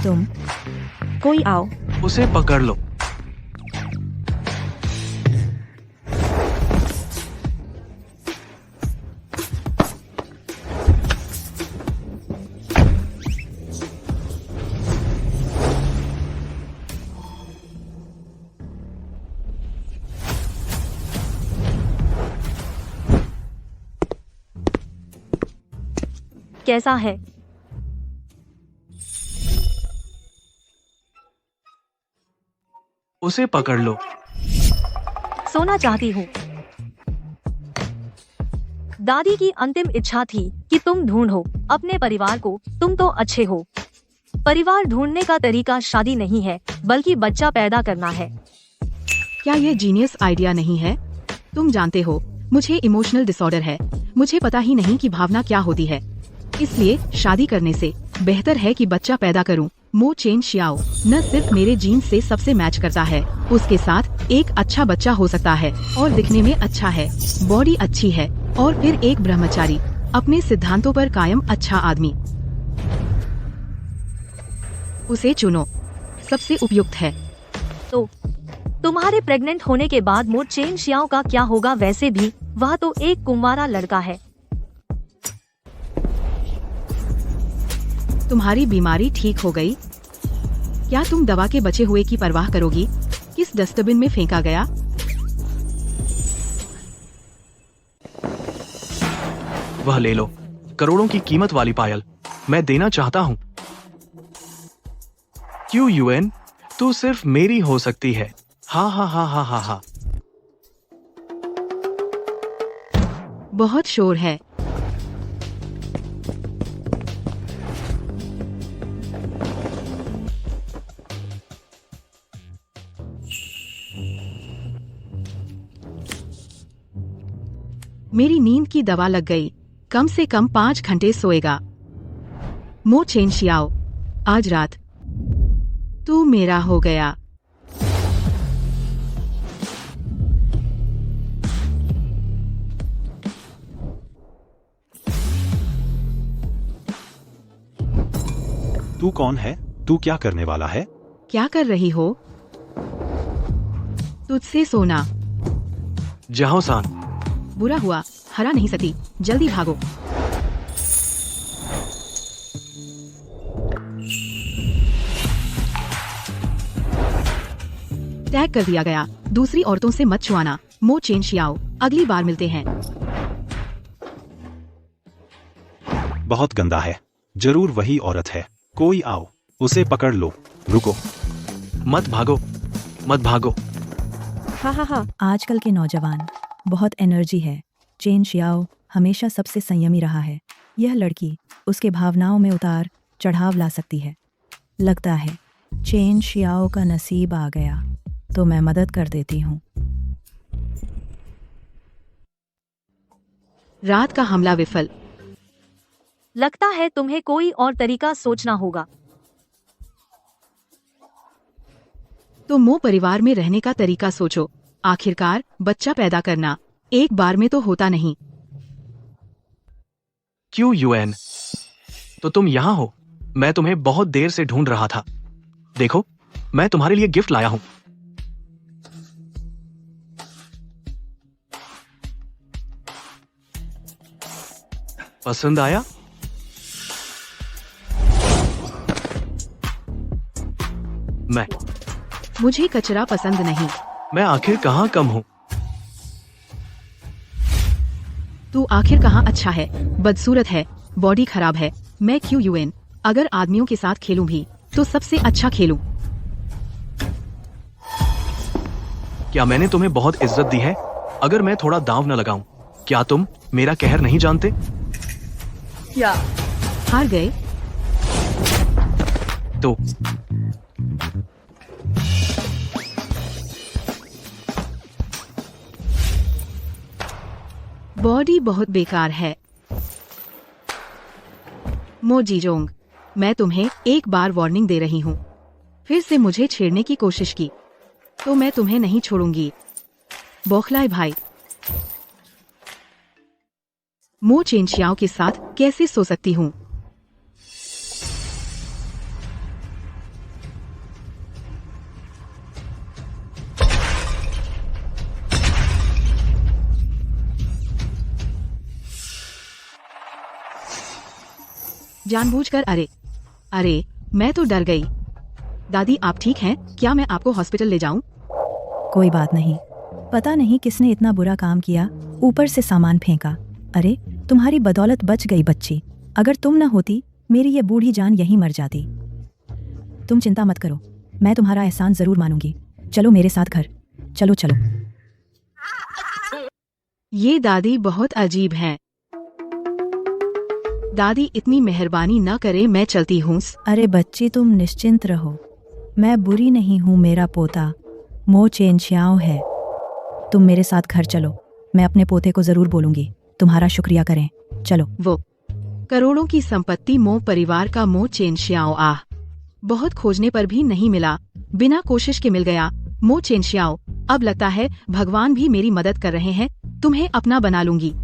तुम कोई आओ। उसे पकड़ लो। कैसा है? उसे पकड़ लो। सोना चाहती हूँ। दादी की अंतिम इच्छा थी कि तुम ढूंढो अपने परिवार को। तुम तो अच्छे हो। परिवार ढूंढने का तरीका शादी नहीं है, बल्कि बच्चा पैदा करना है। क्या ये जीनियस आइडिया नहीं है? तुम जानते हो, मुझे इमोशनल डिसऑर्डर है। मुझे पता ही नहीं कि भावना क्या होती है। इसलिए शादी करने से बेहतर है कि बच्चा पैदा करूं। मो चेन शियाओ न सिर्फ मेरे जीन से सबसे मैच करता है, उसके साथ एक अच्छा बच्चा हो सकता है और दिखने में अच्छा है, बॉडी अच्छी है और फिर एक ब्रह्मचारी, अपने सिद्धांतों पर कायम अच्छा आदमी। उसे चुनो, सबसे उपयुक्त है। तो तुम्हारे प्रेग्नेंट होने के बाद मो चेन शियाओ का क्या होगा? वैसे भी वह तो एक कुंवारा लड़का है। तुम्हारी बीमारी ठीक हो गई? क्या तुम दवा के बचे हुए की परवाह करोगी? किस डस्टबिन में फेंका गया? वह ले लो, करोड़ों की कीमत वाली पायल। मैं देना चाहता हूँ। क्यों यूएन, तू सिर्फ मेरी हो सकती है। हा हा हा हा हा हा। बहुत शोर है। मेरी नींद की दवा लग गई। कम से कम 5 घंटे सोएगा। मो चेन शियाओ, आज रात तू मेरा हो गया। तू कौन है? तू क्या करने वाला है? क्या कर रही हो? तुझसे सोना। जाओ सान। बुरा हुआ, हरा नहीं सकती। जल्दी भागो। टैग कर दिया गया। दूसरी औरतों से मत छुआना। मो चेन शियाओ, अगली बार मिलते हैं। बहुत गंदा है। जरूर वही औरत है। कोई आओ, उसे पकड़ लो। रुको। मत भागो, मत भागो। हा हा हा। आजकल के नौजवान बहुत एनर्जी है। चेन शियाओ हमेशा सबसे संयमी रहा है। यह लड़की उसके भावनाओं में उतार चढ़ाव ला सकती है। लगता है चेन शियाओ का नसीब आ गया, तो मैं मदद कर देती हूँ। रात का हमला विफल। लगता है तुम्हें कोई और तरीका सोचना होगा। तो मो परिवार में रहने का तरीका सोचो। आखिरकार बच्चा पैदा करना एक बार में तो होता नहीं। क्यों यूएन, तो तुम यहाँ हो। मैं तुम्हें बहुत देर से ढूंढ रहा था। देखो, मैं तुम्हारे लिए गिफ्ट लाया हूँ। पसंद आया? मुझे कचरा पसंद नहीं। मैं आखिर कहाँ कम हूँ? तू आखिर कहाँ अच्छा है? बदसूरत है, बॉडी खराब है। मैं क्यों यूएन, अगर आदमियों के साथ खेलूं भी तो सबसे अच्छा खेलूं। क्या मैंने तुम्हें बहुत इज्जत दी है? अगर मैं थोड़ा दांव न लगाऊं, क्या तुम मेरा कहर नहीं जानते? क्या हार गए? तो बॉडी बहुत बेकार है। मो जीजोंग, मैं तुम्हें एक बार वार्निंग दे रही हूँ। फिर से मुझे छेड़ने की कोशिश की तो मैं तुम्हें नहीं छोड़ूंगी। बौखलाए भाई। मो चेनशियाओ के साथ कैसे सो सकती हूँ? जानबूझकर? अरे अरे, मैं तो डर गई। दादी आप ठीक हैं? क्या मैं आपको हॉस्पिटल ले जाऊं? कोई बात नहीं, पता नहीं किसने इतना बुरा काम किया, ऊपर से सामान फेंका। अरे तुम्हारी बदौलत बच गई बच्ची, अगर तुम न होती मेरी ये बूढ़ी जान यहीं मर जाती। तुम चिंता मत करो, मैं तुम्हारा एहसान जरूर मानूंगी। चलो मेरे साथ घर, चलो चलो। ये दादी बहुत अजीब हैं। दादी इतनी मेहरबानी न करे, मैं चलती हूँ। अरे बच्ची तुम निश्चिंत रहो, मैं बुरी नहीं हूँ, मेरा पोता मो चेन श्याओ है। तुम मेरे साथ घर चलो, मैं अपने पोते को जरूर बोलूंगी तुम्हारा शुक्रिया करें। चलो। वो करोड़ों की संपत्ति मो परिवार का मो चेन श्याओ बहुत खोजने पर भी नहीं मिला, बिना कोशिश के मिल गया। मो चेन श्याओ, अब लगता है भगवान भी मेरी मदद कर रहे हैं, तुम्हें अपना बना लूंगी।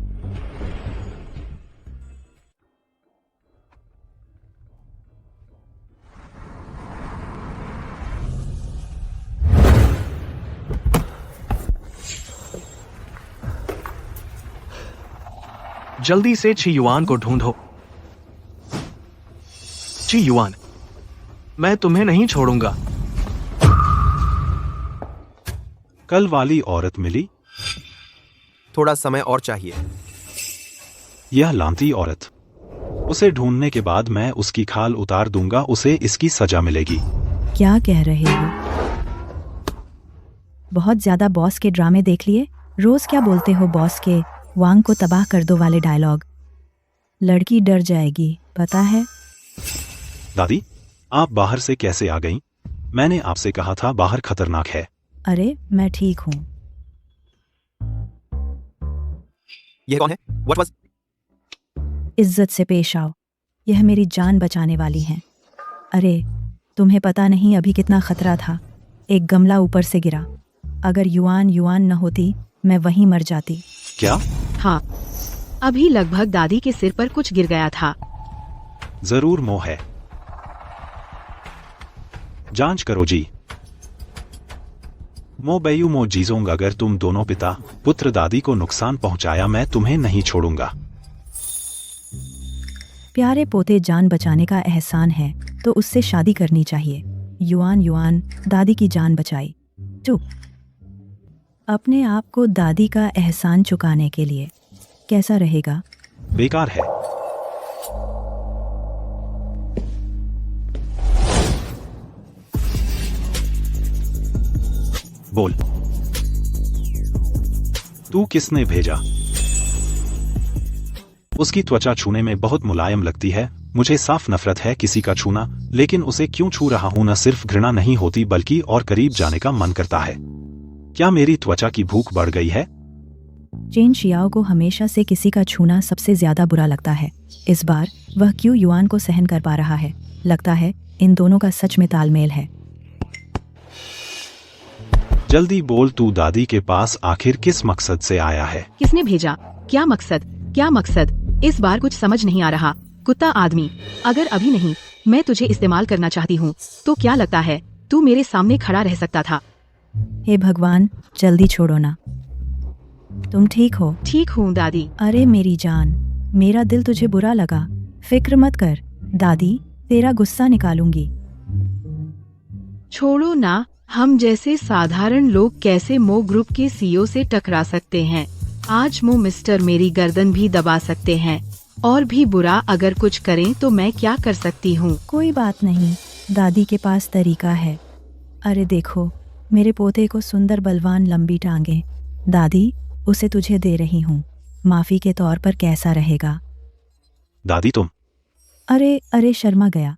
जल्दी से ची युआन को ढूंढो। ची युआन, मैं तुम्हें नहीं छोड़ूंगा। कल वाली औरत मिली? थोड़ा समय और चाहिए। यह लांती औरत, उसे ढूंढने के बाद मैं उसकी खाल उतार दूंगा, उसे इसकी सजा मिलेगी। क्या कह रहे हो? बहुत ज्यादा बॉस के ड्रामे देख लिए, रोज क्या बोलते हो बॉस के वांग को तबाह कर दो वाले डायलॉग। लड़की डर जाएगी, पता है। दादी आप बाहर से कैसे आ गईं? मैंने आपसे कहा था बाहर खतरनाक है। अरे मैं ठीक हूँ। यह कौन है? What was? इज्जत से पेश आओ, यह मेरी जान बचाने वाली हैं। अरे तुम्हें पता नहीं अभी कितना खतरा था, एक गमला ऊपर से गिरा, अगर युआन न होती मैं वहीं मर जाती। क्या? हाँ, अभी लगभग दादी के सिर पर कुछ गिर गया था। जरूर मोह है, जांच करो जी। मो बेयू मो जीजोंग, अगर तुम दोनों पिता पुत्र दादी को नुकसान पहुंचाया मैं तुम्हें नहीं छोड़ूंगा। प्यारे पोते, जान बचाने का एहसान है तो उससे शादी करनी चाहिए। युआन दादी की जान बचाई। चुप। अपने आप को दादी का एहसान चुकाने के लिए कैसा रहेगा? बेकार है। बोल, तू किसने भेजा? उसकी त्वचा छूने में बहुत मुलायम लगती है, मुझे साफ नफरत है किसी का छूना, लेकिन उसे क्यों छू रहा हूं न सिर्फ घृणा नहीं होती बल्कि और करीब जाने का मन करता है। क्या मेरी त्वचा की भूख बढ़ गई है? चेन शियाओ को हमेशा से किसी का छूना सबसे ज्यादा बुरा लगता है। इस बार वह क्यों युआन को सहन कर पा रहा है? लगता है इन दोनों का सच में तालमेल है। जल्दी बोल, तू दादी के पास आखिर किस मकसद से आया है? किसने भेजा? क्या मकसद? क्या मकसद? इस बार कुछ समझ नहीं आ रहा। कुत्ता आदमी, अगर अभी नहीं मैं तुझे इस्तेमाल करना चाहती हूँ तो क्या लगता है तू मेरे सामने खड़ा रह सकता था? हे भगवान, जल्दी छोड़ो ना। तुम ठीक हो? ठीक हूँ दादी। अरे मेरी जान, मेरा दिल तुझे बुरा लगा, फिक्र मत कर, दादी तेरा गुस्सा निकालूंगी। छोड़ो ना, हम जैसे साधारण लोग कैसे मो ग्रुप के सीईओ से टकरा सकते हैं? आज मो मिस्टर मेरी गर्दन भी दबा सकते हैं, और भी बुरा अगर कुछ करें तो मैं क्या कर सकती हूँ? कोई बात नहीं, दादी के पास तरीका है। अरे देखो, मेरे पोते को सुंदर बलवान लंबी टांगे। दादी उसे तुझे दे रही हूँ, माफी के तौर पर कैसा रहेगा? दादी तुम? अरे शर्मा गया।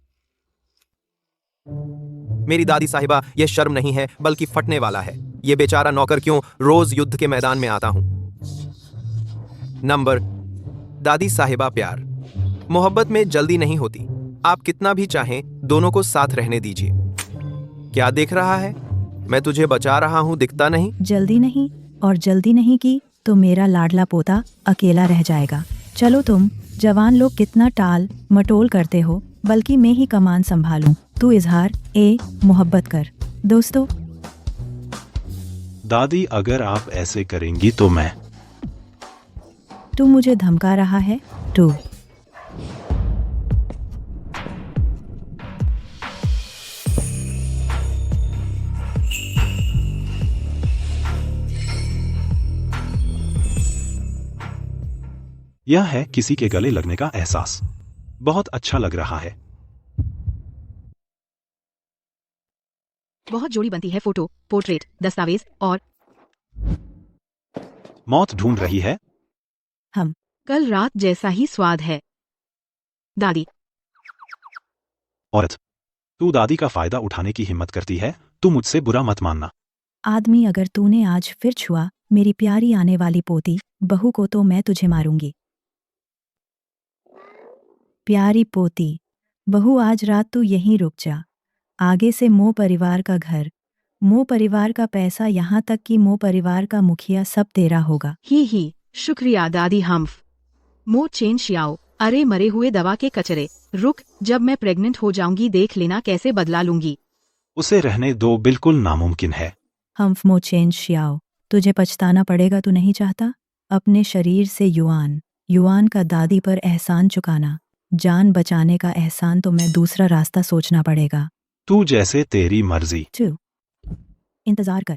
मेरी दादी साहिबा, यह शर्म नहीं है बल्कि फटने वाला है। ये बेचारा नौकर क्यों रोज युद्ध के मैदान में आता हूँ। नंबर, दादी साहिबा प्यार मोहब्बत में जल्दी नहीं होती, आप कितना भी चाहें दोनों को साथ रहने दीजिए। क्या देख रहा है? मैं तुझे बचा रहा हूँ, दिखता नहीं? जल्दी नहीं, और जल्दी नहीं की तो मेरा लाडला पोता अकेला रह जाएगा। चलो तुम जवान लोग कितना टाल मटोल करते हो, बल्कि मैं ही कमान संभालूं, तू इजहार मोहब्बत कर। दोस्तों, दादी अगर आप ऐसे करेंगी तो मैं। तू मुझे धमका रहा है? तू यह है किसी के गले लगने का एहसास। बहुत अच्छा लग रहा है। बहुत जोड़ी बनती है फोटो, पोर्ट्रेट, दस्तावेज और मौत ढूंढ रही है। कल रात जैसा ही स्वाद है। दादी, औरत, तू दादी का फायदा उठाने की हिम्मत करती है। तू मुझसे बुरा मत मानना। आदमी, अगर तूने आज फिर छुआ मेरी प्यारी आने वाली पोती बहू को तो मैं तुझे मारूंगी। प्यारी पोती बहू, आज रात तू यहीं रुक जा। आगे से मो परिवार का घर, मो परिवार का पैसा, यहाँ तक कि मो परिवार का मुखिया सब तेरा होगा। ही शुक्रिया दादी हम्फ। मो चेन शियाओ, अरे मरे हुए दवा के कचरे। रुक, जब मैं प्रेग्नेंट हो जाऊंगी देख लेना कैसे बदला लूंगी। उसे रहने दो, बिल्कुल नामुमकिन है। हम्फ मो चेन शियाओ, तुझे पछताना पड़ेगा। तू नहीं चाहता अपने शरीर से युआन का दादी पर एहसान चुकाना। जान बचाने का एहसान तो मैं दूसरा रास्ता सोचना पड़ेगा। तू जैसे तेरी मर्जी। इंतजार कर।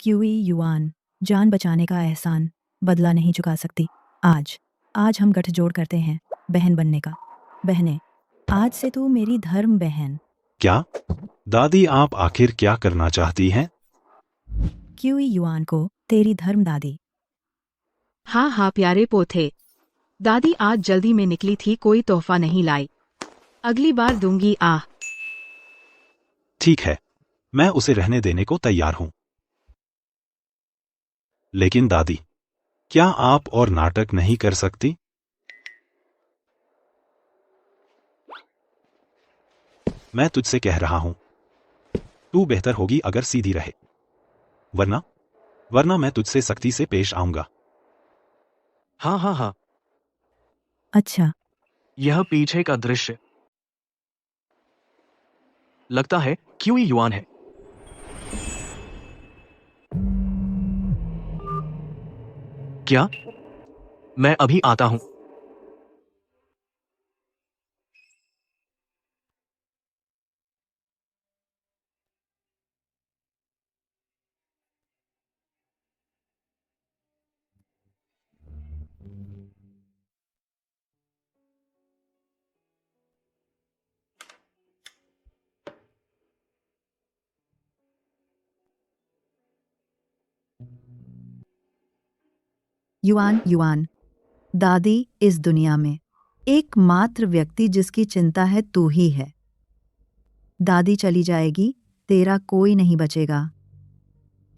क्यूई युआन, जान बचाने का एहसान बदला नहीं चुका सकती। आज हम गठजोड़ करते हैं बहन बनने का। बहने, आज से तू मेरी धर्म बहन। क्या दादी, आप आखिर क्या करना चाहती हैं? क्यूई युआन को तेरी धर्म दादी। हाँ प्यारे पोथे। दादी आज जल्दी में निकली थी, कोई तोहफा नहीं लाई। अगली बार दूंगी। ठीक है, मैं उसे रहने देने को तैयार हूं। लेकिन दादी, क्या आप और नाटक नहीं कर सकती? मैं तुझसे कह रहा हूं, तू बेहतर होगी अगर सीधी रहे, वरना मैं तुझसे सख्ती से पेश आऊंगा। हाँ। अच्छा, यह पीछे का दृश्य लगता है क्यूई युआन है। क्या? मैं अभी आता हूं। युआन, दादी इस दुनिया में एकमात्र व्यक्ति जिसकी चिंता है तू ही है। दादी चली जाएगी, तेरा कोई नहीं बचेगा।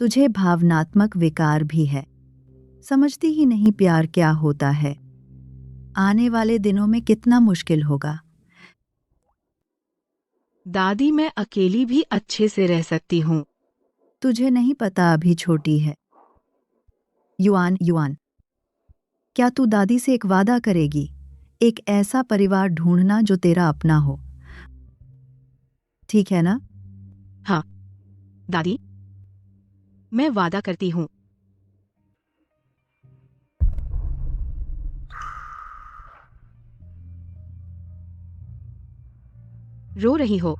तुझे भावनात्मक विकार भी है, समझती ही नहीं प्यार क्या होता है। आने वाले दिनों में कितना मुश्किल होगा। दादी, मैं अकेली भी अच्छे से रह सकती हूँ। तुझे नहीं पता, अभी छोटी है। युआन, क्या तू दादी से एक वादा करेगी? एक ऐसा परिवार ढूंढना जो तेरा अपना हो। ठीक है ना? हाँ दादी, मैं वादा करती हूँ। रो रही हो?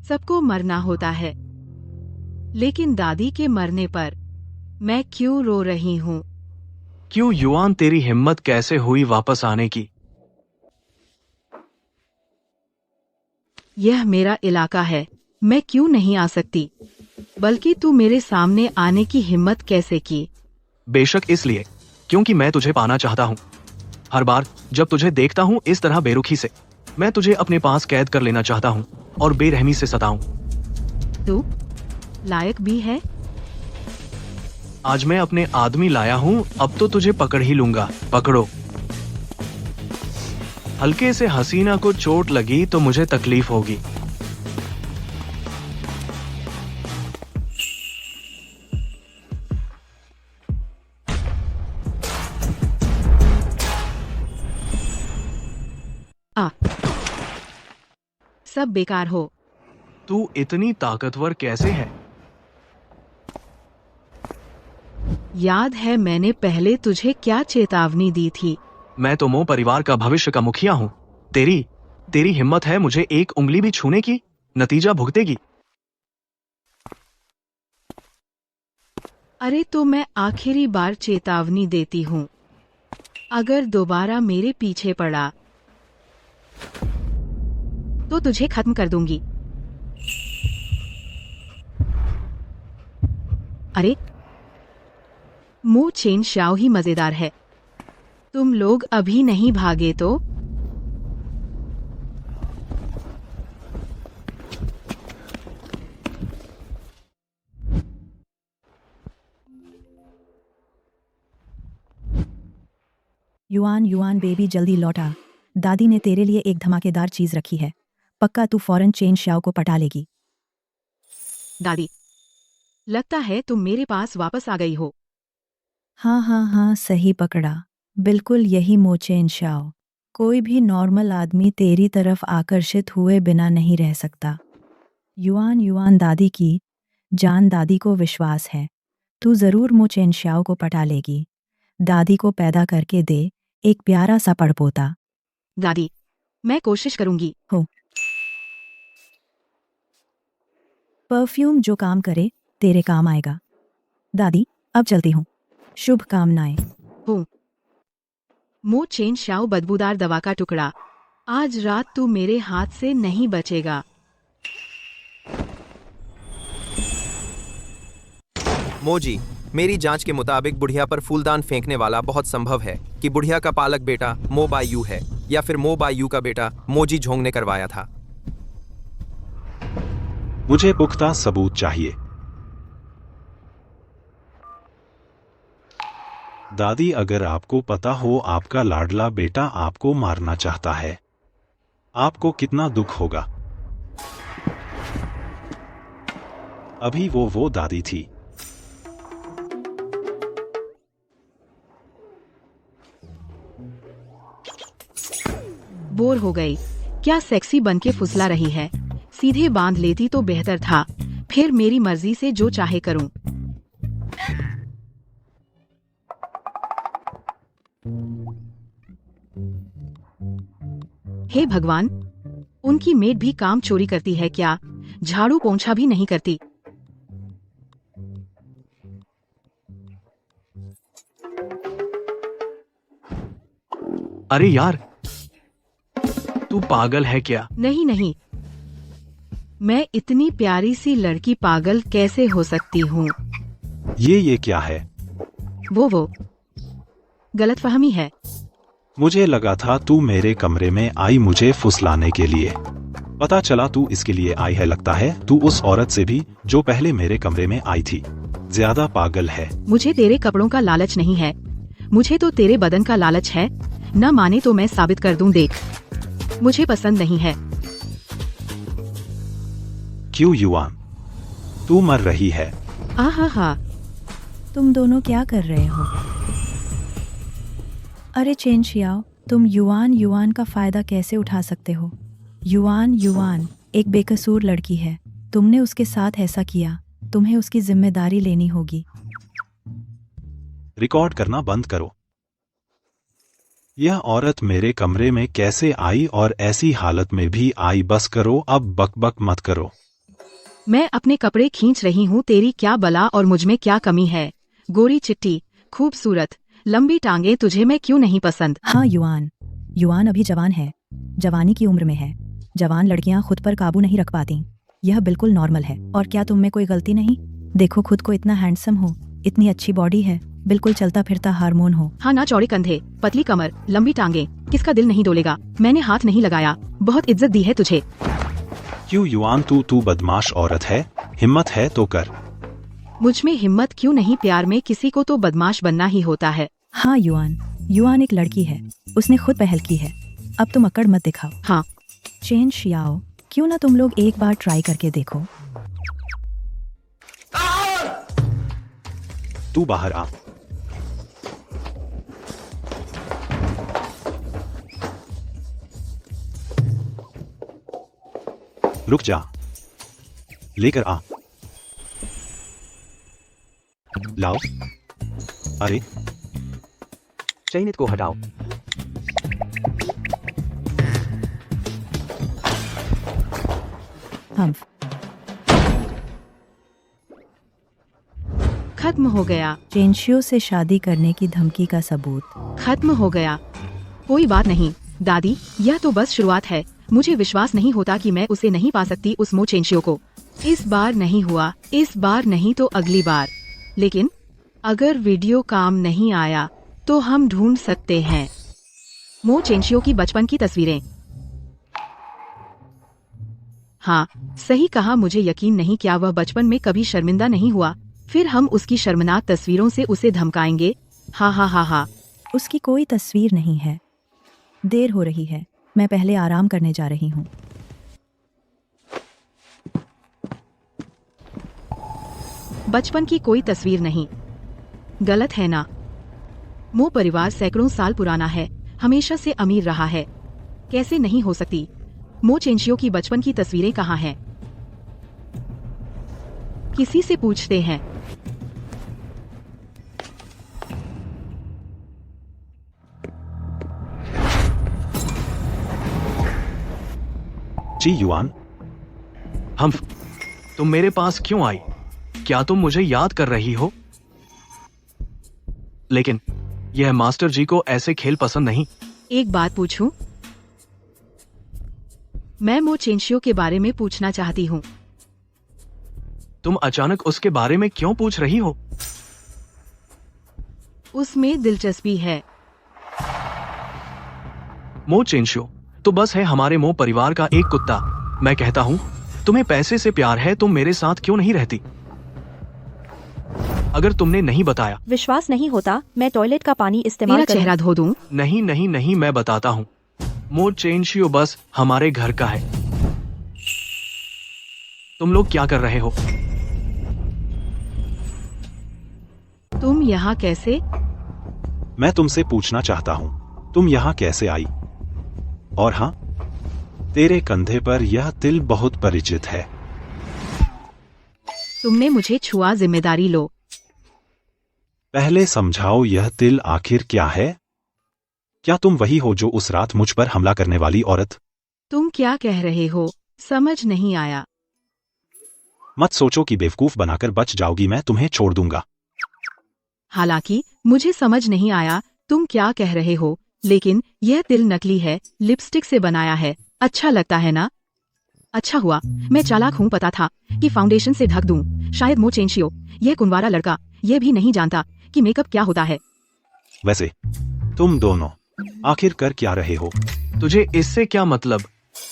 सबको मरना होता है, लेकिन दादी के मरने पर मैं क्यों रो रही हूँ? क्यों युआन, तेरी हिम्मत कैसे हुई वापस आने की? यह मेरा इलाका है, मैं क्यों नहीं आ सकती? बल्कि तू मेरे सामने आने की हिम्मत कैसे की? बेशक इसलिए क्योंकि मैं तुझे पाना चाहता हूँ। हर बार जब तुझे देखता हूँ इस तरह बेरुखी से, मैं तुझे अपने पास कैद कर लेना चाहता हूँ और बेरहमी से सताऊं। तू लायक भी है। आज मैं अपने आदमी लाया हूँ, अब तो तुझे पकड़ ही लूंगा। पकड़ो। हल्के से हसीना को चोट लगी तो मुझे तकलीफ होगी। सब बेकार हो। तू इतनी ताकतवर कैसे है? याद है मैंने पहले तुझे क्या चेतावनी दी थी? मैं तो मो परिवार का भविष्य का मुखिया हूँ। तेरी हिम्मत है मुझे एक उंगली भी छूने की? नतीजा भुगतेगी। अरे तो मैं आखिरी बार चेतावनी देती हूँ, अगर दोबारा मेरे पीछे पड़ा तो तुझे खत्म कर दूंगी। अरे मो चेन शाओ ही मजेदार है। तुम लोग अभी नहीं भागे तो? युआन युआन बेबी जल्दी लौटा। दादी ने तेरे लिए एक धमाकेदार चीज रखी है। पक्का तू फौरन चेन श्याओ को पटा लेगी। दादी, लगता है तुम मेरे पास वापस आ गई हो। हाँ हाँ हाँ, सही पकड़ा। बिल्कुल यही मोचेन श्याओ। कोई भी नॉर्मल आदमी तेरी तरफ आकर्षित हुए बिना नहीं रह सकता। युआन युआन दादी की जान, दादी को विश्वास है तू जरूर मोचेन श्याओ को पटा लेगी। दादी को पैदा करके दे एक प्यारा सा पड़पोता। दादी, मैं कोशिश करूंगी। परफ्यूम जो काम करे तेरे काम आएगा। दादी अब चलती हूँ, शुभकामनाएं। मो चेन शाओ बदबूदार दवा का टुकड़ा, आज रात तू मेरे हाथ से नहीं बचेगा। मोजी, मेरी जांच के मुताबिक बुढ़िया पर फूलदान फेंकने वाला बहुत संभव है कि बुढ़िया का पालक बेटा मो बाई यू है या फिर मो बाई यू का बेटा मोजी झोंग ने करवाया था। मुझे पुख्ता सबूत चाहिए। दादी, अगर आपको पता हो आपका लाडला बेटा आपको मारना चाहता है, आपको कितना दुख होगा। अभी वो दादी थी। बोर हो गई, क्या सेक्सी बनके फुसला रही है। सीधे बांध लेती तो बेहतर था, फिर मेरी मर्जी से जो चाहे करूं। हे भगवान, उनकी मेड भी काम चोरी करती है क्या? झाड़ू पोंछा भी नहीं करती। अरे यार, तू पागल है क्या? नहीं नहीं, मैं इतनी प्यारी सी लड़की पागल कैसे हो सकती हूँ? ये क्या है? वो गलतफहमी है। मुझे लगा था तू मेरे कमरे में आई मुझे फुसलाने के लिए। पता चला तू इसके लिए आई है। लगता है तू उस औरत से भी जो पहले मेरे कमरे में आई थी ज्यादा पागल है। मुझे तेरे कपड़ों का लालच नहीं है, मुझे तो तेरे बदन का लालच है। न माने तो मैं साबित कर दूं, देख। मुझे पसंद नहीं है। क्यों युआन, तू मर रही है? आहा, तुम दोनों क्या कर रहे हो? अरे चेन शियाओ, तुम युआन युआन का फायदा कैसे उठा सकते हो? युआन युआन एक बेकसूर लड़की है, तुमने उसके साथ ऐसा किया, तुम्हें उसकी जिम्मेदारी लेनी होगी। रिकॉर्ड करना बंद करो। यह औरत मेरे कमरे में कैसे आई और ऐसी हालत में भी आई? बस करो, अब बकबक मत करो। मैं अपने कपड़े खींच रही हूँ, तेरी क्या बला और मुझमें क्या कमी है? गोरी चिट्टी, खूबसूरत, लंबी टांगे, तुझे मैं क्यों नहीं पसंद? हाँ युआन, युआन अभी जवान है, जवानी की उम्र में है। जवान लड़कियां खुद पर काबू नहीं रख पाती, यह बिल्कुल नॉर्मल है। और क्या तुम में कोई गलती नहीं? देखो खुद को, इतना हैंडसम हो, इतनी अच्छी बॉडी है, बिल्कुल चलता फिरता हार्मोन हो। हाँ ना, चौड़े कंधे, पतली कमर, लंबी टांगे, किसका दिल नहीं डोलेगा? मैंने हाथ नहीं लगाया, बहुत इज्जत दी है तुझे। क्यों युआन, तू बदमाश औरत है, हिम्मत है तो कर। मुझ में हिम्मत क्यों नहीं? प्यार में किसी को तो बदमाश बनना ही होता है। हाँ युआन, युआन एक लड़की है, उसने खुद पहल की है, अब तुम अकड़ मत दिखाओ। हाँ, चेन शियाओ, क्यों ना तुम लोग एक बार ट्राई करके देखो। तू बाहर आ। रुक जा, लेकर आ। लाओ। अरे चयनित को हटाओ। हम खत्म हो गया। चेंशियो से शादी करने की धमकी का सबूत। खत्म हो गया। कोई बात नहीं दादी, यह तो बस शुरुआत है। मुझे विश्वास नहीं होता कि मैं उसे नहीं पा सकती, उस मो चेंशियो को। इस बार नहीं हुआ, इस बार नहीं तो अगली बार। लेकिन अगर वीडियो काम नहीं आया तो हम ढूंढ सकते हैं मो चेंशियो की बचपन की तस्वीरें। हाँ, सही कहा। मुझे यकीन नहीं क्या वह बचपन में कभी शर्मिंदा नहीं हुआ। फिर हम उसकी शर्मनाक तस्वीरों से उसे धमकाएंगे। हा हा हा हा। उसकी कोई तस्वीर नहीं है। देर हो रही है, मैं पहले आराम करने जा रही हूँ। बचपन की कोई तस्वीर नहीं। गलत है ना? मो परिवार सैकड़ों साल पुराना है, हमेशा से अमीर रहा है। कैसे नहीं हो सकती? मो चेंशियो की बचपन की तस्वीरें कहाँ हैं? किसी से पूछते हैं। ची युआन, तुम मेरे पास क्यों आई? क्या तुम मुझे याद कर रही हो? लेकिन यह मास्टर जी को ऐसे खेल पसंद नहीं। एक बात पूछूं? मैं मो चेंशियो के बारे में पूछना चाहती हूँ। तुम अचानक उसके बारे में क्यों पूछ रही हो? उसमें दिलचस्पी है। मो चेंशियो तो बस है हमारे मो परिवार का एक कुत्ता। मैं कहता हूँ, तुम्हें पैसे से प्यार है, तुम मेरे साथ क्यों नहीं रहती? अगर तुमने नहीं बताया। विश्वास नहीं होता, मैं टॉयलेट का पानी इस्तेमाल मेरा करूं? चेहरा धो दूं? नहीं नहीं नहीं, मैं बताता हूँ। मो चेंशियो बस हमारे घर का है। तुम लोग क्या कर रहे हो? तुम यहाँ कैसे? मैं तुमसे पूछना चाहता हूँ, तुम यहाँ कैसे आई? और हाँ, तेरे कंधे पर यह तिल बहुत परिचित है। तुमने मुझे छुआ, जिम्मेदारी लो। पहले समझाओ, यह तिल आखिर क्या है? क्या तुम वही हो जो उस रात मुझ पर हमला करने वाली औरत? तुम क्या कह रहे हो? समझ नहीं आया। मत सोचो कि बेवकूफ बनाकर बच जाओगी, मैं तुम्हें छोड़ दूंगा। हालांकि मुझे समझ नहीं आया तुम क्या कह रहे हो, लेकिन यह तिल नकली है, लिपस्टिक से बनाया है। अच्छा लगता है ना? अच्छा हुआ मैं चालाक हूँ, पता था कि फाउंडेशन से ढक दूं। शायद मो चेंशियो, यह कुंवारा लड़का, यह भी नहीं जानता कि मेकअप क्या होता है। वैसे तुम दोनों आखिर कर क्या रहे हो? तुझे इससे क्या मतलब?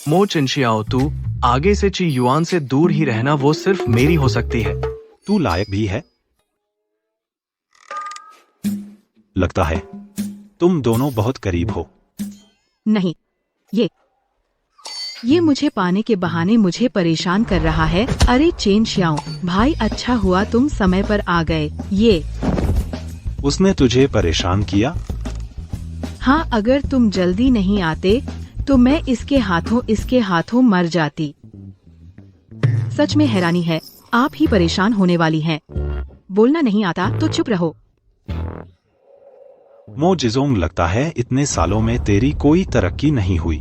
मो चेंशियाओ, तू आगे से ची युआन से दूर ही रहना, वो सिर्फ मेरी हो सकती है। तू लायक भी है। लगता है तुम दोनों बहुत करीब हो। नहीं, ये मुझे पाने के बहाने मुझे परेशान कर रहा है। अरे चेन श्याओ भाई, अच्छा हुआ तुम समय पर आ गए। ये उसने तुझे परेशान किया? हाँ, अगर तुम जल्दी नहीं आते तो मैं इसके हाथों मर जाती। सच में हैरानी है, आप ही परेशान होने वाली हैं। बोलना नहीं आता तो चुप रहो। मो जिजोंग, लगता है इतने सालों में तेरी कोई तरक्की नहीं हुई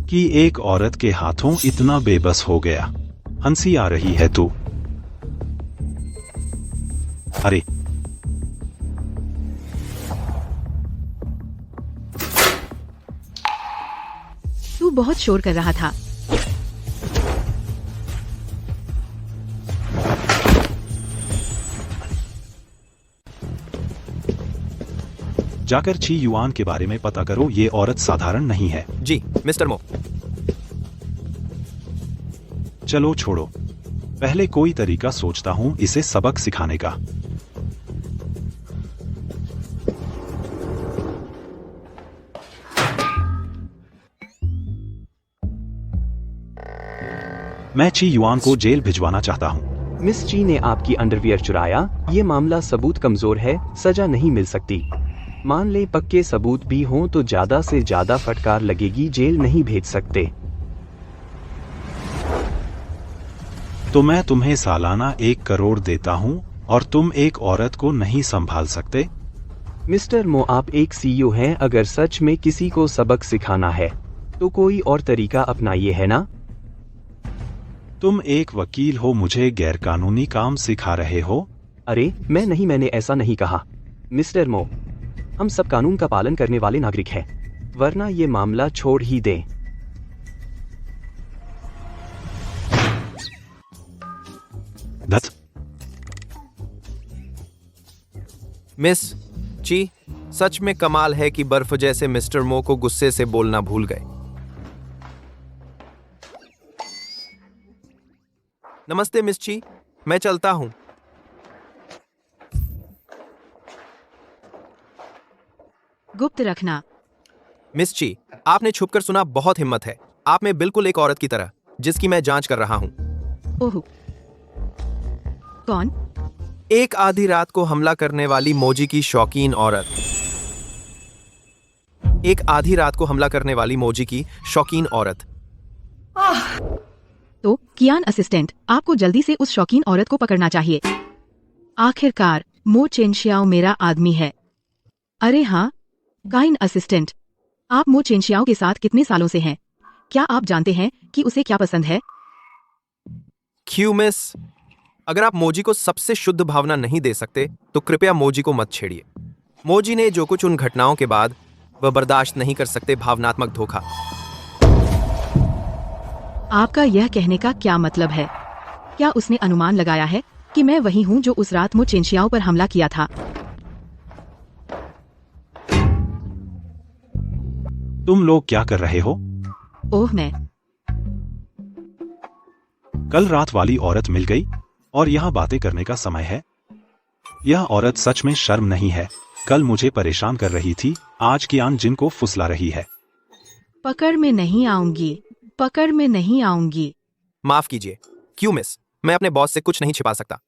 कि एक औरत के हाथों इतना बेबस हो गया। हंसी आ रही है तू? अरे तू बहुत शोर कर रहा था। जाकर ची युआन के बारे में पता करो, ये औरत साधारण नहीं है। जी मिस्टर मो। चलो छोड़ो, पहले कोई तरीका सोचता हूँ इसे सबक सिखाने का। मैं ची युआन को जेल भिजवाना चाहता हूँ। मिस ची ने आपकी अंडरवियर चुराया, ये मामला सबूत कमजोर है, सजा नहीं मिल सकती। मान ले पक्के सबूत भी हों तो ज्यादा से ज्यादा फटकार लगेगी, जेल नहीं भेज सकते। तो मैं तुम्हें सालाना 1 करोड़ देता हूँ और तुम एक औरत को नहीं संभाल सकते? मिस्टर मो, आप एक सीईओ हैं, अगर सच में किसी को सबक सिखाना है तो कोई और तरीका अपनाइए, है ना? तुम एक वकील हो, मुझे गैरकानूनी काम सिखा रहे हो? अरे मैंने ऐसा नहीं कहा। मिस्टर मो, हम सब कानून का पालन करने वाले नागरिक हैं, वरना ये मामला छोड़ ही दें। धत। मिस ची, सच में कमाल है कि बर्फ जैसे मिस्टर मो को गुस्से से बोलना भूल गए। नमस्ते मिस ची, मैं चलता हूं। गुप्त रखना। मिस ची, आपने छुपकर सुना, बहुत हिम्मत है आप में, बिल्कुल एक औरत की तरह, जिसकी मैं जांच कर रहा हूं। ओह, कौन? एक आधी रात को हमला करने वाली मोजी की शौकीन औरत। एक आधी रात को हमला करने वाली मोजी की शौकीन औरत। तो कियान असिस्टेंट, आपको जल्दी से उस शौकीन औरत को पकड़ना चाहिए। आखिरकार मो चेनशियाओ मेरा आदमी है। अरे हाँ, काइन असिस्टेंट, आप मो चेनशियाओ के साथ कितने सालों से हैं? क्या आप जानते हैं कि उसे क्या पसंद है? क्यों मिस, अगर आप मोजी को सबसे शुद्ध भावना नहीं दे सकते तो कृपया मोजी को मत छेड़िए। मोजी ने जो कुछ उन घटनाओं के बाद, वह बर्दाश्त नहीं कर सकते भावनात्मक धोखा। आपका यह कहने का क्या मतलब है? क्या उसने अनुमान लगाया है कि मैं वही हूँ जो उस रात मो चेनशियाओ पर हमला किया था? तुम लोग क्या कर रहे हो? ओह, मैं कल रात वाली औरत मिल गई और यहाँ बातें करने का समय है? यह औरत सच में शर्म नहीं है। कल मुझे परेशान कर रही थी, आज कियान जिन को फुसला रही है। पकड़ में नहीं आऊंगी, पकड़ में नहीं आऊंगी। माफ कीजिए क्यों मिस, मैं अपने बॉस से कुछ नहीं छिपा सकता।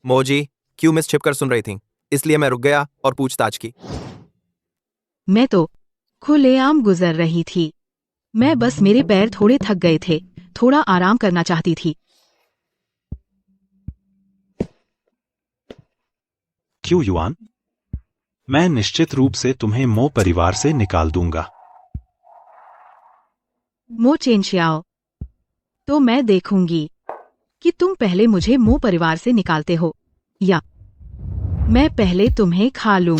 मोजी, क्यों मिस छिपकर सुन रही थी, इसलिए मैं रुक गया और पूछताछ की। मैं तो खुलेआम गुजर रही थी। मैं बस, मेरे पैर थोड़े थक गए थे, थोड़ा आराम करना चाहती थी। क्यों युआन? मैं निश्चित रूप से तुम्हें मो परिवार से निकाल दूंगा। मो चेनशियाओ, तो मैं देखूंगी कि तुम पहले मुझे मो परिवार से निकालते हो या मैं पहले तुम्हें खा लूं।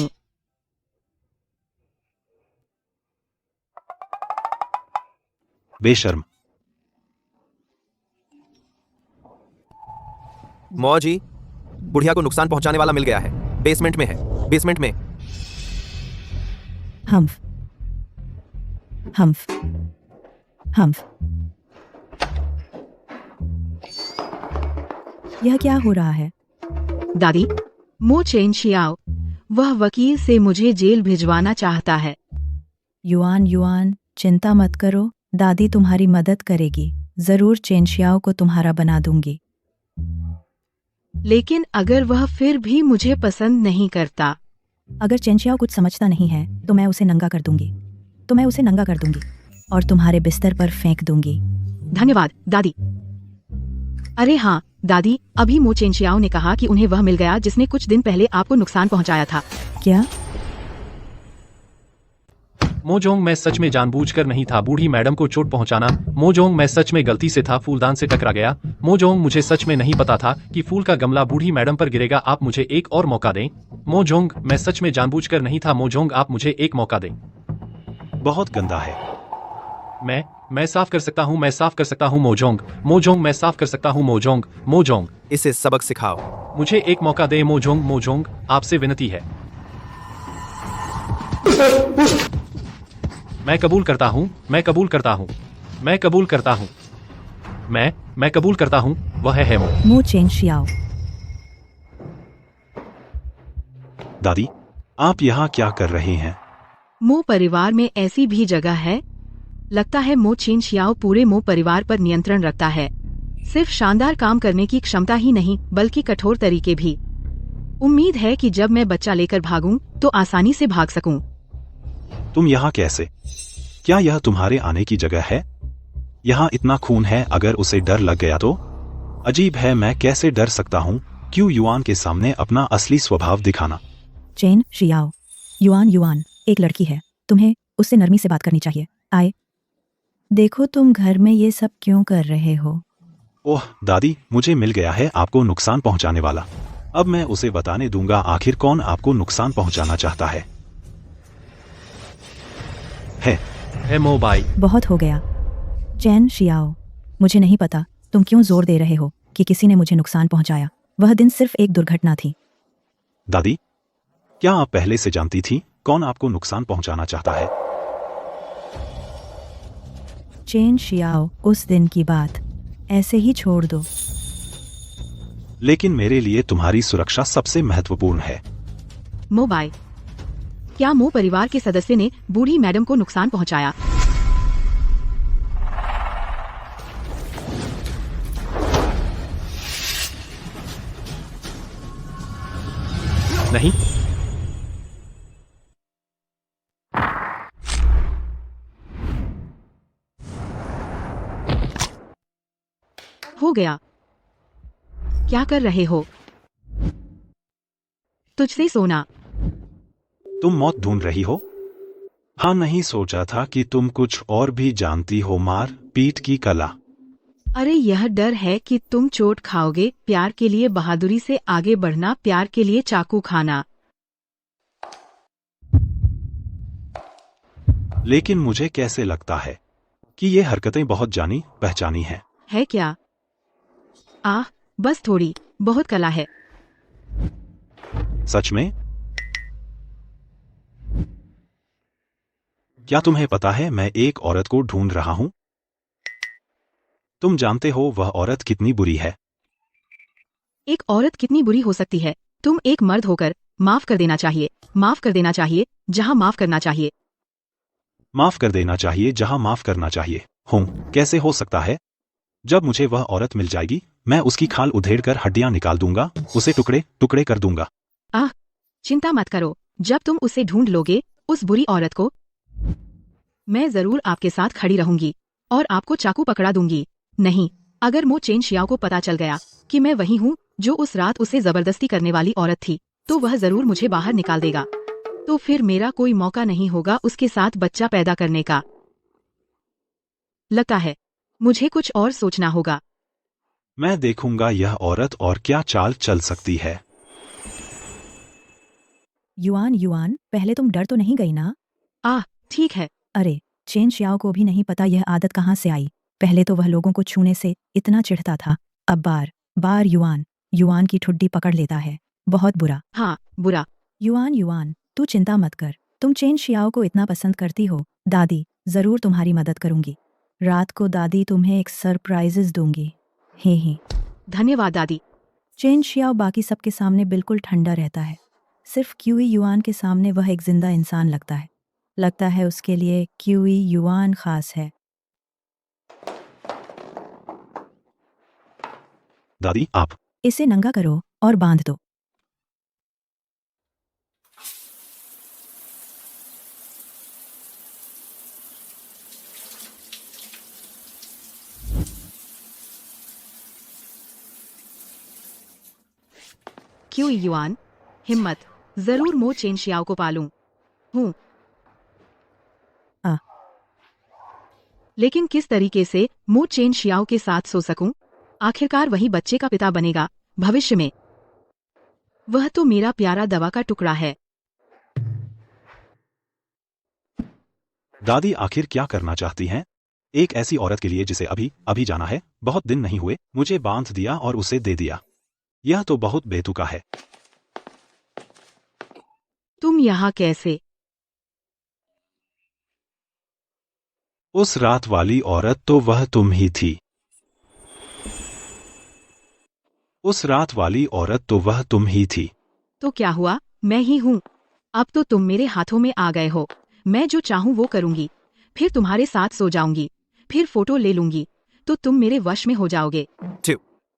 बेशर्म। मौजी, बुढ़िया को नुकसान पहुंचाने वाला मिल गया है, बेसमेंट में है, बेसमेंट में। हम्फ हम्फ हम्फ। यह क्या हो रहा है? दादी, मो चेनशियाओ, वह वकील से मुझे जेल भिजवाना चाहता है। युआन युआन, चिंता मत करो, दादी तुम्हारी मदद करेगी। जरूर चेनशियाओ को तुम्हारा बना दूंगी। लेकिन अगर वह फिर भी मुझे पसंद नहीं करता? अगर चेनशियाओ कुछ समझता नहीं है तो मैं उसे नंगा कर दूंगी, और तुम्हारे बिस्तर पर फेंक दूंगी। धन्यवाद दादी। अरे हाँ दादी, अभी मो चेनशियाओ ने कहा कि उन्हें वह मिल गया जिसने कुछ दिन पहले आपको नुकसान पहुंचाया था। क्या? मोजोंग, मैं सच में जानबूझकर नहीं था बूढ़ी मैडम को चोट पहुंचाना। मोजोंग, मैं सच में गलती से था, फूलदान से टकरा गया। मोजोंग, मुझे सच में नहीं पता था कि फूल का गमला बूढ़ी मैडम पर गिरेगा। आप मुझे एक और मौका दें। मोजोंग, मैं सच में जानबूझकर नहीं था। मोजोंग, आप मुझे एक मौका दें। बहुत गंदा है। मैं साफ कर सकता हूँ, मैं साफ कर सकता हूँ। मोजोंग, मैं साफ कर सकता हूँ। मोजोंग, इसे सबक सिखाओ। मुझे एक मौका दे। मोजोंग, आपसे विनती है। मैं कबूल करता हूँ, मैं कबूल करता हूँ, वह है मो चेनशियाओ। दादी, आप यहाँ क्या कर रहे हैं? मो परिवार में ऐसी भी जगह है? लगता है मो चेनशियाओ पूरे मो परिवार पर नियंत्रण रखता है। सिर्फ शानदार काम करने की क्षमता ही नहीं, बल्कि कठोर तरीके भी। उम्मीद है कि जब मैं बच्चा लेकर भागूं तो आसानी से भाग सकूं। तुम यहाँ कैसे? क्या यह तुम्हारे आने की जगह है? यहाँ इतना खून है, अगर उसे डर लग गया तो? अजीब है, मैं कैसे डर सकता हूँ? क्यों युआन के सामने अपना असली स्वभाव दिखाना? चेन शियाओ, युआन एक लड़की है, तुम्हें उससे नरमी से बात करनी चाहिए। आए, देखो तुम घर में ये सब क्यों कर रहे हो? ओह दादी, मुझे मिल गया है आपको नुकसान पहुँचाने वाला। अब मैं उसे बताने दूंगा आखिर कौन आपको नुकसान पहुंचाना चाहता है। है मो भाई। बहुत हो गया। चैन शियाओ, मुझे नहीं पता तुम क्यों जोर दे रहे हो कि किसी ने मुझे नुकसान पहुंचाया। वह दिन सिर्फ एक दुर्घटना थी। दादी, क्या आप पहले से जानती थी कौन आपको नुकसान पहुंचाना चाहता है? चैन शियाओ, उस दिन की बात ऐसे ही छोड़ दो। लेकिन मेरे लिए तुम्हारी सुरक्षा सबसे महत्वपूर्ण है। मोबाइल, क्या मो परिवार के सदस्य ने बूढ़ी मैडम को नुकसान पहुंचाया? नहीं। हो गया। क्या कर रहे हो? तुझसे सोना। तुम मौत ढूंढ रही हो? हाँ, नहीं सोचा था कि तुम कुछ और भी जानती हो। मार पीट की कला। अरे यह डर है कि तुम चोट खाओगे। प्यार के लिए बहादुरी से आगे बढ़ना, प्यार के लिए चाकू खाना। लेकिन मुझे कैसे लगता है कि ये हरकतें बहुत जानी पहचानी हैं। है क्या? बस थोड़ी बहुत कला है। सच में? क्या तुम्हें पता है मैं एक औरत को ढूंढ रहा हूं? तुम जानते हो वह औरत कितनी बुरी है? एक औरत कितनी बुरी हो सकती है? तुम एक मर्द होकर माफ कर देना चाहिए। माफ कर देना चाहिए जहां माफ करना चाहिए। माफ कर देना चाहिए जहां माफ करना चाहिए। कैसे हो सकता है? जब मुझे वह औरत मिल जाएगी, मैं उसकी खाल उधेड़कर हड्डियां निकाल दूंगा, उसे टुकड़े टुकड़े कर दूंगा। चिंता मत करो, जब तुम उसे ढूंढ लोगे, उस बुरी औरत को, मैं जरूर आपके साथ खड़ी रहूंगी और आपको चाकू पकड़ा दूंगी। नहीं, अगर मो चेन शियाओ को पता चल गया कि मैं वही हूँ जो उस रात उसे जबरदस्ती करने वाली औरत थी, तो वह जरूर मुझे बाहर निकाल देगा। तो फिर मेरा कोई मौका नहीं होगा उसके साथ बच्चा पैदा करने का। लगता है मुझे कुछ और सोचना होगा। मैं देखूंगा यह औरत और क्या चाल चल सकती है। युआन, पहले तुम डर तो नहीं गई ना? ठीक है। अरे, चेन शियाओ को भी नहीं पता यह आदत कहाँ से आई। पहले तो वह लोगों को छूने से इतना चिढ़ता था, अब बार बार युआन की ठुड्डी पकड़ लेता है। बहुत बुरा। हाँ, बुरा। युआन, तू चिंता मत कर। तुम चेन शियाओ को इतना पसंद करती हो। दादी जरूर तुम्हारी मदद करूंगी। रात को दादी तुम्हें एक सरप्राइजेस दूंगी। हे। धन्यवाद दादी। चेन शियाओ बाकी सबके सामने बिल्कुल ठंडा रहता है। सिर्फ क्यूई युआन के सामने वह एक जिंदा इंसान लगता है उसके लिए क्यूई युआन खास है। दादी, आप इसे नंगा करो और बांध दो। क्यों युआन, हिम्मत, जरूर मो चेन शियाओ को पालूं हूँ। लेकिन किस तरीके से मो चेन शियाओ के साथ सो सकूं? आखिरकार वही बच्चे का पिता बनेगा भविष्य में। वह तो मेरा प्यारा दवा का टुकड़ा है। दादी आखिर क्या करना चाहती हैं? एक ऐसी औरत के लिए जिसे अभी जाना है, बहुत दिन नहीं हुए, मुझे बांध दिया और उसे दे दिया। यह तो बहुत बेतुका है। तुम यहाँ कैसे? उस रात वाली औरत तो वह तुम ही थी। उस रात वाली औरत तो वह तुम ही थी। तो क्या हुआ? मैं ही हूँ। अब तो तुम मेरे हाथों में आ गए हो। मैं जो चाहूँ वो करूँगी। फिर तुम्हारे साथ सो जाऊंगी, फिर फोटो ले लूंगी, तो तुम मेरे वश में हो जाओगे।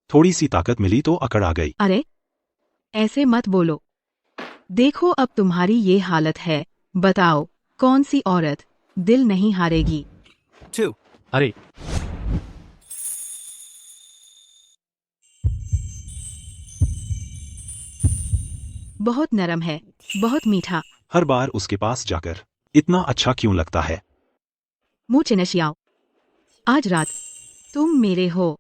थोड़ी सी ताकत मिली तो अकड़ आ गई। अरे, ऐसे मत बोलो। देखो अब तुम्हारी ये हालत है। बताओ कौन सी औरत दिल नहीं हारेगी? अरे, बहुत नरम है, बहुत मीठा। हर बार उसके पास जाकर इतना अच्छा क्यों लगता है? मो चेन शियाओ, आज रात तुम मेरे हो।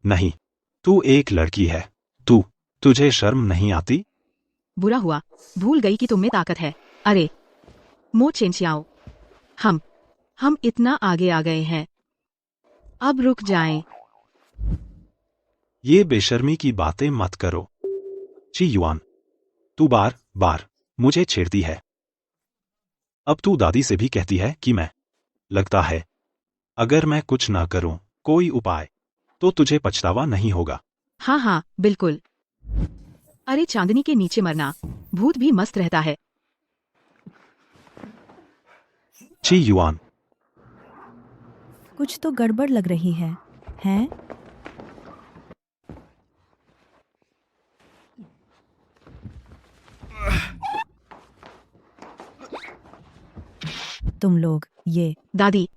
नहीं, तू एक लड़की है। तुझे शर्म नहीं आती? बुरा हुआ, भूल गई कि तुम में ताकत है। अरे मो चेंशियाओ, हम इतना आगे आ गए हैं, अब रुक जाएं। ये बेशर्मी की बातें मत करो। ची युआन, तू बार बार मुझे छेड़ती है। अब तू दादी से भी कहती है कि मैं, लगता है अगर मैं कुछ ना करूं कोई उपाय, तो तुझे पछतावा नहीं होगा। हाँ हाँ बिल्कुल। अरे चांदनी के नीचे मरना, भूत भी मस्त रहता है। ची युआन, कुछ तो गड़बड़ लग रही है, हैं? तुम लोग ये दादी,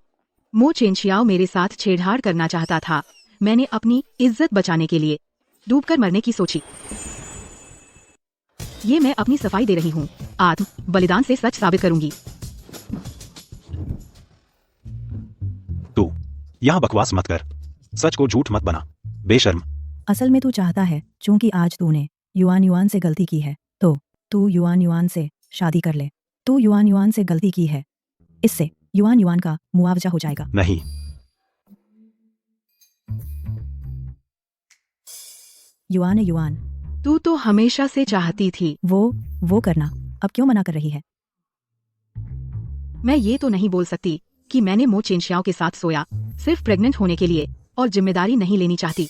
मो चेंशियाओ मेरे साथ छेड़छाड़ करना चाहता था। मैंने अपनी इज्जत बचाने के लिए डूबकर मरने की सोची। ये मैं अपनी सफाई दे रही हूँ, आत्म बलिदान से सच साबित करूंगी। तू यहाँ बकवास मत कर, सच को झूठ मत बना, बेशर्म। असल में तू चाहता है चूंकि आज तूने युआन से गलती की है तो तू युआन से शादी कर ले। तू युआन से गलती की है, इससे युआन का मुआवजा हो जाएगा। नहीं, युआन तू तो हमेशा से चाहती थी। वो करना अब क्यों मना कर रही है? मैं ये तो नहीं बोल सकती कि मैंने मो चेंशियाओ के साथ सोया सिर्फ प्रेग्नेंट होने के लिए और जिम्मेदारी नहीं लेनी चाहती।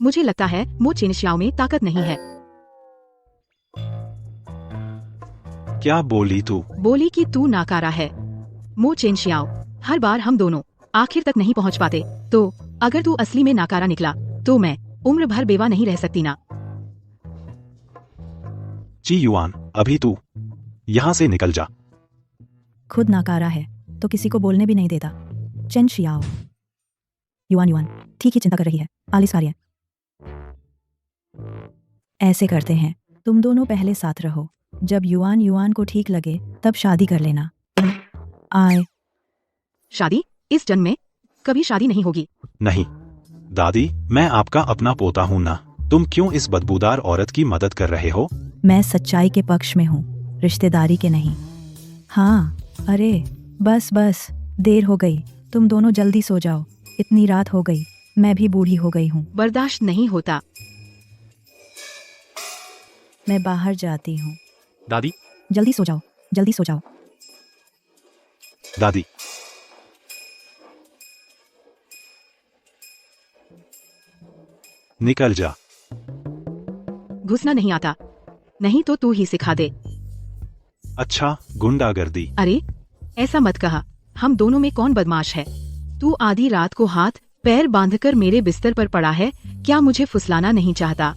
मुझे लगता है मो चेंशियाओ में ताकत नहीं है। क्या बोली तू? बोली कि तू नाकारा है। मो चेंशियाओ, हर बार हम दोनों आखिर तक नहीं पहुंच पाते, तो अगर तू असली में नाकारा निकला तो मैं उम्र भर बेवा नहीं रह सकती ना। ची युआन, अभी तू यहाँ से निकल जा। खुद नाकारा है तो किसी को बोलने भी नहीं देता। चेंशियाओ, युआन ठीक ही चिंता कर रही है, आलिस कार्य। ऐसे करते हैं, तुम दोनों पहले साथ रहो, जब युआन को ठीक लगे तब शादी कर लेना। आए शादी? इस जन्म में कभी शादी नहीं होगी। नहीं दादी, मैं आपका अपना पोता हूँ ना, तुम क्यों इस बदबूदार औरत की मदद कर रहे हो? मैं सच्चाई के पक्ष में हूँ, रिश्तेदारी के नहीं। हाँ, अरे बस देर हो गई, तुम दोनों जल्दी सो जाओ, इतनी रात हो गई, मैं भी बूढ़ी हो गई हूँ। बर्दाश्त नहीं होता। मैं बाहर जाती हूँ। दादी, जल्दी सो जाओ। दादी, निकल जा। घुसना नहीं आता, नहीं तो तू ही सिखा दे। अच्छा, गुंडागर्दी। अरे ऐसा मत कहा, हम दोनों में कौन बदमाश है? तू आधी रात को हाथ पैर बांधकर मेरे बिस्तर पर पड़ा है, क्या मुझे फुसलाना नहीं चाहता?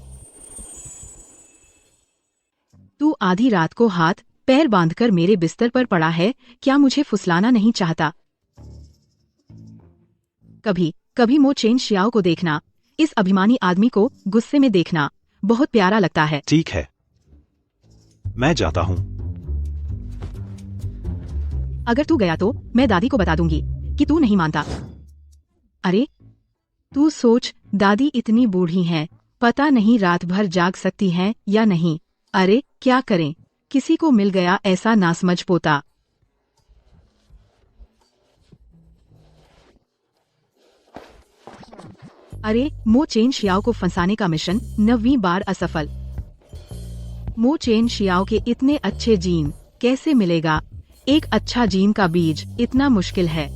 तू आधी रात को हाथ पैर बांधकर मेरे बिस्तर पर पड़ा है, क्या मुझे फुसलाना नहीं चाहता? कभी मो चेंशियाओ को देखना, इस अभिमानी आदमी को गुस्से में देखना बहुत प्यारा लगता है। ठीक है, मैं जाता हूँ। अगर तू गया तो मैं दादी को बता दूंगी कि तू नहीं मानता। अरे तू सोच, दादी इतनी बूढ़ी हैं, पता नहीं रात भर जाग सकती हैं या नहीं। अरे क्या करें, किसी को मिल गया ऐसा नासमझ पोता। अरे मो चेंशियाओ को फंसाने का मिशन 9वीं बार असफल। मो चेंशियाओ के इतने अच्छे जीन कैसे मिलेगा? एक अच्छा जीन का बीज इतना मुश्किल है।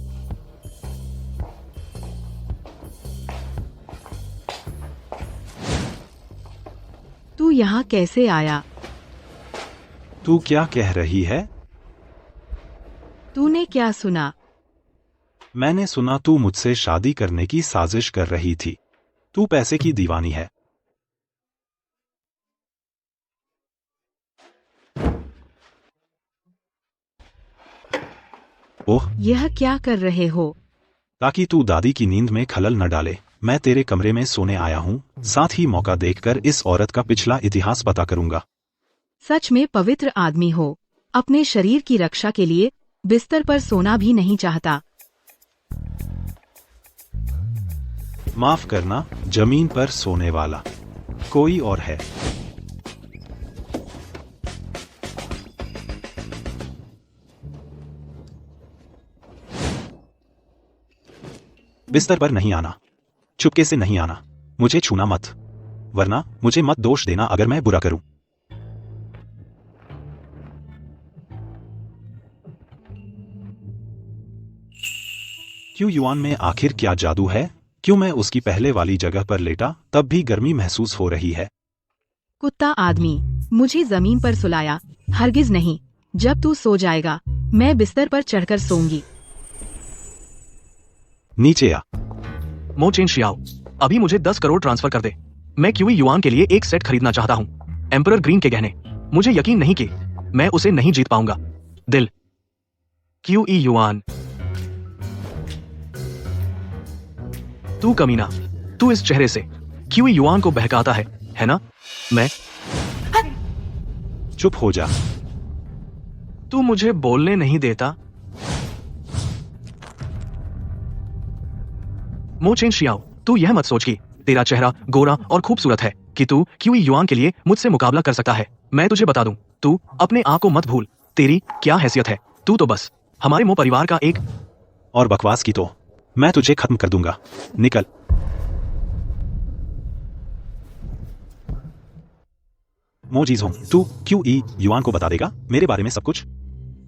तू यहाँ कैसे आया? तू क्या कह रही है? तूने क्या सुना? मैंने सुना तू मुझसे शादी करने की साजिश कर रही थी। तू पैसे की दीवानी है। ओह, यह क्या कर रहे हो? ताकि तू दादी की नींद में खलल न डाले, मैं तेरे कमरे में सोने आया हूँ, साथ ही मौका देखकर इस औरत का पिछला इतिहास पता करूंगा। सच में पवित्र आदमी हो, अपने शरीर की रक्षा के लिए बिस्तर पर सोना भी नहीं चाहता। माफ करना, जमीन पर सोने वाला कोई और है। बिस्तर पर नहीं आना, चुपके से नहीं आना, मुझे छूना मत, वरना मुझे मत दोष देना अगर मैं बुरा करूं। क्यों युआन में आखिर क्या जादू है? क्यों मैं उसकी पहले वाली जगह पर लेटा तब भी गर्मी महसूस हो रही है? कुत्ता आदमी, मुझे जमीन पर सुलाया, हरगिज नहीं। जब तू सो जाएगा मैं बिस्तर पर चढ़कर सोऊंगी। नीचे आ। मो चेन शियाओ, अभी मुझे 10 करोड़ ट्रांसफर कर दे। मैं क्यूई युआन के लिए एक सेट खरीदना चाहता हूँ, एम्परर ग्रीन के गहने। मुझे यकीन नहीं कि मैं उसे नहीं जीत पाऊंगा। दिल। QE yuan. तू कमीना, तू इस चेहरे से क्यूई युआन को बहकाता है ना? मैं। चुप हो जा। तू मुझे बोलने नहीं देता। मो चेन शियाओ, तू यह मत सोच कि तेरा चेहरा गोरा और खूबसूरत है कि तू क्यूई युआन के लिए मुझसे मुकाबला कर सकता है। मैं तुझे बता दूं, तू अपने आप को मत भूल। तेरी क्या हैसियत है? तू तो बस हमारे मो परिवार का एक। और बकवास की तो मैं तुझे खत्म कर दूंगा। निकल। मोजीज हूं, तू क्यूई युआन को बता देगा मेरे बारे में सब कुछ?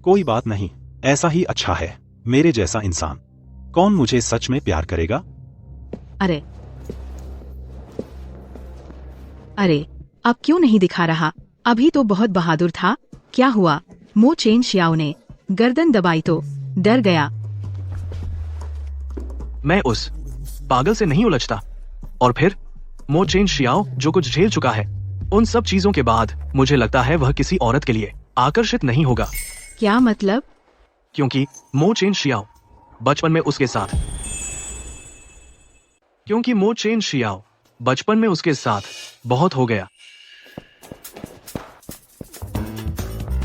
कोई बात नहीं, ऐसा ही अच्छा है। मेरे जैसा इंसान कौन मुझे सच में प्यार करेगा? अरे अरे, अब क्यों नहीं दिखा रहा? अभी तो बहुत बहादुर था। क्या हुआ? मो चेन शियाओ ने गर्दन दबाई तो डर गया। मैं उस पागल से नहीं उलझता। और फिर मो चेन शियाओ जो कुछ झेल चुका है, उन सब चीजों के बाद मुझे लगता है वह किसी औरत के लिए आकर्षित नहीं होगा। क्या मतलब? क्योंकि मो चेन शियाओ बचपन में उसके साथ बहुत हो गया।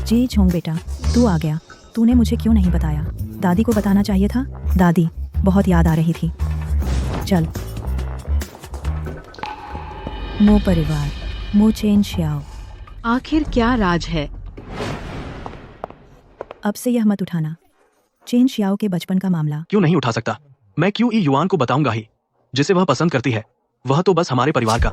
जी छोंग बेटा, तू आ गया। तूने मुझे क्यों नहीं बताया? दादी को बताना चाहिए था। दादी बहुत याद आ रही थी। चल। मो परिवार, मो चेन शियाओ। आखिर क्या राज है? अब से यह मत उठाना। चेन शियाओ के बचपन का मामला। क्यों नहीं उठा सकता? मैं क्यूई युआन को बताऊंगा ही। जिसे वह पसंद करती है वह तो बस हमारे परिवार का।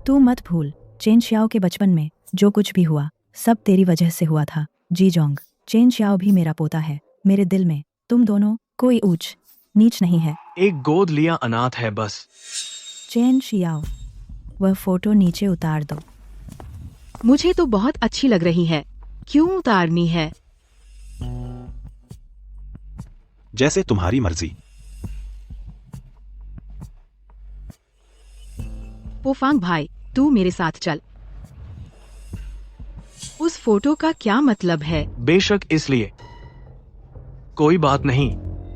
तू मत भूल, चेन शियाओ के बचपन में जो कुछ भी हुआ सब तेरी वजह से हुआ था। जी जोंग, चेन शियाओ भी मेरा पोता है। मेरे दिल में तुम दोनों कोई ऊंच नीच नहीं है। एक गोद लिया अनाथ है बस। चेन शियाओ, वह फोटो नीचे उतार दो। मुझे तो बहुत अच्छी लग रही है। क्यों उतारनी है? जैसे तुम्हारी मर्जी। पोफांग भाई, तू मेरे साथ चल। उस फोटो का क्या मतलब है? बेशक, इसलिए कोई बात नहीं।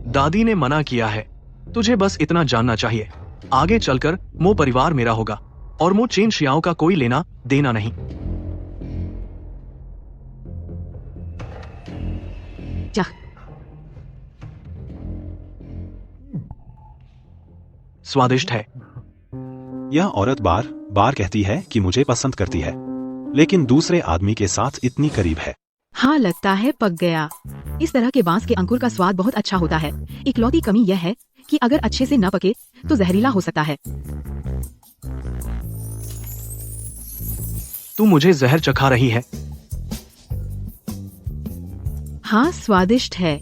दादी ने मना किया है। तुझे बस इतना जानना चाहिए, आगे चलकर मो परिवार मेरा होगा और मो चेन शियाओ का कोई लेना देना नहीं। जा। स्वादिष्ट है। यह औरत बार बार कहती है कि मुझे पसंद करती है, लेकिन दूसरे आदमी के साथ इतनी करीब है। हाँ, लगता है पक गया। इस तरह के बांस के अंकुर का स्वाद बहुत अच्छा होता है। इकलौती कमी यह है कि अगर अच्छे से न पके तो जहरीला हो सकता है। तू मुझे जहर चखा रही है। हाँ, स्वादिष्ट है।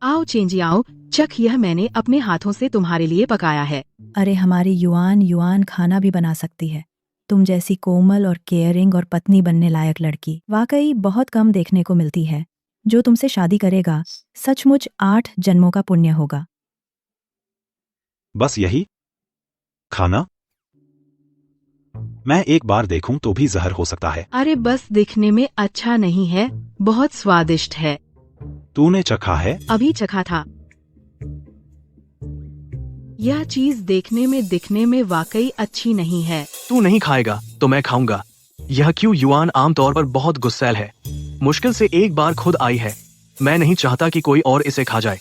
आओ चेंजी आओ, चख, यह मैंने अपने हाथों से तुम्हारे लिए पकाया है। अरे हमारी युआन खाना भी बना सकती है। तुम जैसी कोमल और केयरिंग और पत्नी बनने लायक लड़की वाकई बहुत कम देखने को मिलती है। जो तुमसे शादी करेगा सचमुच 8 जन्मों का पुण्य होगा। बस यही खाना? मैं एक बार देखूं तो भी जहर हो सकता है। अरे बस दिखने में अच्छा नहीं है, बहुत स्वादिष्ट है। तूने चखा है? अभी चखा था। यह चीज देखने में दिखने में वाकई अच्छी नहीं है। तू नहीं खाएगा तो मैं खाऊंगा। यह क्यों युआन आमतौर पर बहुत गुस्सैल है। मुश्किल से एक बार खुद आई है। मैं नहीं चाहता कि कोई और इसे खा जाए।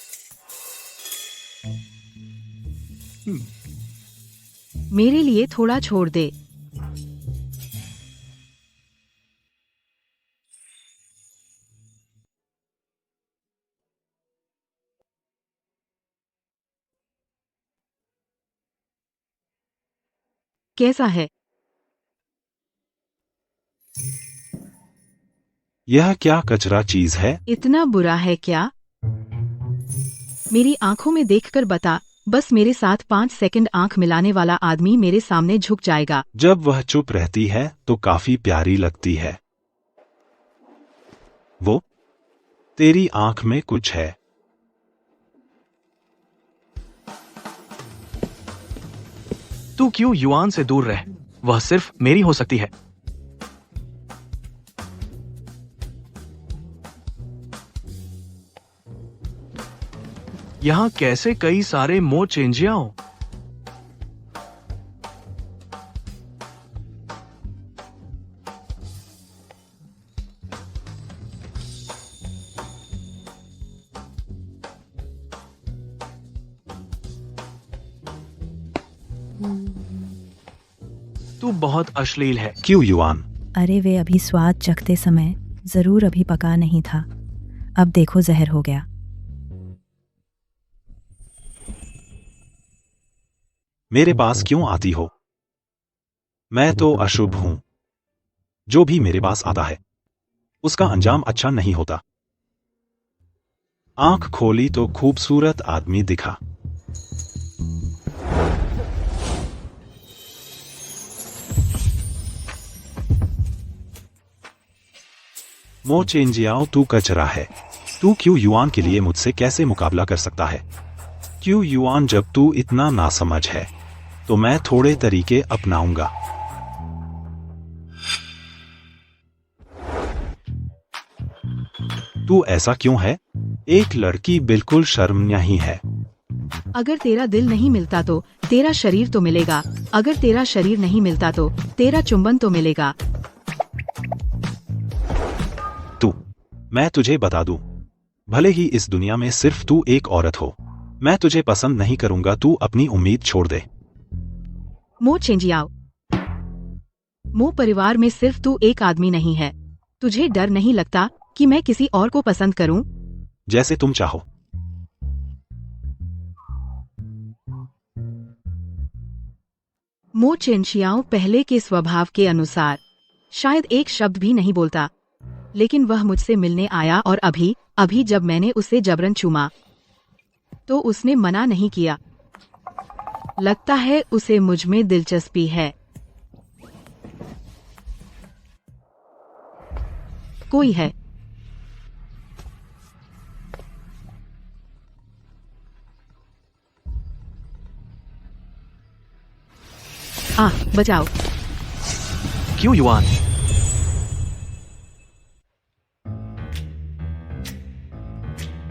मेरे लिए थोड़ा छोड़ दे। कैसा है? यह क्या कचरा चीज है? इतना बुरा है क्या? मेरी आंखों में देखकर बता। बस मेरे साथ 5 सेकंड आंख मिलाने वाला आदमी मेरे सामने झुक जाएगा। जब वह चुप रहती है तो काफी प्यारी लगती है। वो तेरी आंख में कुछ है। तू क्यों युआन से दूर रह? वह सिर्फ मेरी हो सकती है। यहाँ कैसे कई सारे मो चेंजियाओ? तू बहुत अश्लील है। क्यों युआन? अरे वे अभी स्वाद चखते समय जरूर अभी पका नहीं था, अब देखो जहर हो गया। मेरे पास क्यों आती हो? मैं तो अशुभ हूं। जो भी मेरे पास आता है उसका अंजाम अच्छा नहीं होता। आंख खोली तो खूबसूरत आदमी दिखा। मो चेंजियाओ, तू कचरा है। तू क्यों युआन के लिए मुझसे कैसे मुकाबला कर सकता है? क्यों युआन, जब तू इतना नासमझ है तो मैं थोड़े तरीके अपनाऊंगा। तू ऐसा क्यों है? एक लड़की बिल्कुल शर्मन्या ही है। अगर तेरा दिल नहीं मिलता तो तेरा शरीर तो मिलेगा। अगर तेरा शरीर नहीं मिलता तो तेरा चुंबन तो मिलेगा। तू, मैं तुझे बता दूं, भले ही इस दुनिया में सिर्फ तू एक औरत हो, मैं तुझे पसंद नहीं करूंगा। तू अपनी उम्मीद छोड़ दे। मो चेंजियाओ, मो परिवार में सिर्फ तू एक आदमी नहीं है। तुझे डर नहीं लगता कि मैं किसी और को पसंद करूं? जैसे तुम चाहो। मो चेंशियाओ पहले के स्वभाव के अनुसार शायद एक शब्द भी नहीं बोलता, लेकिन वह मुझसे मिलने आया और अभी जब मैंने उसे जबरन चूमा तो उसने मना नहीं किया। लगता है उसे मुझ में दिलचस्पी है। कोई है? बचाओ। क्यों युआन?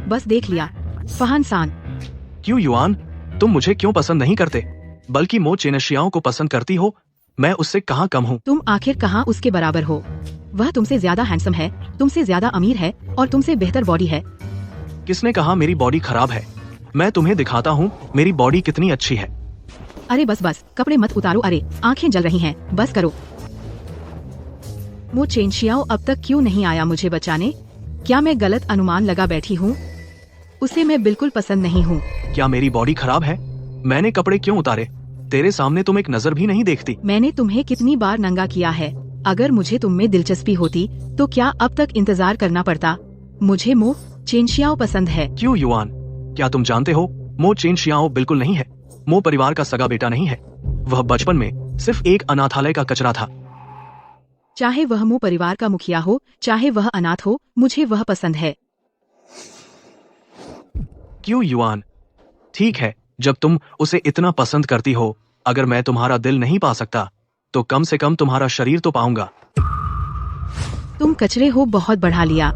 बस देख लिया, फहान सान। क्यों युआन, तुम मुझे क्यों पसंद नहीं करते, बल्कि मो चेनशियाओं को पसंद करती हो? मैं उससे कहाँ कम हूँ? तुम आखिर कहाँ उसके बराबर हो? वह तुमसे ज्यादा हैंडसम है, तुमसे ज्यादा अमीर है और तुमसे बेहतर बॉडी है। किसने कहा मेरी बॉडी खराब है? मैं तुम्हें दिखाता हूँ मेरी बॉडी कितनी अच्छी है। अरे बस कपड़े मत उतारो। अरे आंखें जल रही हैं, बस करो। मो चेंशियाओ अब तक क्यों नहीं आया मुझे बचाने? क्या मैं गलत अनुमान लगा बैठी हूँ? उसे मैं बिल्कुल पसंद नहीं हूँ। क्या मेरी बॉडी खराब है? मैंने कपड़े क्यों उतारे? तेरे सामने तुम एक नजर भी नहीं देखती। मैंने तुम्हें कितनी बार नंगा किया है? अगर मुझे तुम में दिलचस्पी होती तो क्या अब तक इंतजार करना पड़ता? मुझे मो चेंशियाओ पसंद है। क्यों युआन, क्या तुम जानते हो मो चेनशियाओ बिल्कुल नहीं है। मो परिवार का सगा बेटा नहीं है। वह बचपन में सिर्फ एक अनाथालय का कचरा था। चाहे वह मो परिवार का मुखिया हो, चाहे वह अनाथ हो, मुझे वह पसंद है। क्यों युआन? ठीक है, जब तुम उसे इतना पसंद करती हो, अगर मैं तुम्हारा दिल नहीं पा सकता तो कम से कम तुम्हारा शरीर तो पाऊंगा। तुम कचरे हो, बहुत बढ़ा लिया।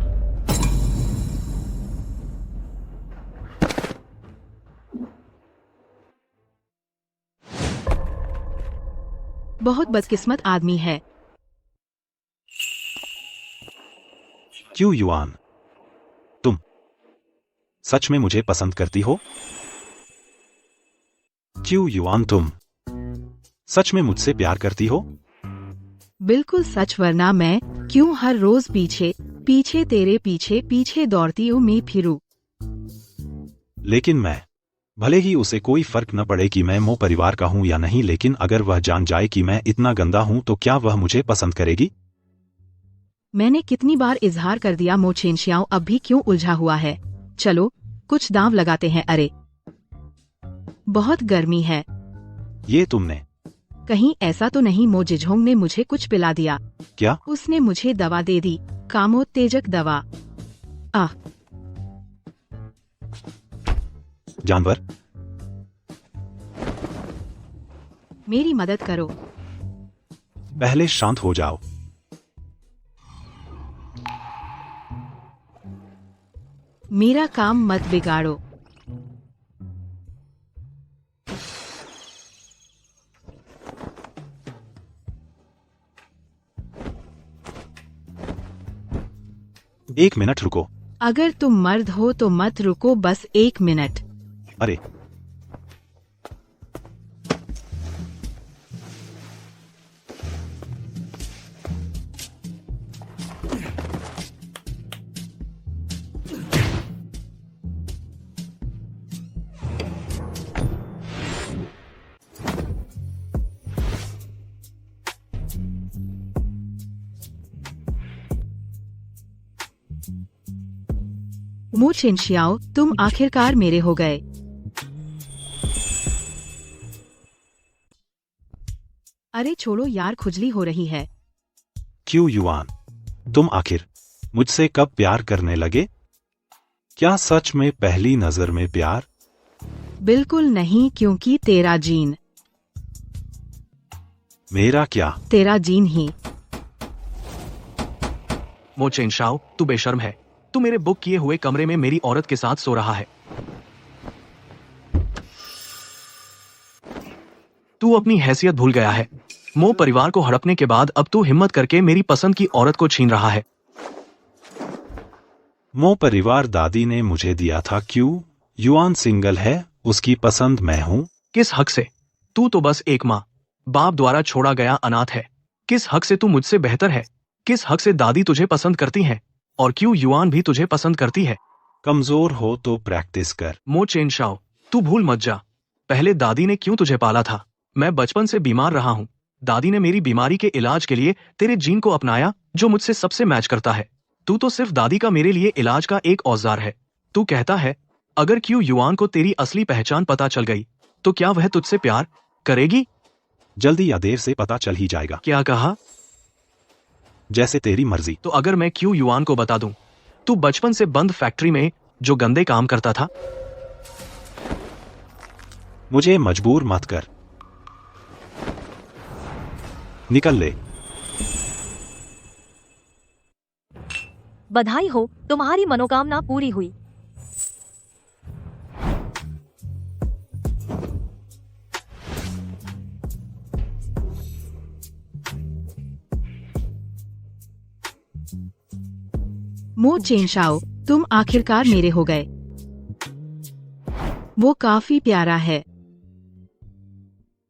बहुत बदकिस्मत आदमी है। क्यों युआन, तुम सच में मुझे पसंद करती हो? क्यों युआन, तुम सच में मुझसे प्यार करती हो? बिल्कुल सच, वरना मैं क्यों हर रोज पीछे पीछे तेरे पीछे पीछे दौड़ती हूँ मैं फिरूं। लेकिन मैं, भले ही उसे कोई फर्क न पड़े कि मैं मो परिवार का हूँ या नहीं, लेकिन अगर वह जान जाए कि मैं इतना गंदा हूँ तो क्या वह मुझे पसंद करेगी? मैंने कितनी बार इजहार कर दिया, मो चेनशियाओ अब भी क्यों उलझा हुआ है? चलो कुछ दांव लगाते हैं। अरे बहुत गर्मी है। ये तुमने? कहीं ऐसा तो नहीं मो जिझोंग ने मुझे कुछ पिला दिया? क्या? उसने मुझे दवा दे दी, कामोत्तेजक दवा। आह, जानवर, मेरी मदद करो। पहले शांत हो जाओ। मेरा काम मत बिगाड़ो। एक मिनट रुको। अगर तुम मर्द हो तो मत रुको, बस 1 मिनट। अरे मो चिनशियाओ, तुम आखिरकार मेरे हो गए। अरे छोड़ो यार, खुजली हो रही है। क्यों युआन, तुम आखिर मुझसे कब प्यार करने लगे? क्या सच में पहली नजर में प्यार? बिल्कुल नहीं, क्योंकि तेरा जीन। मेरा क्या? तेरा जीन ही। मो चेनशाओ, तू बेशर्म है। तू मेरे बुक किए हुए कमरे में मेरी औरत के साथ सो रहा है। तू अपनी हैसियत भूल गया है। मो परिवार को हड़पने के बाद अब तू हिम्मत करके मेरी पसंद की औरत को छीन रहा है। मो परिवार दादी ने मुझे दिया था। क्यों युआन सिंगल है, उसकी पसंद मैं हूँ? किस हक से? तू तो बस एक माँ बाप द्वारा छोड़ा गया अनाथ है। किस हक से तू मुझसे बेहतर है? किस हक से दादी तुझे पसंद करती है? और क्यों युआन भी तुझे पसंद करती है? कमजोर हो तो प्रैक्टिस कर। मो चेनशाओ, तू भूल मत जा। पहले दादी ने क्यों तुझे पाला था? मैं बचपन से बीमार रहा हूँ। दादी ने मेरी बीमारी के इलाज के लिए तेरे जीन को अपनाया, जो मुझसे सबसे मैच करता है। तू तो सिर्फ दादी का मेरे लिए इलाज का एक औजार है। तू कहता है अगर क्यों युआन को तेरी असली पहचान पता चल गई तो क्या वह तुझसे प्यार करेगी? जल्दी या देर से पता चल ही जाएगा। क्या कहा? जैसे तेरी मर्जी। तो अगर मैं क्यों युआन को बता दूं, तू बचपन से बंद फैक्ट्री में जो गंदे काम करता था? मुझे मजबूर मत कर। निकल ले। बधाई हो, तुम्हारी मनोकामना पूरी हुई। मो चेनशाओ, तुम आखिरकार मेरे हो गए। वो काफी प्यारा है।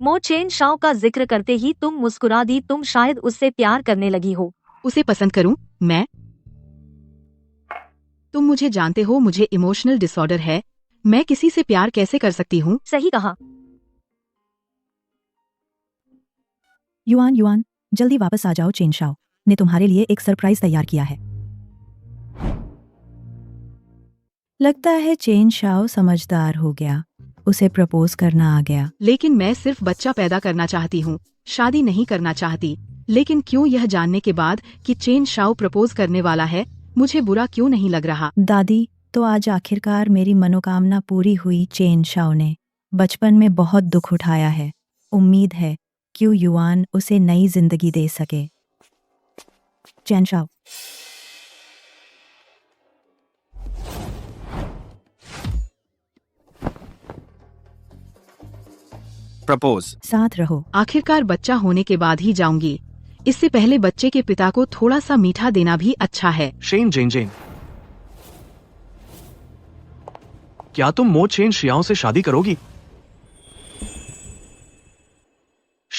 मो चेन शाओ का जिक्र करते ही तुम मुस्कुरा दी। तुम शायद उससे प्यार करने लगी हो। उसे पसंद करूं मैं? तुम मुझे जानते हो, मुझे इमोशनल डिसऑर्डर है। मैं किसी से प्यार कैसे कर सकती हूँ? सही कहा। युआन युआन, जल्दी वापस आ जाओ। चेनशाओ ने तुम्हारे लिए एक सरप्राइज तैयार किया है। लगता है चेनशाओ समझदार हो गया, उसे प्रपोज करना आ गया। लेकिन मैं सिर्फ बच्चा पैदा करना चाहती हूँ, शादी नहीं करना चाहती। लेकिन क्यों यह जानने के बाद कि चेन शाओ प्रपोज करने वाला है, मुझे बुरा क्यों नहीं लग रहा? दादी, तो आज आखिरकार मेरी मनोकामना पूरी हुई। चेनशाओ ने बचपन में बहुत दुख उठाया है। उम्मीद है क्यों युआन उसे नई जिंदगी दे सके। चेनशाओ, प्रपोज। साथ रहो। आखिरकार बच्चा होने के बाद ही जाऊंगी। इससे पहले बच्चे के पिता को थोड़ा सा मीठा देना भी अच्छा है। शेन जेन जेन, क्या तुम मो चेन शियाओ से शादी करोगी?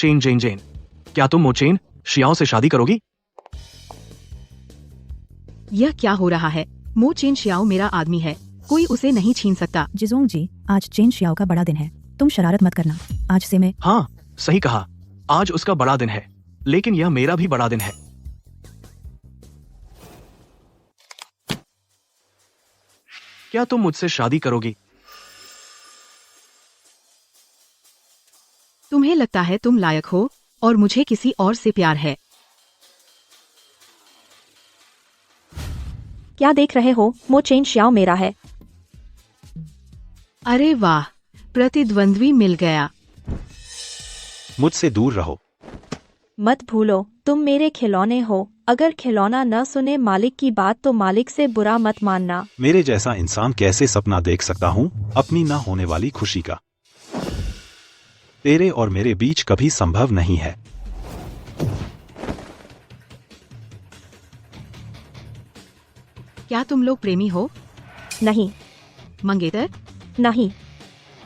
शेन जेन जेन, क्या तुम मोचेन शियाओ से शादी करोगी? यह क्या हो रहा है? मो चेन शियाओ मेरा आदमी है, कोई उसे नहीं छीन सकता। जिजोंग जी, आज चेन शियाओ का बड़ा दिन है, तुम शरारत मत करना। आज से मैं हाँ, सही कहा, आज उसका बड़ा दिन है, लेकिन यह मेरा भी बड़ा दिन है। क्या तुम मुझसे शादी करोगी? तुम्हें लगता है तुम लायक हो और मुझे किसी और से प्यार है। क्या देख रहे हो? मो चेन शियाओ मेरा है। अरे वाह, प्रतिद्वंद्वी मिल गया। मुझसे दूर रहो। मत भूलो, तुम मेरे खिलौने हो। अगर खिलौना न सुने मालिक की बात तो मालिक से बुरा मत मानना। मेरे जैसा इंसान कैसे सपना देख सकता हूँ अपनी ना होने वाली खुशी का? तेरे और मेरे बीच कभी संभव नहीं है। क्या तुम लोग प्रेमी हो? नहीं, मंगेतर? नहीं,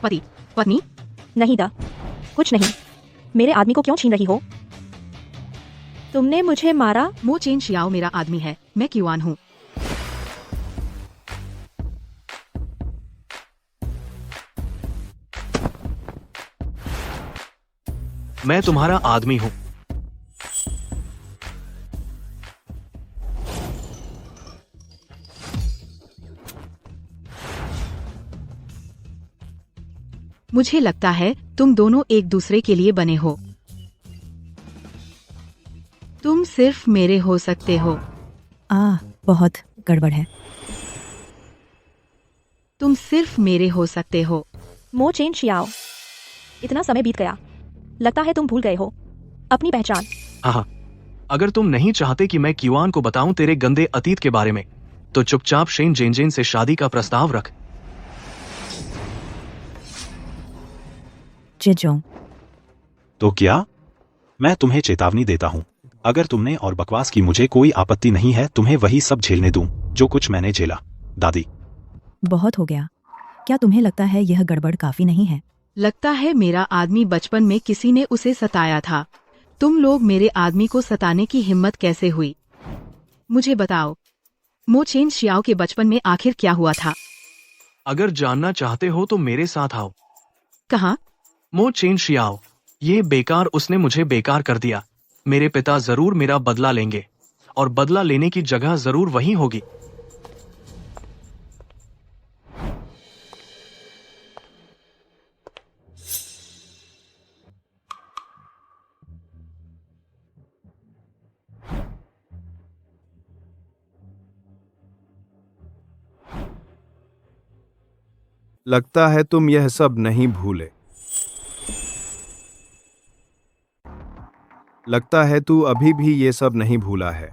पति पत्नी? नहीं दा, कुछ नहीं। मेरे आदमी को क्यों छीन रही हो? तुमने मुझे मारा। मो चेन शियाओ मेरा आदमी है, मैं क्यूआन हूँ। मैं तुम्हारा आदमी हूं। मुझे लगता है तुम दोनों एक दूसरे के लिए बने हो। तुम सिर्फ मेरे हो सकते हो। बहुत गड़बड़ है। तुम सिर्फ मेरे हो सकते हो। मो चेन शियाओ, इतना समय बीत गया, लगता है तुम भूल गए हो अपनी पहचान। हाँ, अगर तुम नहीं चाहते कि मैं क्यूआन को बताऊं तेरे गंदे अतीत के बारे में, तो चुपचाप शेन जेनजेन से शादी का प्रस्ताव रख। जिजोंग, तो क्या? मैं तुम्हें चेतावनी देता हूँ, अगर तुमने और बकवास की मुझे कोई आपत्ति नहीं है, तुम्हें वही सब झेलने दूं जो कुछ मैंने झेला। दादी, बहुत हो गया। क्या तुम्हें लगता है यह गड़बड़ काफी नहीं है? लगता है मेरा आदमी बचपन में किसी ने उसे सताया था। तुम लोग मेरे आदमी को सताने की हिम्मत कैसे हुई? मुझे बताओ, मो चेन शियाओ के बचपन में आखिर क्या हुआ था? अगर जानना चाहते हो तो मेरे साथ आओ। कहाँ? मो चेन शियाओ, ये बेकार, उसने मुझे बेकार कर दिया। मेरे पिता जरूर मेरा बदला लेंगे, और बदला लेने की जगह जरूर वहीं होगी। लगता है तुम यह सब नहीं भूले। लगता है तू अभी भी ये सब नहीं भूला है।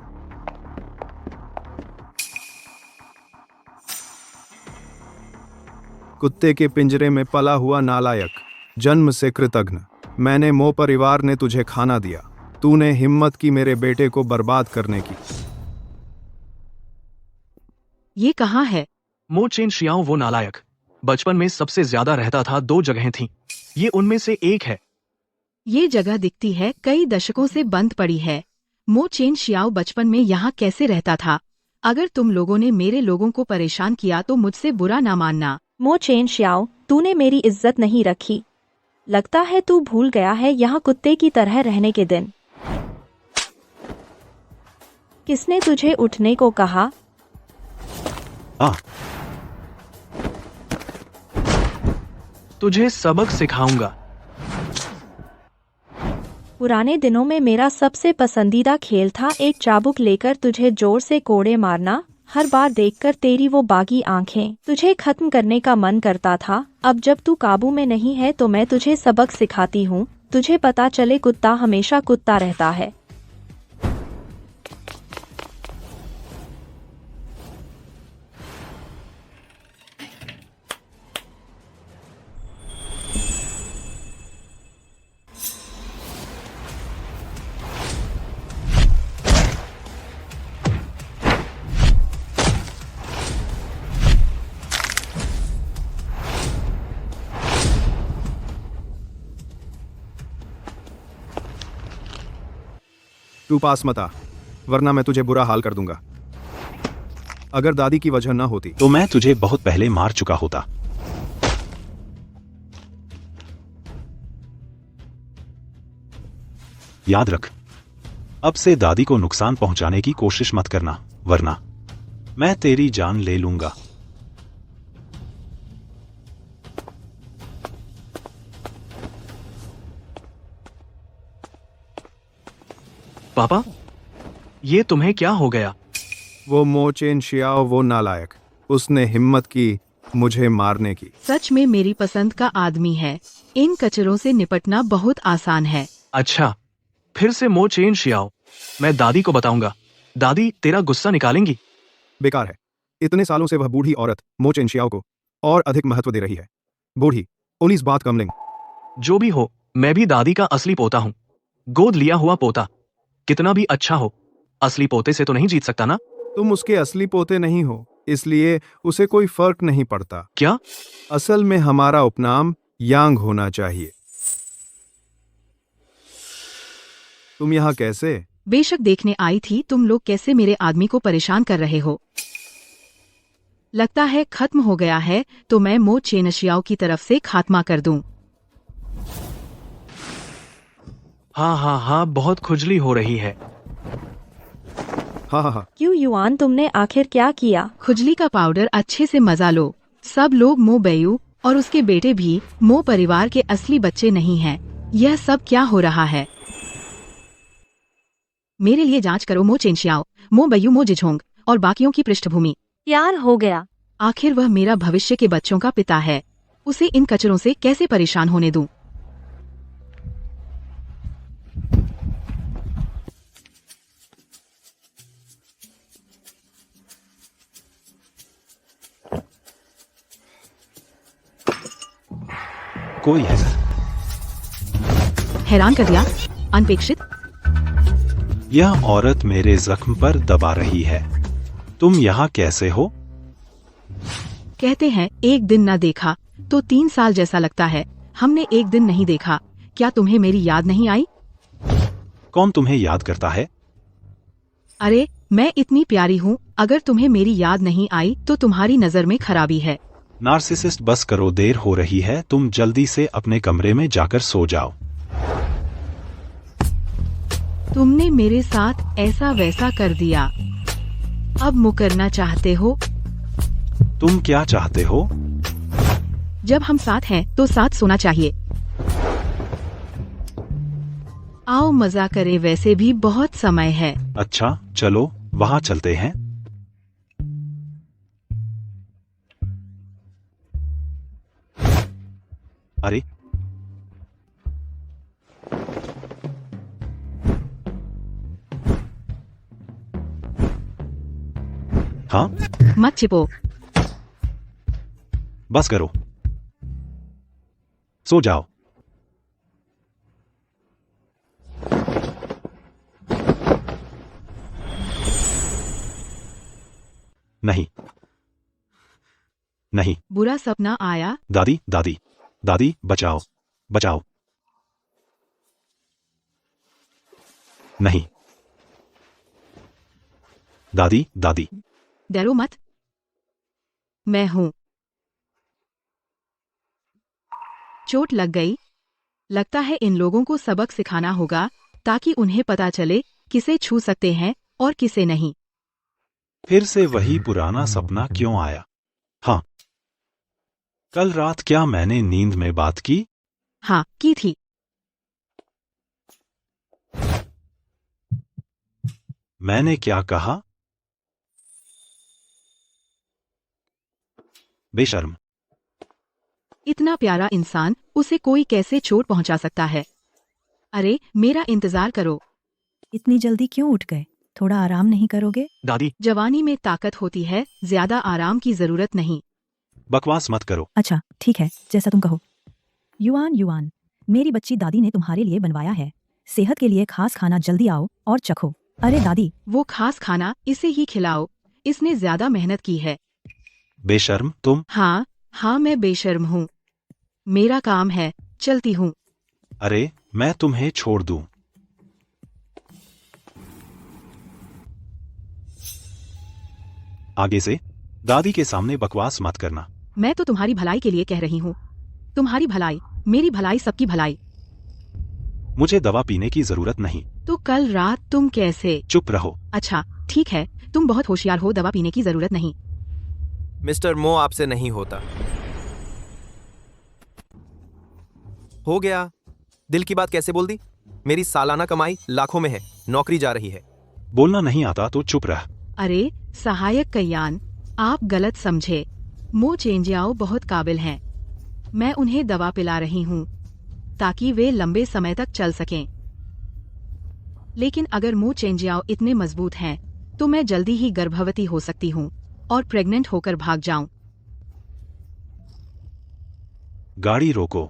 कुत्ते के पिंजरे में पला हुआ नालायक, जन्म से कृतघ्न। मैंने मो परिवार ने तुझे खाना दिया, तूने हिम्मत की मेरे बेटे को बर्बाद करने की। ये कहाँ है? मो चेन शियाओ वो नालायक बचपन में सबसे ज्यादा रहता था। 2 जगहें थीं, ये उनमें से एक है। ये जगह दिखती है कई दशकों से बंद पड़ी है। मो चेन शियाओ बचपन में यहाँ कैसे रहता था? अगर तुम लोगों ने मेरे लोगों को परेशान किया तो मुझसे बुरा ना मानना। मो चेन शियाओ, तूने मेरी इज्जत नहीं रखी। लगता है तू भूल गया है यहाँ कुत्ते की तरह रहने के दिन। किसने तुझे उठने को कहा? तुझे सबक सिखाऊंगा। पुराने दिनों में मेरा सबसे पसंदीदा खेल था एक चाबुक लेकर तुझे जोर से कोड़े मारना। हर बार देखकर तेरी वो बागी आंखें तुझे खत्म करने का मन करता था। अब जब तू काबू में नहीं है तो मैं तुझे सबक सिखाती हूँ। तुझे पता चले कुत्ता हमेशा कुत्ता रहता है। तू पास मत आ, वरना मैं तुझे बुरा हाल कर दूंगा। अगर दादी की वजह ना होती तो मैं तुझे बहुत पहले मार चुका होता। याद रख, अब से दादी को नुकसान पहुंचाने की कोशिश मत करना, वरना मैं तेरी जान ले लूंगा। पापा, ये तुम्हें क्या हो गया? वो मो चेन शियाओ, वो नालायक, उसने हिम्मत की मुझे मारने की। सच में मेरी पसंद का आदमी है। इन कचरों से निपटना बहुत आसान है। अच्छा, फिर से मो चेन शियाओ। मैं दादी को बताऊंगा। दादी तेरा गुस्सा निकालेंगी। बेकार है, इतने सालों से वह बूढ़ी औरत मो चेन शियाओ को और अधिक महत्व दे रही है। बूढ़ी ओलिस बात कमलिंग। जो भी हो, मैं भी दादी का असली पोता हूँ। गोद लिया हुआ पोता, कितना भी अच्छा हो, असली पोते से तो नहीं जीत सकता ना। तुम उसके असली पोते नहीं हो, इसलिए उसे कोई फर्क नहीं पड़ता। क्या? असल में हमारा उपनाम यांग होना चाहिए। तुम यहाँ कैसे? बेशक देखने आई थी तुम लोग कैसे मेरे आदमी को परेशान कर रहे हो। लगता है खत्म हो गया है, तो मैं मो चेनशियाओ की तरफ से खात्मा कर दूं। हाँ हाँ हाँ, बहुत खुजली हो रही है। हाँ हाँ हाँ। क्यों युआन, तुमने आखिर क्या किया? खुजली का पाउडर अच्छे से मजा लो। सब लोग मो बेयू और उसके बेटे भी मो परिवार के असली बच्चे नहीं हैं। यह सब क्या हो रहा है? मेरे लिए जांच करो मो चेनशियाओ, मो बेयू, मो जिझोंग और बाकियों की पृष्ठभूमि। प्यार हो गया। आखिर वह मेरा भविष्य के बच्चों का पिता है। उसे इन कचरों से कैसे परेशान होने दूं? कोई है? हैरान कर दिया। अनपेक्षित। यह औरत मेरे जख्म पर दबा रही है। तुम यहाँ कैसे हो? कहते हैं एक दिन न देखा तो 3 साल जैसा लगता है। हमने एक दिन नहीं देखा। क्या तुम्हें मेरी याद नहीं आई? कौन तुम्हें याद करता है? अरे मैं इतनी प्यारी हूँ, अगर तुम्हें मेरी याद नहीं आई तो तुम्हारी नजर में खराबी है। नार्सिसिस्ट, बस करो, देर हो रही है। तुम जल्दी से अपने कमरे में जाकर सो जाओ। तुमने मेरे साथ ऐसा वैसा कर दिया, अब मुकरना चाहते हो? तुम क्या चाहते हो? जब हम साथ हैं तो साथ सोना चाहिए। आओ मजा करे, वैसे भी बहुत समय है। अच्छा चलो वहाँ चलते हैं। अरे हाँ, मत छिपो। बस करो, सो जाओ। नहीं नहीं, बुरा सपना आया? दादी दादी दादी, बचाओ बचाओ। नहीं, दादी दादी। डरो मत, मैं हूँ। चोट लग गई? लगता है इन लोगों को सबक सिखाना होगा ताकि उन्हें पता चले किसे छू सकते हैं और किसे नहीं। फिर से वही पुराना सपना क्यों आया? हाँ, कल रात क्या मैंने नींद में बात की? हाँ, की थी। मैंने क्या कहा? बेशर्म। इतना प्यारा इंसान, उसे कोई कैसे चोट पहुंचा सकता है? अरे मेरा इंतजार करो। इतनी जल्दी क्यों उठ गए? थोड़ा आराम नहीं करोगे? दादी, जवानी में ताकत होती है, ज्यादा आराम की जरूरत नहीं। बकवास मत करो। अच्छा ठीक है, जैसा तुम कहो। युआन युआन, मेरी बच्ची दादी ने तुम्हारे लिए बनवाया है। सेहत के लिए खास खाना, जल्दी आओ और चखो। अरे दादी, वो खास खाना इसे ही खिलाओ, इसने ज्यादा मेहनत की है। बेशर्म तुम। हाँ हाँ, मैं बेशर्म हूँ। मेरा काम है, चलती हूँ। अरे मैं तुम्हें छोड़ दूं। आगे से दादी के सामने बकवास मत करना। मैं तो तुम्हारी भलाई के लिए कह रही हूँ। तुम्हारी भलाई, मेरी भलाई, सबकी भलाई। मुझे दवा पीने की जरूरत नहीं। तो कल रात तुम कैसे? चुप रहो। अच्छा ठीक है, तुम बहुत होशियार हो, दवा पीने की जरूरत नहीं। मिस्टर मो आपसे नहीं होता। हो गया। दिल की बात कैसे बोल दी? मेरी सालाना कमाई लाखों में है, नौकरी जा रही है। बोलना नहीं आता तो चुप रह। अरे सहायक कयान, आप गलत समझे। मो चेंजियाओ बहुत काबिल हैं। मैं उन्हें दवा पिला रही हूँ ताकि वे लंबे समय तक चल सकें। लेकिन अगर मो चेंजियाओ इतने मजबूत हैं तो मैं जल्दी ही गर्भवती हो सकती हूँ और प्रेग्नेंट होकर भाग जाऊं। गाड़ी रोको।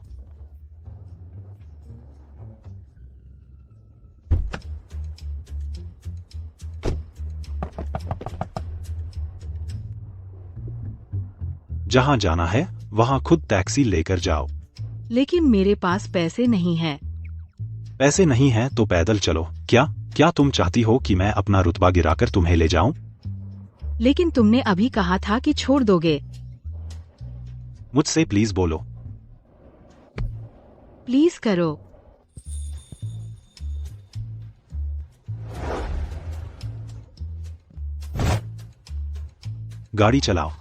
जहां जाना है वहां खुद टैक्सी लेकर जाओ। लेकिन मेरे पास पैसे नहीं हैं। पैसे नहीं हैं तो पैदल चलो। क्या तुम चाहती हो कि मैं अपना रुतबा गिराकर तुम्हें ले जाऊं? लेकिन तुमने अभी कहा था कि छोड़ दोगे। मुझसे प्लीज बोलो। प्लीज करो। गाड़ी चलाओ।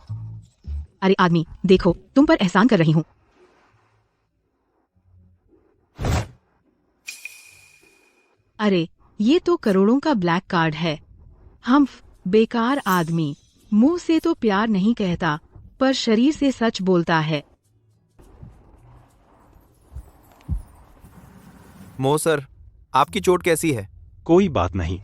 अरे आदमी, देखो, तुम पर एहसान कर रही हूँ। अरे ये तो करोड़ों का ब्लैक कार्ड है। हम बेकार आदमी। मुंह से तो प्यार नहीं कहता पर शरीर से सच बोलता है। मो सर, आपकी चोट कैसी है? कोई बात नहीं।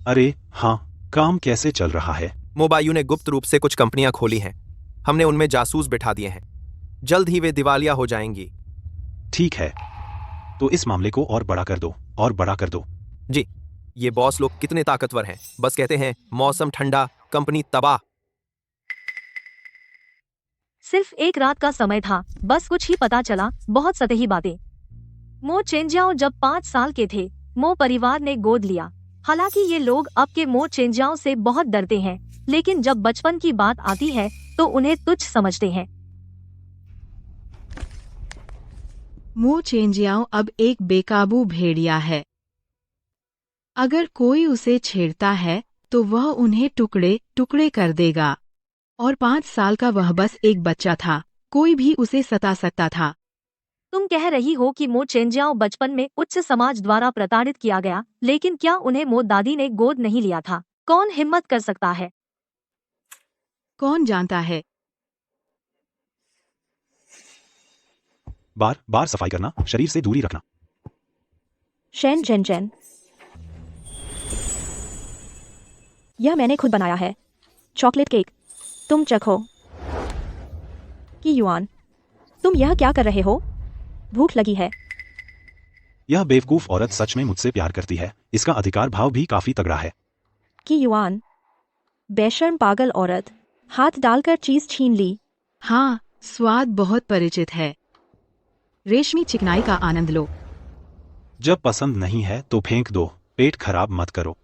अरे हाँ, काम कैसे चल रहा है? मोबायू ने गुप्त रूप से कुछ कंपनियां खोली हैं। हमने उनमें जासूस बिठा दिए हैं। जल्द ही वे दिवालिया हो जाएंगी। ठीक है, तो इस मामले को और बड़ा कर दो, और बड़ा कर दो। जी, ये बॉस लोग कितने ताकतवर हैं। बस कहते हैं मौसम ठंडा, कंपनी तबाह। सिर्फ एक रात का समय था, बस कुछ ही पता चला, बहुत सतही बातें। मो चेंजियाओ जब 5 साल के थे, मो परिवार ने गोद लिया। हालांकि ये लोग अब के मो चेंजियाओ से बहुत डरते हैं, लेकिन जब बचपन की बात आती है तो उन्हें तुच्छ समझते हैं। मो चेंजियाओ अब एक बेकाबू भेड़िया है। अगर कोई उसे छेड़ता है तो वह उन्हें टुकड़े टुकड़े कर देगा। और 5 साल का वह बस एक बच्चा था, कोई भी उसे सता सकता था। तुम कह रही हो कि मो चेंजियाओ बचपन में उच्च समाज द्वारा प्रताड़ित किया गया, लेकिन क्या उन्हें मो दादी ने गोद नहीं लिया था? कौन हिम्मत कर सकता है? कौन जानता है। बार बार सफाई करना, शरीर से दूरी रखना। शेन जेन, यह मैंने खुद बनाया है, चॉकलेट केक। तुम चखो। कि युआन, तुम यह क्या कर रहे हो? भूख लगी है। यह बेवकूफ औरत सच में मुझसे प्यार करती है। इसका अधिकार भाव भी काफी तगड़ा है। कि युआन, बेशर्म पागल औरत, हाथ डालकर चीज छीन ली। हाँ, स्वाद बहुत परिचित है। रेशमी चिकनाई का आनंद लो। जब पसंद नहीं है तो फेंक दो, पेट खराब मत करो।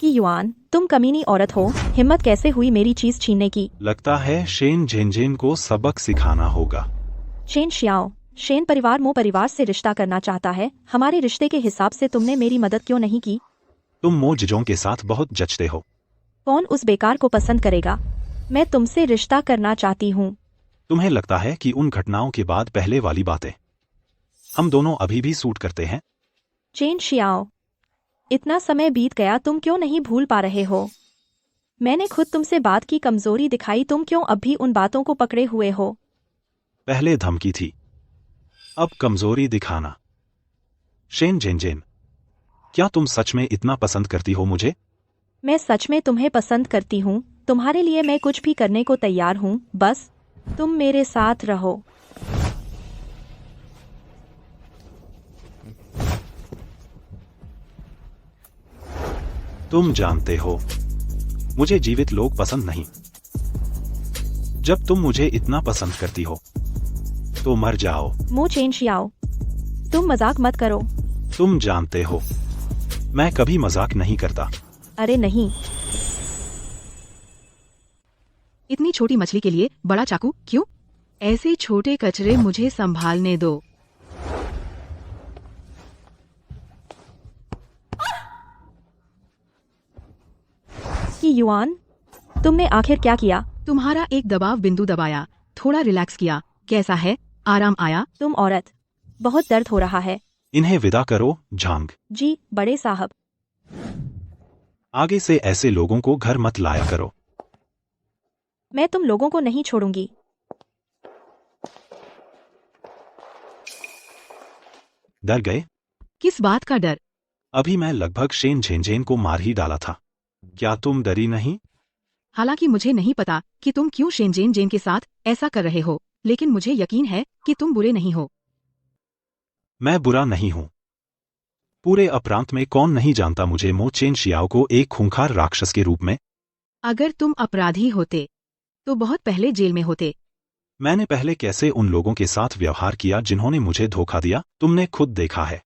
कि युआन, तुम कमीनी औरत हो, हिम्मत कैसे हुई मेरी चीज छीनने की? लगता है शेन झेनझेन को सबक सिखाना होगा। शेन शियाओ, शेन परिवार मो परिवार से रिश्ता करना चाहता है। हमारे रिश्ते के हिसाब से तुमने मेरी मदद क्यों नहीं की? तुम मो जिजों के साथ बहुत जचते हो। कौन उस बेकार को पसंद करेगा? मैं तुमसे रिश्ता करना चाहती हूँ। तुम्हें लगता है कि उन घटनाओं के बाद पहले वाली बातें हम दोनों अभी भी सूट करते हैं? चेन शियाओ, इतना समय बीत गया, तुम क्यों नहीं भूल पा रहे हो? मैंने खुद तुमसे बात की कमजोरी दिखाई, तुम क्यों अब भी उन बातों को पकड़े हुए हो? पहले धमकी थी, अब कमजोरी दिखाना। शेन झेनझेन, क्या तुम सच में इतना पसंद करती हो मुझे? मैं सच में तुम्हें पसंद करती हूँ। तुम्हारे लिए मैं कुछ भी करने को तैयार हूँ, बस तुम मेरे साथ रहो। तुम जानते हो, मुझे जीवित लोग पसंद नहीं। जब तुम मुझे इतना पसंद करती हो तो मर जाओ। मो चेन शियाओ, तुम मजाक मत करो। तुम जानते हो, मैं कभी मजाक नहीं करता। अरे नहीं, इतनी छोटी मछली के लिए बड़ा चाकू क्यों? ऐसे छोटे कचरे मुझे संभालने दो। कि युआन, तुमने आखिर क्या किया? तुम्हारा एक दबाव बिंदु दबाया, थोड़ा रिलैक्स किया। कैसा है? आराम आया? तुम औरत, बहुत दर्द हो रहा है। इन्हें विदा करो, झांग। जी बड़े साहब। आगे से ऐसे लोगों को घर मत लाया करो। मैं तुम लोगों को नहीं छोड़ूंगी। डर गए? किस बात का डर? अभी मैं लगभग शेन झेंझेन को मार ही डाला था। क्या तुम डरी नहीं? हालांकि मुझे नहीं पता कि तुम क्यों शेनजेन जेन के साथ ऐसा कर रहे हो, लेकिन मुझे यकीन है कि तुम बुरे नहीं हो। मैं बुरा नहीं हूं। पूरे अपरांत में कौन नहीं जानता मुझे मो चेन शियाओ को एक खूंखार राक्षस के रूप में। अगर तुम अपराधी होते तो बहुत पहले जेल में होते। मैंने पहले कैसे उन लोगों के साथ व्यवहार किया जिन्होंने मुझे धोखा दिया, तुमने खुद देखा है।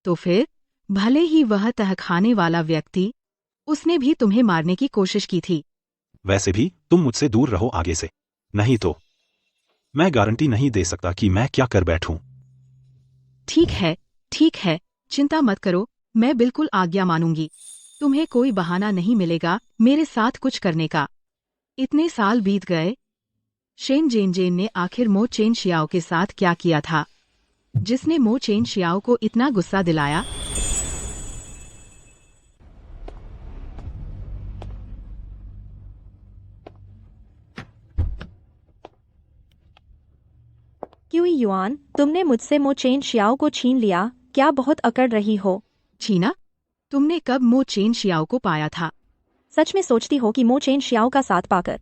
तो फिर भले ही वह तहखाने वाला व्यक्ति, उसने भी तुम्हें मारने की कोशिश की थी। वैसे भी तुम मुझसे दूर रहो आगे से, नहीं तो मैं गारंटी नहीं दे सकता कि मैं क्या कर बैठूं। ठीक है, चिंता मत करो, मैं बिल्कुल आज्ञा मानूंगी। तुम्हें कोई बहाना नहीं मिलेगा मेरे साथ कुछ करने का। इतने साल बीत गए, शेन जेन जेन ने आखिर मो चेन शियाओ के साथ क्या किया था, जिसने मो चेन शियाओ को इतना गुस्सा दिलाया? क्यों युआन, तुमने मुझसे मो चेन शियाओ को छीन लिया, क्या बहुत अकड़ रही हो? छीना? तुमने कब मो चेन शियाओ को पाया था? सच में सोचती हो कि मो चेन शियाओ का साथ पाकर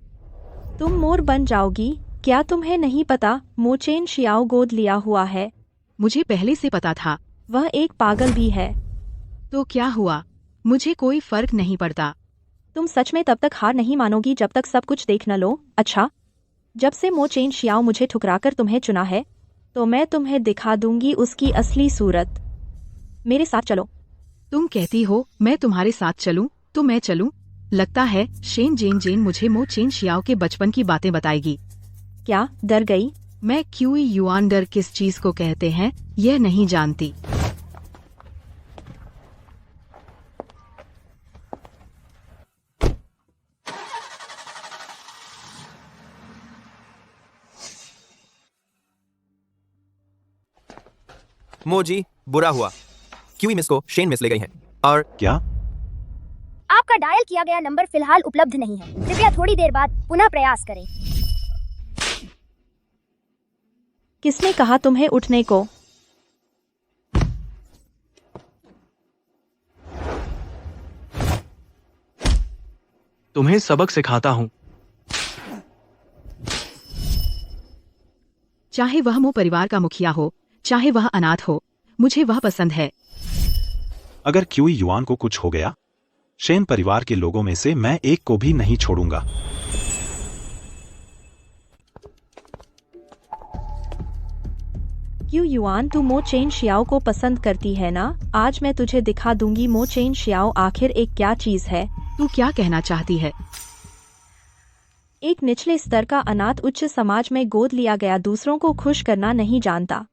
तुम मोर बन जाओगी? क्या तुम्हें नहीं पता मो चेन शियाओ गोद लिया हुआ है? मुझे पहले से पता था। वह एक पागल भी है। तो क्या हुआ? मुझे कोई फर्क नहीं पड़ता। तुम सच में तब तक हार नहीं मानोगी जब तक सब कुछ देख न लो। अच्छा, जब से मो चेन शियाओ मुझे ठुकराकर तुम्हें चुना है, तो मैं तुम्हें दिखा दूंगी उसकी असली सूरत। मेरे साथ चलो। तुम कहती हो मैं तुम्हारे साथ चलूं, तो मैं चलूं? लगता है शेन जेन जेन मुझे मो चेन शियाओ के बचपन की बातें बताएगी। क्या डर गई? मैं क्यूई युआन डर किस चीज को कहते हैं यह नहीं जानती। मोजी, बुरा हुआ। क्यूई मिस को शेन मिस ले गई हैं। और क्या? आपका डायल किया गया नंबर फिलहाल उपलब्ध नहीं है, कृपया थोड़ी देर बाद पुनः प्रयास करें। किसने कहा तुम्हें उठने को? तुम्हें सबक सिखाता हूँ। चाहे वह मो परिवार का मुखिया हो, चाहे वह अनाथ हो, मुझे वह पसंद है। अगर क्यूई युआन को कुछ हो गया, शेन परिवार के लोगों में से मैं एक को भी नहीं छोड़ूंगा। क्यों युआन, तू मो चेन शियाओ को पसंद करती है ना? आज मैं तुझे दिखा दूंगी मो चेन शियाओ आखिर एक क्या चीज है। तू क्या कहना चाहती है? एक निचले स्तर का अनाथ उच्च समाज में गोद लिया गया दूसरों को खुश करना नहीं जानता।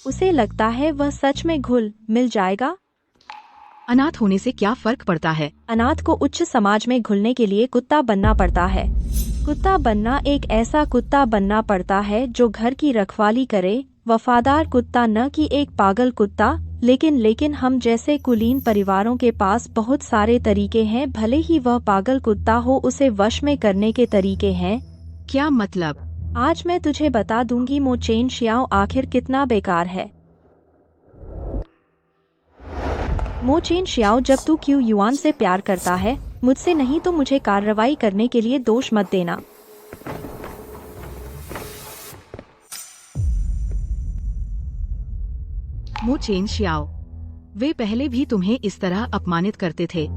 उसे लगता है वह सच में घुल मिल जाएगा। अनाथ होने से क्या फर्क पड़ता है? अनाथ को उच्च समाज में घुलने के लिए कुत्ता बनना पड़ता है। कुत्ता बनना एक ऐसा कुत्ता बनना पड़ता है जो घर की रखवाली करे, वफादार कुत्ता, न कि एक पागल कुत्ता। लेकिन हम जैसे कुलीन परिवारों के पास बहुत सारे तरीके हैं, भले ही वह पागल कुत्ता हो, उसे वश में करने के तरीके हैं। क्या मतलब? आज मैं तुझे बता दूंगी मो चेन शियाओ आखिर कितना बेकार है। मो चेन शियाओ, जब तू क्यू युआन से प्यार करता है, मुझसे नहीं तो मुझे कार्रवाई करने के लिए दोष मत देना। मो चेन शियाओ, वे पहले भी तुम्हें इस तरह अपमानित करते थे।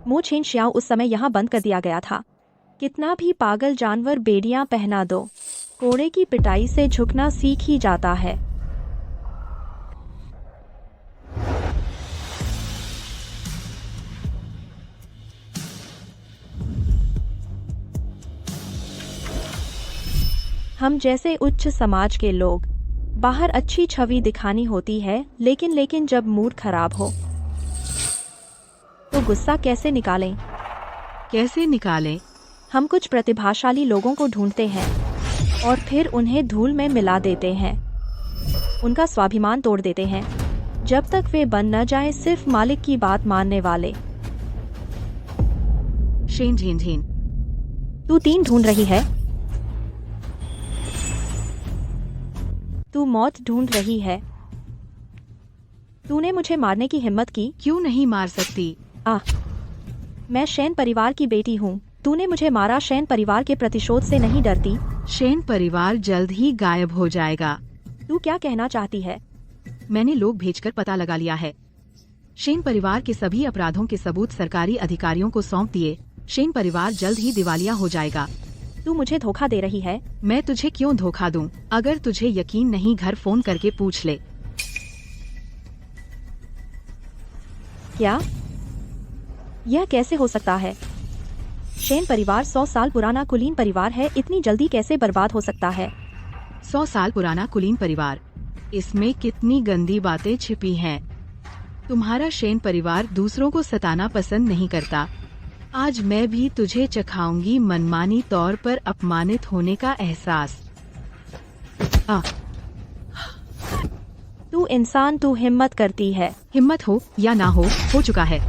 मो चेन शियाओ उस समय यहाँ बंद कर दिया गया था। कितना भी पागल जानवर बेड़ियां पहना दो, कोड़े की पिटाई से झुकना सीख ही जाता है। हम जैसे उच्च समाज के लोग बाहर अच्छी छवि दिखानी होती है, लेकिन जब मूड खराब हो तो गुस्सा कैसे निकालें? कैसे निकालें? हम कुछ प्रतिभाशाली लोगों को ढूंढते हैं और फिर उन्हें धूल में मिला देते हैं, उनका स्वाभिमान तोड़ देते हैं, जब तक वे बन न जाएं सिर्फ मालिक की बात मानने वाले। शेन झेन झेन। तू 3 ढूंढ रही है? तू मौत ढूंढ रही है? तूने मुझे मारने की हिम्मत की? क्यों नहीं मार सकती? मैं शेन परिवार की बेटी हूँ। तूने मुझे मारा, शेन परिवार के प्रतिशोध से नहीं डरती? शेन परिवार जल्द ही गायब हो जाएगा। तू क्या कहना चाहती है? मैंने लोग भेजकर पता लगा लिया है। शेन परिवार के सभी अपराधों के सबूत सरकारी अधिकारियों को सौंप दिए। शेन परिवार जल्द ही दिवालिया हो जाएगा। तू मुझे धोखा दे रही है? मैं तुझे क्यों धोखा दूं? अगर तुझे यकीन नहीं, घर फोन करके पूछ ले। क्या? यह कैसे हो सकता है? शेन परिवार 100 साल पुराना कुलीन परिवार है, इतनी जल्दी कैसे बर्बाद हो सकता है? 100 साल पुराना कुलीन परिवार, इसमें कितनी गंदी बातें छिपी हैं। तुम्हारा शेन परिवार दूसरों को सताना पसंद नहीं करता। आज मैं भी तुझे चखाऊंगी मनमानी तौर पर अपमानित होने का एहसास। तू इंसान, तू हिम्मत करती है। हिम्मत हो या ना हो चुका है।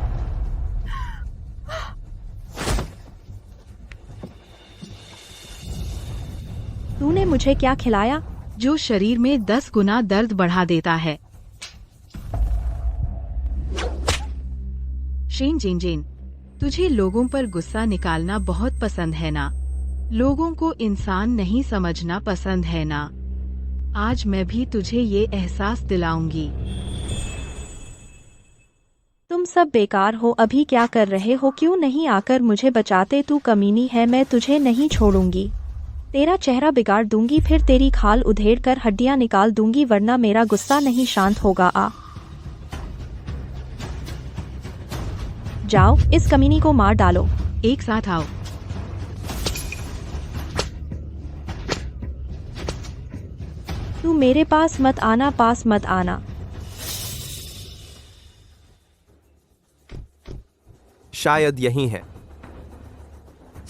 तूने मुझे क्या खिलाया? जो शरीर में 10 गुना दर्द बढ़ा देता है। शेन जेन जेन, तुझे लोगों पर गुस्सा निकालना बहुत पसंद है ना? लोगों को इंसान नहीं समझना पसंद है ना? आज मैं भी तुझे ये एहसास दिलाऊंगी। तुम सब बेकार हो। अभी क्या कर रहे हो? क्यों नहीं आकर मुझे बचाते? तू कमीनी है, मैं तुझे नहीं छोड़ूंगी। तेरा चेहरा बिगाड़ दूंगी, फिर तेरी खाल उधेड़ कर हड्डियां निकाल दूंगी, वरना मेरा गुस्सा नहीं शांत होगा। जाओ, इस कमीनी को मार डालो। एक साथ आओ। तू मेरे पास मत आना, पास मत आना। शायद यही है।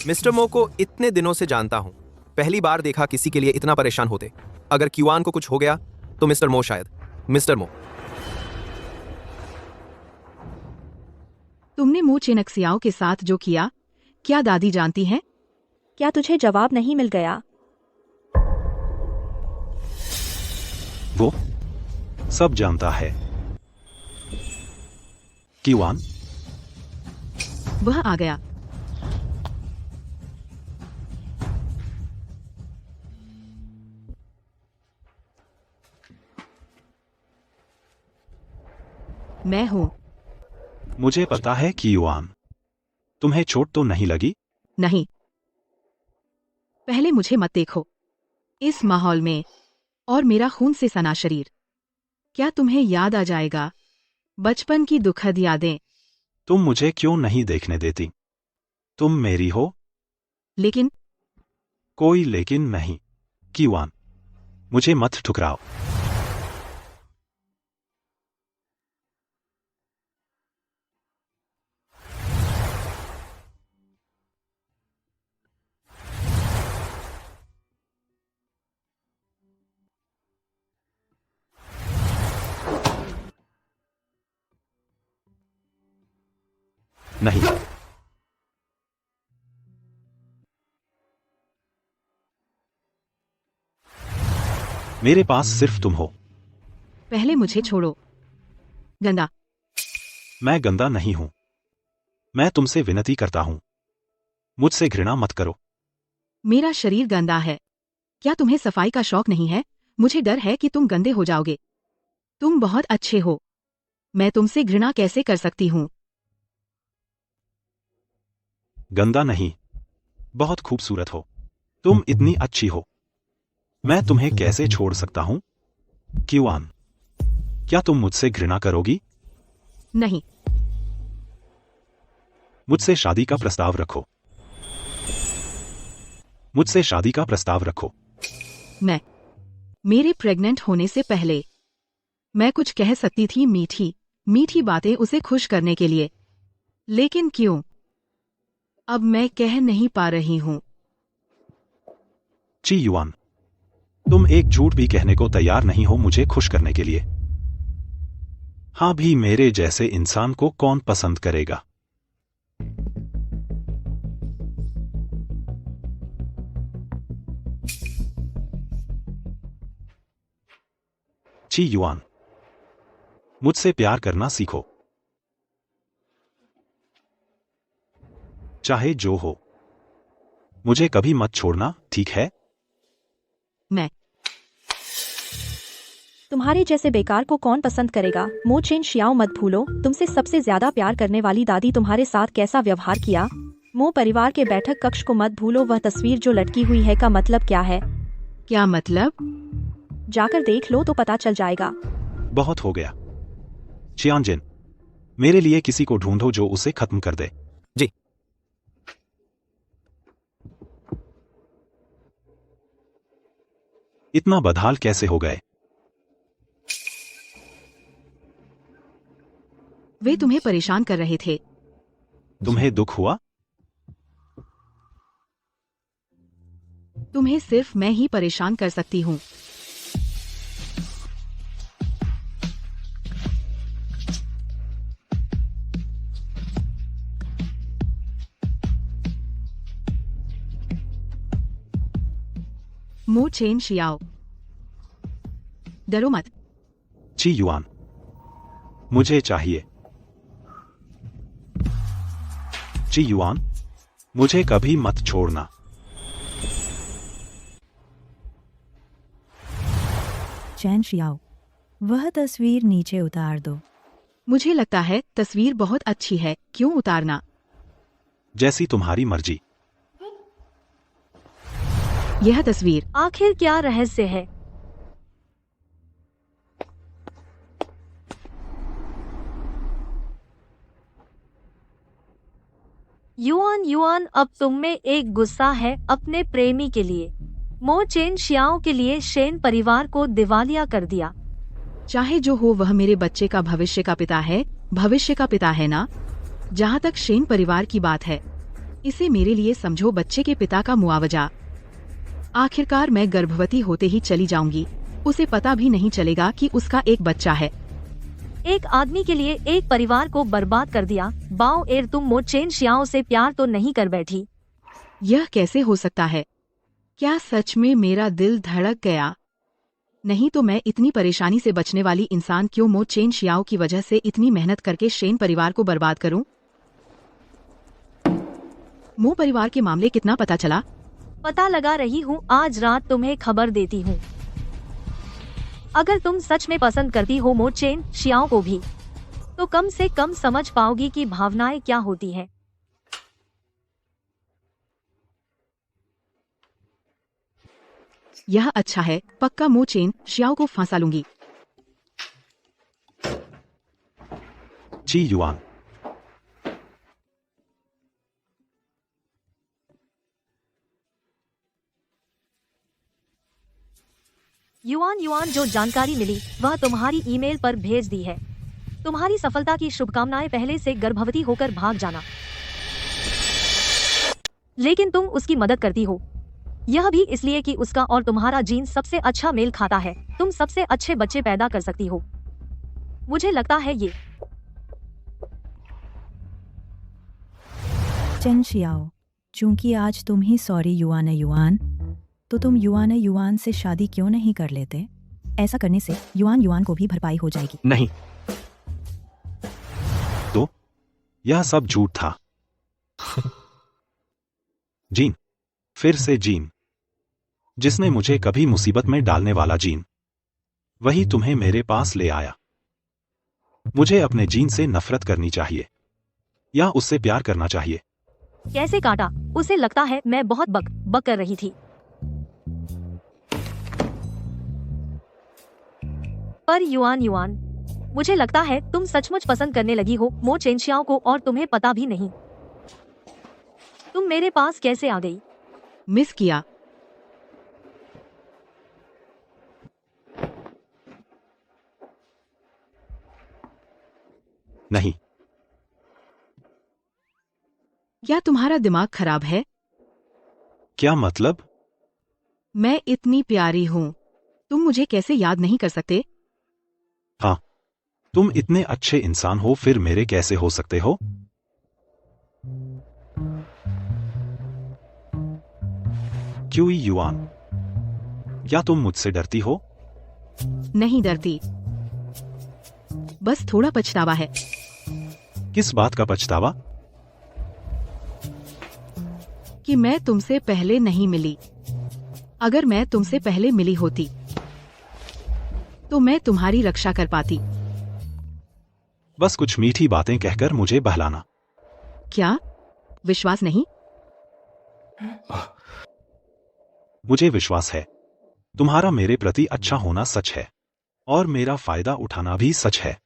मिस्टर मो को इतने दिनों से जानता हूं, पहली बार देखा किसी के लिए इतना परेशान होते। अगर क्यूआन को कुछ हो गया तो मिस्टर मो शायद। मिस्टर मो, तुमने मो चेनक्सियाओ के साथ जो किया, क्या दादी जानती हैं? क्या तुझे जवाब नहीं मिल गया? वो सब जानता है। क्यूआन, वह आ गया। मैं हूँ। मुझे पता है क्यूआन, तुम्हें चोट तो नहीं लगी? नहीं। पहले मुझे मत देखो। इस माहौल में और मेरा खून से सना शरीर, क्या तुम्हें याद आ जाएगा बचपन की दुखद यादें? तुम मुझे क्यों नहीं देखने देती? तुम मेरी हो। लेकिन कोई लेकिन नहीं। क्यूआन, मुझे मत ठुकराओ। नहीं, मेरे पास सिर्फ तुम हो। पहले मुझे छोड़ो। गंदा। मैं गंदा नहीं हूं। मैं तुमसे विनती करता हूं, मुझसे घृणा मत करो। मेरा शरीर गंदा है। क्या तुम्हें सफाई का शौक नहीं है? मुझे डर है कि तुम गंदे हो जाओगे। तुम बहुत अच्छे हो। मैं तुमसे घृणा कैसे कर सकती हूँ? गंदा नहीं, बहुत खूबसूरत हो। तुम इतनी अच्छी हो। मैं तुम्हें कैसे छोड़ सकता हूं? क्यूआन, क्या तुम मुझसे घृणा करोगी? नहीं। मुझसे शादी का प्रस्ताव रखो। मुझसे शादी का प्रस्ताव रखो। मेरे प्रेग्नेंट होने से पहले मैं कुछ कह सकती थी, मीठी मीठी बातें उसे खुश करने के लिए, लेकिन क्यों अब मैं कह नहीं पा रही हूँ। ची युआन, तुम एक झूठ भी कहने को तैयार नहीं हो मुझे खुश करने के लिए। हाँ भी मेरे जैसे इंसान को कौन पसंद करेगा। ची युआन, मुझसे प्यार करना सीखो, चाहे जो हो। मुझे कभी मत छोड़ना, ठीक है? मैं तुम्हारे जैसे बेकार को कौन पसंद करेगा। मो चेन शियाओ, मत भूलो तुमसे सबसे ज्यादा प्यार करने वाली दादी तुम्हारे साथ कैसा व्यवहार किया। मो परिवार के बैठक कक्ष को मत भूलो, वह तस्वीर जो लटकी हुई है का मतलब क्या है। क्या मतलब? जाकर देख लो तो पता चल जाएगा। बहुत हो गया। चियांजिन, मेरे लिए किसी को ढूंढो जो उसे खत्म कर दे। जी। इतना बदहाल कैसे हो गए? वे तुम्हें परेशान कर रहे थे। तुम्हें दुख हुआ? तुम्हें सिर्फ मैं ही परेशान कर सकती हूँ। मो चेन शियाओ, डरो मत। ची युआन, मुझे चाहिए। ची युआन, मुझे कभी मत छोड़ना। चैन शियाओ, वह तस्वीर नीचे उतार दो। मुझे लगता है तस्वीर बहुत अच्छी है, क्यों उतारना? जैसी तुम्हारी मर्जी। यह तस्वीर आखिर क्या रहस्य है। युआन, अब तुम में एक गुस्सा है अपने प्रेमी के लिए। मो चेन शियाओ के लिए शेन परिवार को दिवालिया कर दिया। चाहे जो हो, वह मेरे बच्चे का भविष्य का पिता है, भविष्य का पिता है ना। जहाँ तक शेन परिवार की बात है, इसे मेरे लिए समझो बच्चे के पिता का मुआवजा। आखिरकार मैं गर्भवती होते ही चली जाऊंगी, उसे पता भी नहीं चलेगा कि उसका एक बच्चा है। एक आदमी के लिए एक परिवार को बर्बाद कर दिया। बाओ एर, तुम मो चेन शियाओ से प्यार तो नहीं कर बैठी? यह कैसे हो सकता है? क्या सच में मेरा दिल धड़क गया? नहीं तो मैं इतनी परेशानी से बचने वाली इंसान क्यों मो चेन शियाओ की वजह से इतनी मेहनत करके शेन परिवार को बर्बाद करूं? मो परिवार के मामले कितना पता चला? पता लगा रही हूँ, आज रात तुम्हें खबर देती हूँ। अगर तुम सच में पसंद करती हो मो चेन शियाओ को भी, तो कम से कम समझ पाओगी कि भावनाएं क्या होती हैं। यह अच्छा है, पक्का मो चेन शियाओ को फांसा लूंगी। ची युआन, युआन, जो जानकारी मिली वह तुम्हारी ईमेल पर भेज दी है। तुम्हारी सफलता की शुभकामनाएं। पहले से गर्भवती होकर भाग जाना, लेकिन तुम उसकी मदद करती हो, यह भी इसलिए कि उसका और तुम्हारा जीन सबसे अच्छा मेल खाता है। तुम सबसे अच्छे बच्चे पैदा कर सकती हो। मुझे लगता है ये चैन शियाओ, चूंकि आज तुम ही सॉरी युआन, तो तुम युआन से शादी क्यों नहीं कर लेते? ऐसा करने से युआन को भी भरपाई हो जाएगी। नहीं, तो यह सब झूठ था। जीन, फिर से जीन, जिसने मुझे कभी मुसीबत में डालने वाला जीन, वही तुम्हें मेरे पास ले आया। मुझे अपने जीन से नफरत करनी चाहिए या उससे प्यार करना चाहिए? कैसे काटा? उसे लगता है मैं बहुत बक कर रही थी। पर युआन, मुझे लगता है तुम सचमुच पसंद करने लगी हो मो चेन शियाओ को, और तुम्हें पता भी नहीं। तुम मेरे पास कैसे आ गई? मिस किया। नहीं। क्या तुम्हारा दिमाग खराब है? क्या मतलब? मैं इतनी प्यारी हूँ, तुम मुझे कैसे याद नहीं कर सकते? हाँ, तुम इतने अच्छे इंसान हो, फिर मेरे कैसे हो सकते हो? क्यूई युआन, क्या तुम मुझसे डरती हो? नहीं डरती, बस थोड़ा पछतावा है। किस बात का पछतावा? कि मैं तुमसे पहले नहीं मिली। अगर मैं तुमसे पहले मिली होती तो मैं तुम्हारी रक्षा कर पाती। बस कुछ मीठी बातें कहकर मुझे बहलाना। क्या विश्वास नहीं? मुझे विश्वास है, तुम्हारा मेरे प्रति अच्छा होना सच है और मेरा फायदा उठाना भी सच है।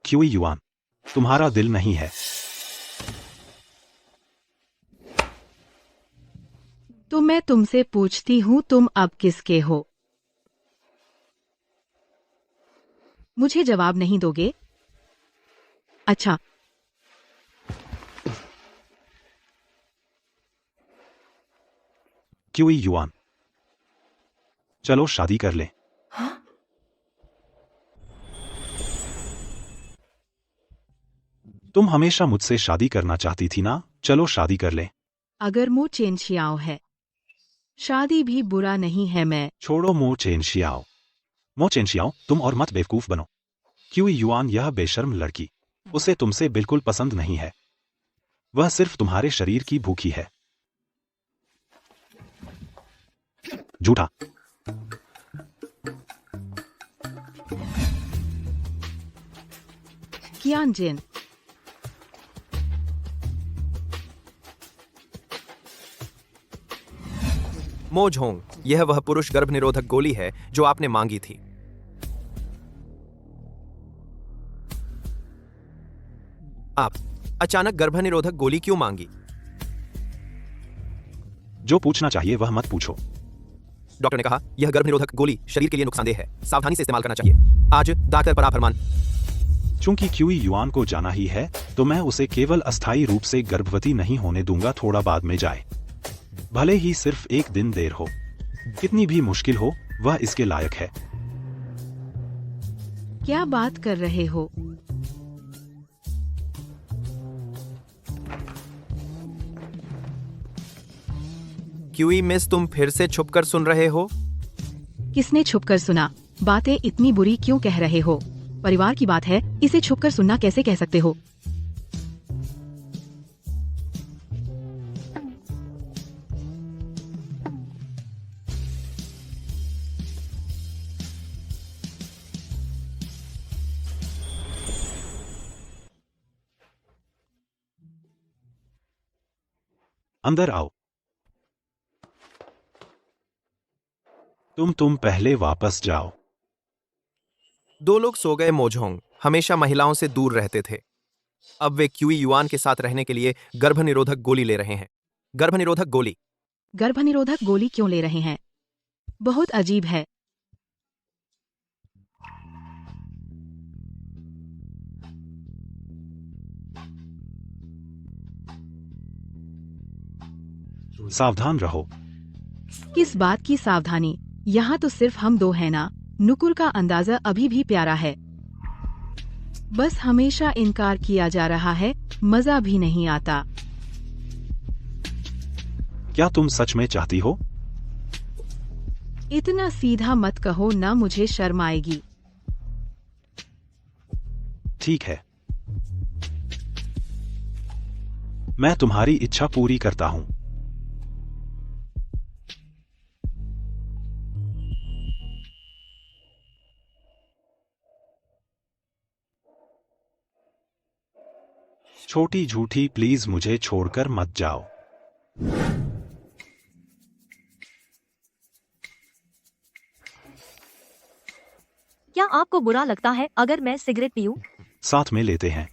क्यूई युआन, तुम्हारा दिल नहीं है। तो मैं तुमसे पूछती हूँ, तुम अब किसके हो? मुझे जवाब नहीं दोगे? अच्छा, क्यूई युआन, चलो शादी कर लें। तुम हमेशा मुझसे शादी करना चाहती थी ना, चलो शादी कर लें। अगर मो चेनशियाओ है, शादी भी बुरा नहीं है। मैं छोड़ो मो चेनशियाओ। मो चेनशियाओ, तुम और मत बेवकूफ बनो। क्यूई युआन, यह बेशर्म लड़की, उसे तुमसे बिल्कुल पसंद नहीं है। वह सिर्फ तुम्हारे शरीर की भूखी है। झूठा। कियान जिन, मोजहोंग, यह वह पुरुष गर्भनिरोधक गोली है जो आपने मांगी थी। आप अचानक गर्भनिरोधक गोली क्यों मांगी? जो पूछना चाहिए वह मत पूछो। डॉक्टर ने कहा यह गर्भनिरोधक गोली शरीर के लिए नुकसानदेह है, सावधानी से इस्तेमाल करना चाहिए। आज डॉक्टर पर फरमान। चूंकि क्यूई युआन को जाना ही है, तो मैं उसे केवल अस्थायी रूप से गर्भवती नहीं होने दूंगा। थोड़ा बाद में जाए, भले ही सिर्फ एक दिन देर हो, कितनी भी मुश्किल हो, वह इसके लायक है। क्या बात कर रहे हो? क्यूई मिस, तुम फिर से छुपकर सुन रहे हो? किसने छुपकर सुना? बातें इतनी बुरी क्यों कह रहे हो? परिवार की बात है, इसे छुपकर सुनना कैसे कह सकते हो? अंदर आओ। तुम पहले वापस जाओ। दो लोग सो गए। मोजहोंग हमेशा महिलाओं से दूर रहते थे। अब वे क्यूई युआन के साथ रहने के लिए गर्भनिरोधक गोली ले रहे हैं। गर्भनिरोधक गोली। गर्भनिरोधक गोली क्यों ले रहे हैं? बहुत अजीब है। सावधान रहो। किस बात की सावधानी? यहाँ तो सिर्फ हम दो हैं ना। नुकुर का अंदाजा अभी भी प्यारा है, बस हमेशा इनकार किया जा रहा है, मजा भी नहीं आता। क्या तुम सच में चाहती हो? इतना सीधा मत कहो ना, मुझे शर्म आएगी। ठीक है, मैं तुम्हारी इच्छा पूरी करता हूँ। छोटी झूठी, प्लीज मुझे छोड़कर मत जाओ। क्या आपको बुरा लगता है अगर मैं सिगरेट पीऊं? साथ में लेते हैं।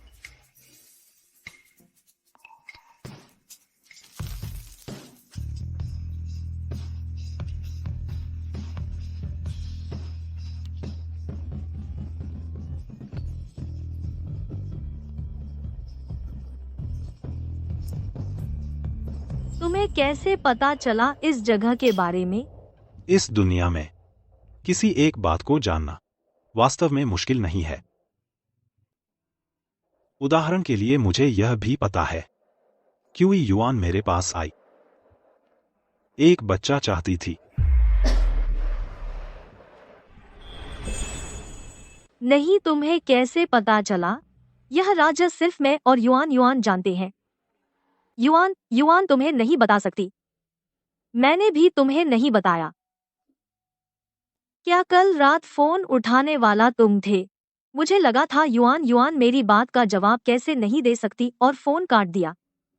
तुम्हें कैसे पता चला इस जगह के बारे में? इस दुनिया में किसी एक बात को जानना वास्तव में मुश्किल नहीं है। उदाहरण के लिए मुझे यह भी पता है क्यों युआन मेरे पास आई। एक बच्चा चाहती थी। नहीं, तुम्हें कैसे पता चला? यह राज सिर्फ मैं और युआन जानते हैं। युआन तुम्हें नहीं बता सकती। मैंने भी तुम्हें नहीं बताया। क्या कल रात फोन उठाने वाला तुम थे? मुझे लगा था युआन मेरी बात का जवाब कैसे नहीं दे सकती और फोन काट दिया।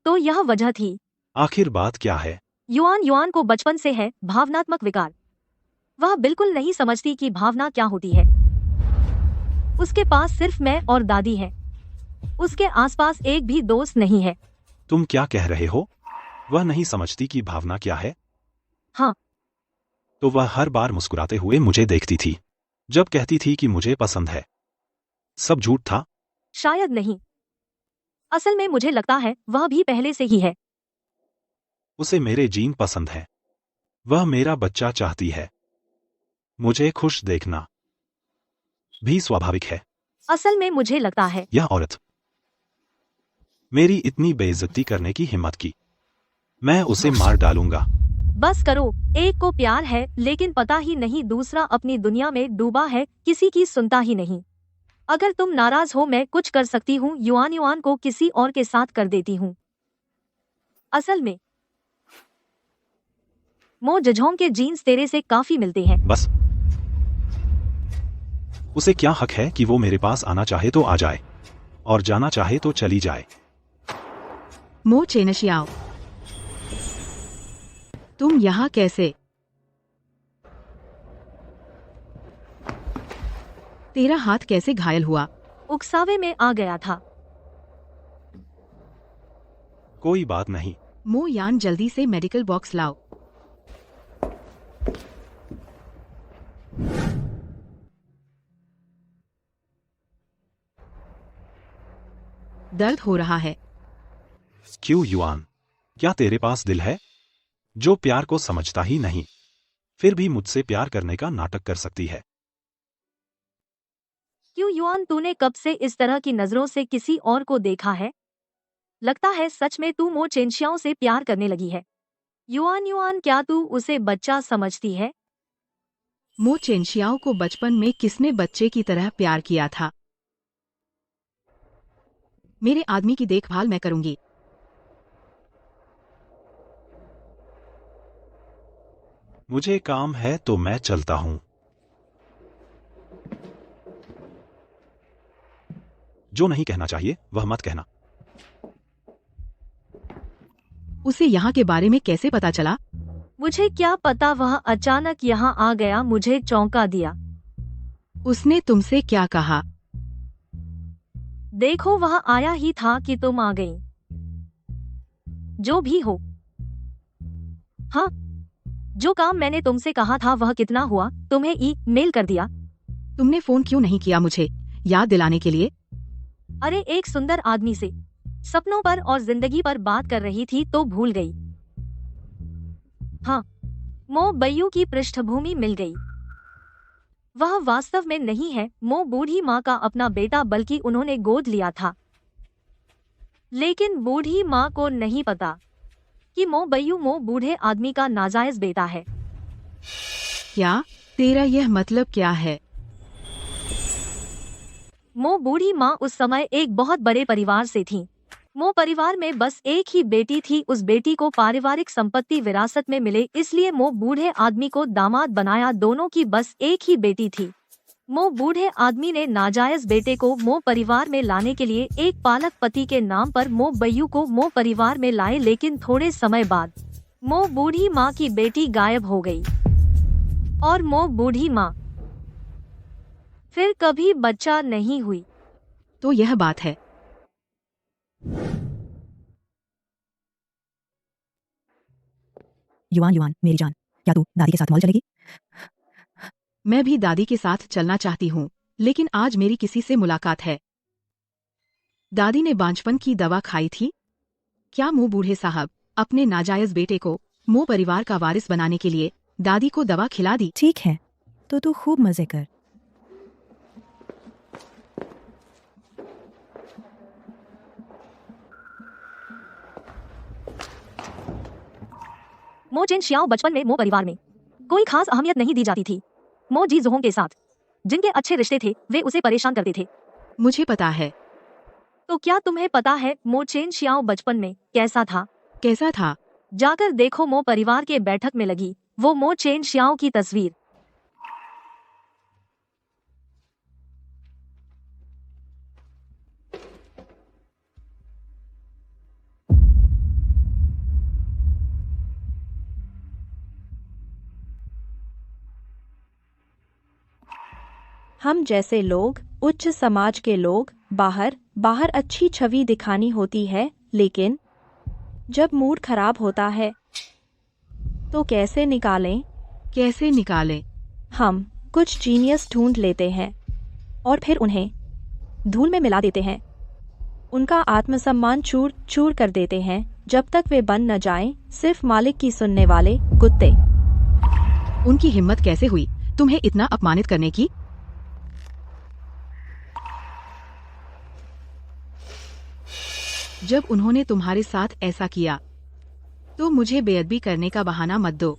तो यह वजह थी। आखिर बात क्या है? युआन को बचपन से है भावनात्मक विकार। वह बिल्कुल नहीं समझती कि भावना क्या होती है। उसके पास सिर्फ मैं और दादी है। उसके आसपास एक भी दोस्त नहीं है। तुम क्या कह रहे हो? वह नहीं समझती कि भावना क्या है? हाँ। तो वह हर बार मुस्कुराते हुए मुझे देखती थी जब कहती थी कि मुझे पसंद है। सब झूठ था? शायद नहीं। असल में मुझे लगता है वह भी पहले से ही है। उसे मेरे जीन पसंद है। वह मेरा बच्चा चाहती है। मुझे खुश देखना भी स्वाभाविक है। असल में मुझे लगता है यह औरत मेरी इतनी बेइज्जती करने की हिम्मत की। मैं उसे मार डालूंगा। बस करो। एक को प्यार है लेकिन पता ही नहीं दूसरा अपनी दुनिया में डूबा है, किसी की सुनता ही नहीं। अगर तुम नाराज हो मैं कुछ कर सकती हूँ। युआन को किसी और के साथ कर देती हूँ। असल में मो जझोंग के जीन्स तेरे से काफी मिलते हैं। बस उसे क्या हक है कि वो मेरे पास आना चाहे तो आ जाए और जाना चाहे तो चली जाए। मो चेनशियाओ, तुम यहाँ कैसे? तेरा हाथ कैसे घायल हुआ? उकसावे में आ गया था। कोई बात नहीं। मो यान, जल्दी से मेडिकल बॉक्स लाओ। दर्द हो रहा है। क्यों युआन, क्या तेरे पास दिल है जो प्यार को समझता ही नहीं फिर भी मुझसे प्यार करने का नाटक कर सकती है? क्यों युआन, तूने कब से इस तरह की नजरों से किसी और को देखा है? लगता है सच में तू मो चेनशियाओ से प्यार करने लगी है। युआन, क्या तू उसे बच्चा समझती है? मो चेनशियाओ को बचपन में किसने बच्चे की तरह प्यार किया था? मेरे आदमी की देखभाल मैं करूंगी। मुझे काम है तो मैं चलता हूं। जो नहीं कहना चाहिए वह मत कहना। उसे यहाँ के बारे में कैसे पता चला? मुझे क्या पता, वह अचानक यहाँ आ गया, मुझे चौंका दिया। उसने तुमसे क्या कहा? देखो वह आया ही था कि तुम आ गई। जो भी हो। हाँ, जो काम मैंने तुमसे कहा था वह कितना हुआ? तुम्हें ईमेल कर दिया। तुमने फोन क्यों नहीं किया मुझे याद दिलाने के लिए? अरे एक सुंदर आदमी से सपनों पर और जिंदगी पर बात कर रही थी तो भूल गई। हाँ, मो बयू की पृष्ठभूमि मिल गई। वह वास्तव में नहीं है मो बूढ़ी माँ का अपना बेटा, बल्कि उन्होंने गोद लिया था। लेकिन बूढ़ी माँ को नहीं पता कि मो बयू मो बूढ़े आदमी का नाजायज बेटा है। क्या तेरा यह मतलब क्या है? मो बूढ़ी माँ उस समय एक बहुत बड़े परिवार से थी। मो परिवार में बस एक ही बेटी थी। उस बेटी को पारिवारिक संपत्ति विरासत में मिले, इसलिए मो बूढ़े आदमी को दामाद बनाया। दोनों की बस एक ही बेटी थी। मो बूढ़े आदमी ने नाजायज बेटे को मो परिवार में लाने के लिए एक पालक पति के नाम पर मो बयू को मो परिवार में लाए, लेकिन थोड़े समय बाद मो बूढ़ी माँ की बेटी गायब हो गई और मो बूढ़ी माँ फिर कभी बच्चा नहीं हुई। तो यह बात है। युआन, मेरी जान, क्या तू दादी के साथ मॉल चलेगी? मैं भी दादी के साथ चलना चाहती हूँ, लेकिन आज मेरी किसी से मुलाकात है। दादी ने बांझपन की दवा खाई थी क्या? मुँह बूढ़े साहब, अपने नाजायज बेटे को मो परिवार का वारिस बनाने के लिए दादी को दवा खिला दी। ठीक है, तो तू खूब मजे कर। मो चेन शियाओ बचपन में मो परिवार में कोई खास अहमियत नहीं दी जाती थी। मो जी जोहोंग के साथ जिनके अच्छे रिश्ते थे वे उसे परेशान करते थे। मुझे पता है। तो क्या तुम्हें पता है मो चेन शियाओ बचपन में कैसा था? कैसा था? जाकर देखो मो परिवार के बैठक में लगी वो मो चेन शियाओ की तस्वीर। हम जैसे लोग, उच्च समाज के लोग, बाहर अच्छी छवि दिखानी होती है, लेकिन जब मूड खराब होता है तो कैसे निकालें? कैसे निकालें? हम कुछ जीनियस ढूंढ लेते हैं और फिर उन्हें धूल में मिला देते हैं। उनका आत्मसम्मान चूर चूर कर देते हैं जब तक वे बन न जाएं सिर्फ मालिक की सुनने वाले कुत्ते। उनकी हिम्मत कैसे हुई तुम्हें इतना अपमानित करने की? जब उन्होंने तुम्हारे साथ ऐसा किया तो मुझे बेअदबी करने का बहाना मत दो।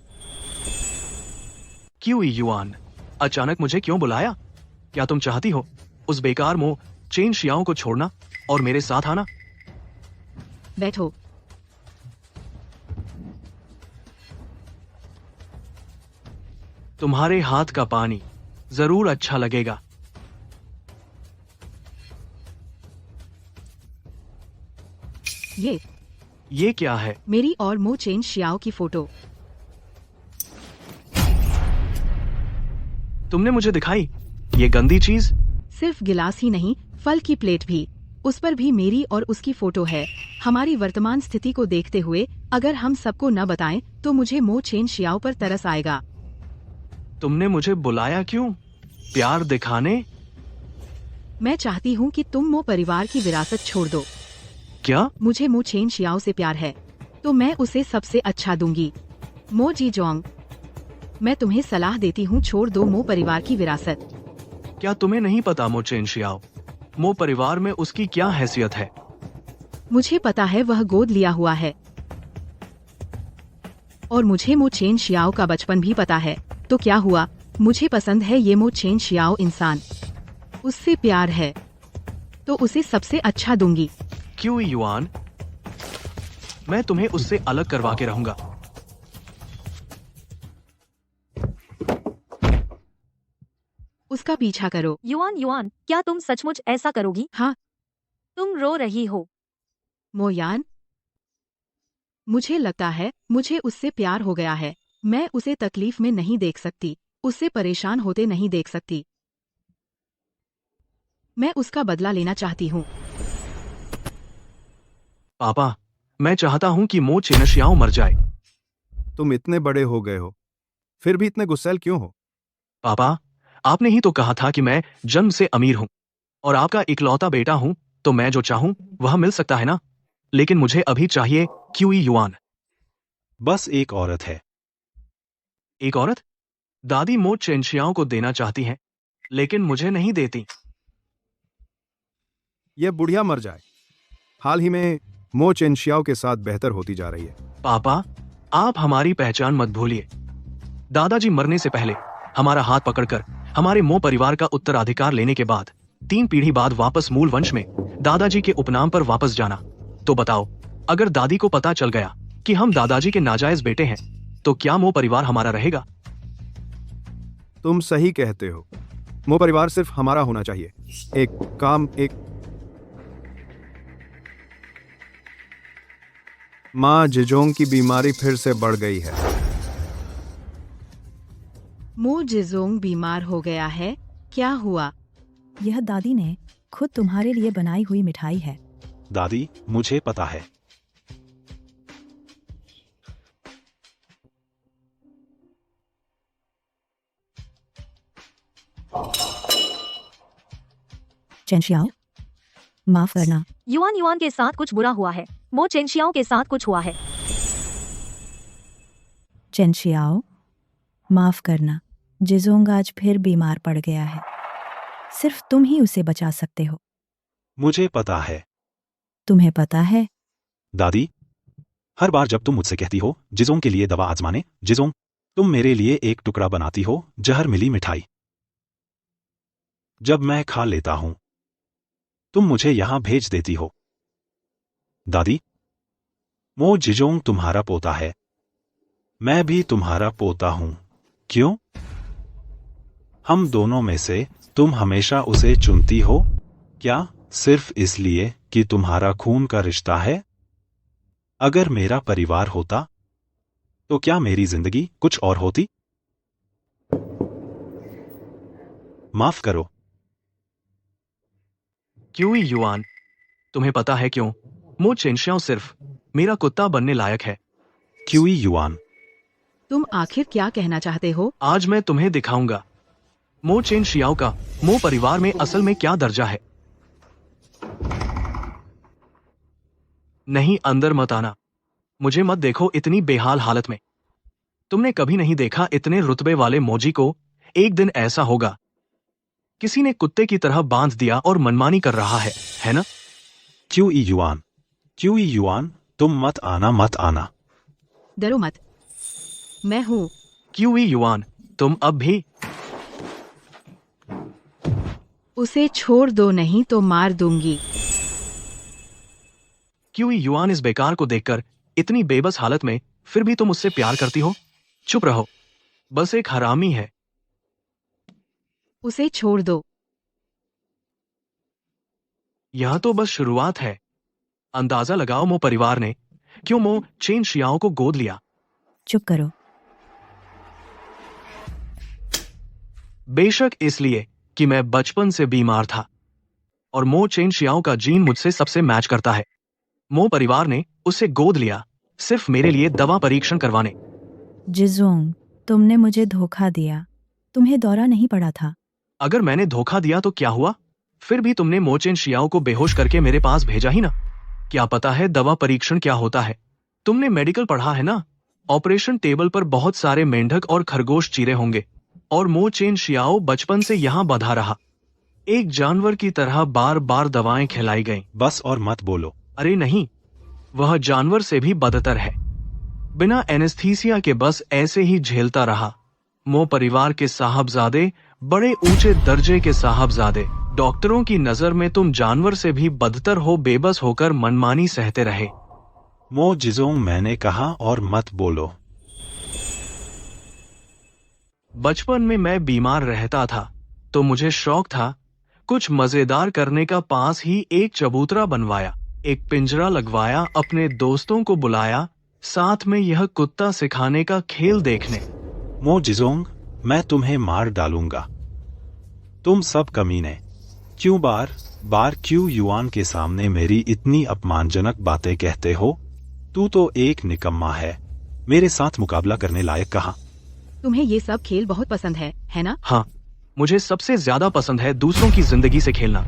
क्यों युआन, अचानक मुझे क्यों बुलाया? क्या तुम चाहती हो उस बेकार मो चेन शियाओ को छोड़ना और मेरे साथ आना? बैठो। तुम्हारे हाथ का पानी जरूर अच्छा लगेगा। ये क्या है? मेरी और मो चेन शियाओ की फोटो। तुमने मुझे दिखाई ये गंदी चीज? सिर्फ गिलास ही नहीं, फल की प्लेट भी, उस पर भी मेरी और उसकी फोटो है। हमारी वर्तमान स्थिति को देखते हुए अगर हम सबको न बताएं तो मुझे मो चेन शियाओ पर तरस आएगा। तुमने मुझे बुलाया क्यों? प्यार दिखाने? मैं चाहती हूँ कि तुम मो परिवार की विरासत छोड़ दो। क्या? मुझे मो चेन शियाओ से प्यार है तो मैं उसे सबसे अच्छा दूंगी। मो जी जोंग, मैं तुम्हें सलाह देती हूँ, छोड़ दो मो परिवार की विरासत। क्या तुम्हें नहीं पता मो चेन शियाओ मो परिवार में उसकी क्या हैसियत है? मुझे पता है, वह गोद लिया हुआ है। और मुझे मो चेन शियाओ का बचपन भी पता है। तो क्या हुआ, मुझे पसंद है ये मो चेन शियाओ इंसान। उससे प्यार है तो उसे सबसे अच्छा दूंगी। क्यों युआन, मैं तुम्हें उससे अलग करवा के रहूंगा। उसका पीछा करो। युआन, क्या तुम सचमुच ऐसा करोगी? हाँ। तुम रो रही हो। मोयान, मुझे लगता है मुझे उससे प्यार हो गया है। मैं उसे तकलीफ में नहीं देख सकती, उससे परेशान होते नहीं देख सकती। मैं उसका बदला लेना चाहती हूँ। पापा, मैं चाहता हूँ कि मो चेन शियाओ मर जाए। तुम इतने बड़े हो गए हो, फिर भी इतने गुस्सैल क्यों हो? पापा, आपने ही तो कहा था कि मैं जन्म से अमीर हूँ और आपका इकलौता बेटा हूँ, तो मैं जो चाहूँ वह मिल सकता है ना? लेकिन मुझे अभी चाहिए क्यूई युआन। बस एक औरत है। एक औरत? दादी मो चेन शियाओ को देना चाहती हैं, लेकिन मुझे नहीं देती। यह बुढ़िया मर जाए। हाल ही में मो चेन शियाओ के साथ बेहतर होती जा रही है। पापा, आप हमारी पहचान मत भूलिए। दादाजी मरने से पहले हमारा हाथ पकड़कर हमारे मो परिवार का उत्तराधिकार लेने के बाद 3 पीढ़ी बाद वापस मूल वंश में दादाजी के उपनाम पर वापस जाना। तो बताओ, अगर दादी को पता चल गया कि हम दादाजी के नाजायज बेटे हैं, तो क्या मो परिवार हमारा रहेगा? तुम सही कहते हो, मो परिवार सिर्फ हमारा होना चाहिए। माँ जिजोंग की बीमारी फिर से बढ़ गई है। मो जिजोंग बीमार हो गया है, क्या हुआ? यह दादी ने खुद तुम्हारे लिए बनाई हुई मिठाई है। दादी, मुझे पता है। चेन शियाओ, माफ करना। युआन के साथ कुछ बुरा हुआ है। मो चेन शियाओ के साथ कुछ हुआ है। चेन शियाओ, माफ करना, जिजोंग आज फिर बीमार पड़ गया है। सिर्फ तुम ही उसे बचा सकते हो। मुझे पता है तुम्हें पता है? दादी, हर बार जब तुम मुझसे कहती हो जिजोंग के लिए दवा आजमाने, जिजोंग, तुम मेरे लिए एक टुकड़ा बनाती हो जहर मिली मिठाई। जब मैं खा लेता हूं तुम मुझे यहां भेज देती हो। दादी, मो जिजोंग तुम्हारा पोता है, मैं भी तुम्हारा पोता हूं। क्यों? हम दोनों में से तुम हमेशा उसे चुनती हो? क्या सिर्फ इसलिए कि तुम्हारा खून का रिश्ता है? अगर मेरा परिवार होता तो क्या मेरी जिंदगी कुछ और होती? माफ करो। क्यों युआन, तुम्हें पता है क्यों मो चेंशियाओ सिर्फ मेरा कुत्ता बनने लायक है? क्यूई युआन, तुम आखिर क्या कहना चाहते हो? आज मैं तुम्हें दिखाऊंगा मो चेन शियाओ का मो परिवार में असल में क्या दर्जा है। नहीं, अंदर मत आना, मुझे मत देखो इतनी बेहाल हालत में। तुमने कभी नहीं देखा इतने रुतबे वाले मोजी को। एक दिन ऐसा होगा किसी ने कुत्ते की तरह बांध दिया और मनमानी कर रहा है ना? क्यूई युआन, तुम मत आना, मत आना। डरो मत, मैं हूं। क्यूई युआन, तुम अब भी? उसे छोड़ दो, नहीं तो मार दूंगी। क्यूई युआन, इस बेकार को देखकर इतनी बेबस हालत में फिर भी तुम उससे प्यार करती हो? चुप रहो, बस एक हरामी है। उसे छोड़ दो। यह तो बस शुरुआत है। अंदाजा लगाओ मो परिवार ने क्यों मो चेन शियाओ को गोद लिया। चुप करो। बेशक इसलिए कि मैं बचपन से बीमार था और मो चेन शियाओ का जीन मुझसे सबसे मैच करता है। मो परिवार ने उसे गोद लिया सिर्फ मेरे लिए दवा परीक्षण करवाने। जिजोंग, तुमने मुझे धोखा दिया। तुम्हें दौरा नहीं पड़ा था। अगर मैंने धोखा दिया तो क्या हुआ? फिर भी तुमने मो चेन शियाओ को बेहोश करके मेरे पास भेजा ही ना। क्या पता है दवा परीक्षण क्या होता है? तुमने मेडिकल पढ़ा है ना। ऑपरेशन टेबल पर बहुत सारे मेंढक और खरगोश चीरे होंगे और मो चेन शियाओ बचपन से यहाँ बंधा रहा। एक जानवर की तरह बार बार दवाएं खिलाई गईं। बस और मत बोलो। अरे नहीं, वह जानवर से भी बदतर है। बिना एनेस्थीसिया के बस ऐसे ही झेलता रहा। मो परिवार के साहबजादे, बड़े ऊंचे दर्जे के साहबजादे, डॉक्टरों की नजर में तुम जानवर से भी बदतर हो, बेबस होकर मनमानी सहते रहे। मो जिजोंग, मैंने कहा और मत बोलो। बचपन में मैं बीमार रहता था तो मुझे शौक था कुछ मजेदार करने का। पास ही एक चबूतरा बनवाया, एक पिंजरा लगवाया, अपने दोस्तों को बुलाया, साथ में यह कुत्ता सिखाने का खेल देखने। मो जिजोंग, मैं तुम्हें मार डालूंगा। तुम सब कमीने। क्यों बार बार क्यू युआन के सामने मेरी इतनी अपमानजनक बातें कहते हो? तू तो एक निकम्मा है, मेरे साथ मुकाबला करने लायक कहा। तुम्हें ये सब खेल बहुत पसंद है ना? हाँ, मुझे सबसे ज्यादा पसंद है दूसरों की जिंदगी से खेलना।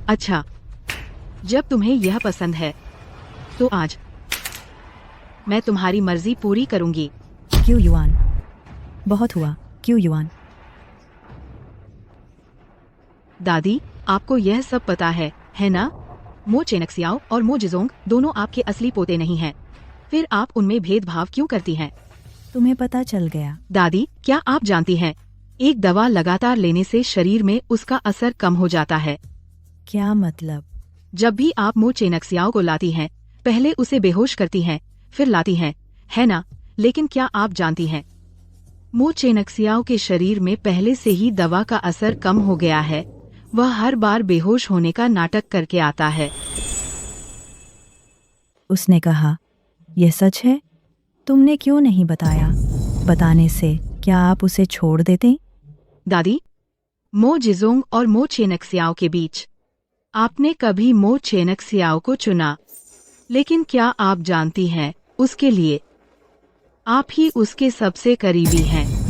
अच्छा, जब तुम्हें यह पसंद है तो आज मैं तुम्हारी मर्जी पूरी करूंगी। क्यों युआन, बहुत हुआ। क्यों युआन, दादी, आपको यह सब पता है ना? मो चेनक्सियाओ और मो जिजोंग दोनों आपके असली पोते नहीं हैं। फिर आप उनमें भेदभाव क्यों करती हैं? तुम्हें पता चल गया। दादी, क्या आप जानती हैं, एक दवा लगातार लेने से शरीर में उसका असर कम हो जाता है। क्या मतलब? जब भी आप मो चेनक्सियाओ को लाती हैं, पहले उसे बेहोश करती हैं, फिर लाती हैं, है ना? लेकिन क्या आप जानती हैं, मो चेनक्सियाओ के शरीर में पहले से ही दवा का असर कम हो गया है। वह हर बार बेहोश होने का नाटक करके आता है। उसने कहा, यह सच है? तुमने क्यों नहीं बताया? बताने से क्या आप उसे छोड़ देते? दादी, मो जिजोंग और मो चेनक्सियाओ के बीच आपने कभी मो चेनक्सियाओ को चुना, लेकिन क्या आप जानती हैं, उसके लिए आप ही उसके सबसे करीबी हैं।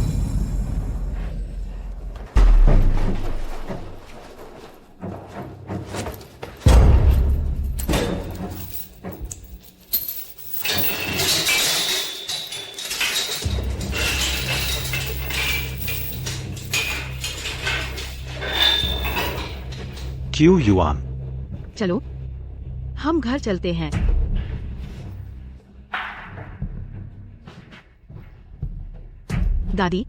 क्यों युआन? चलो हम घर चलते हैं। दादी,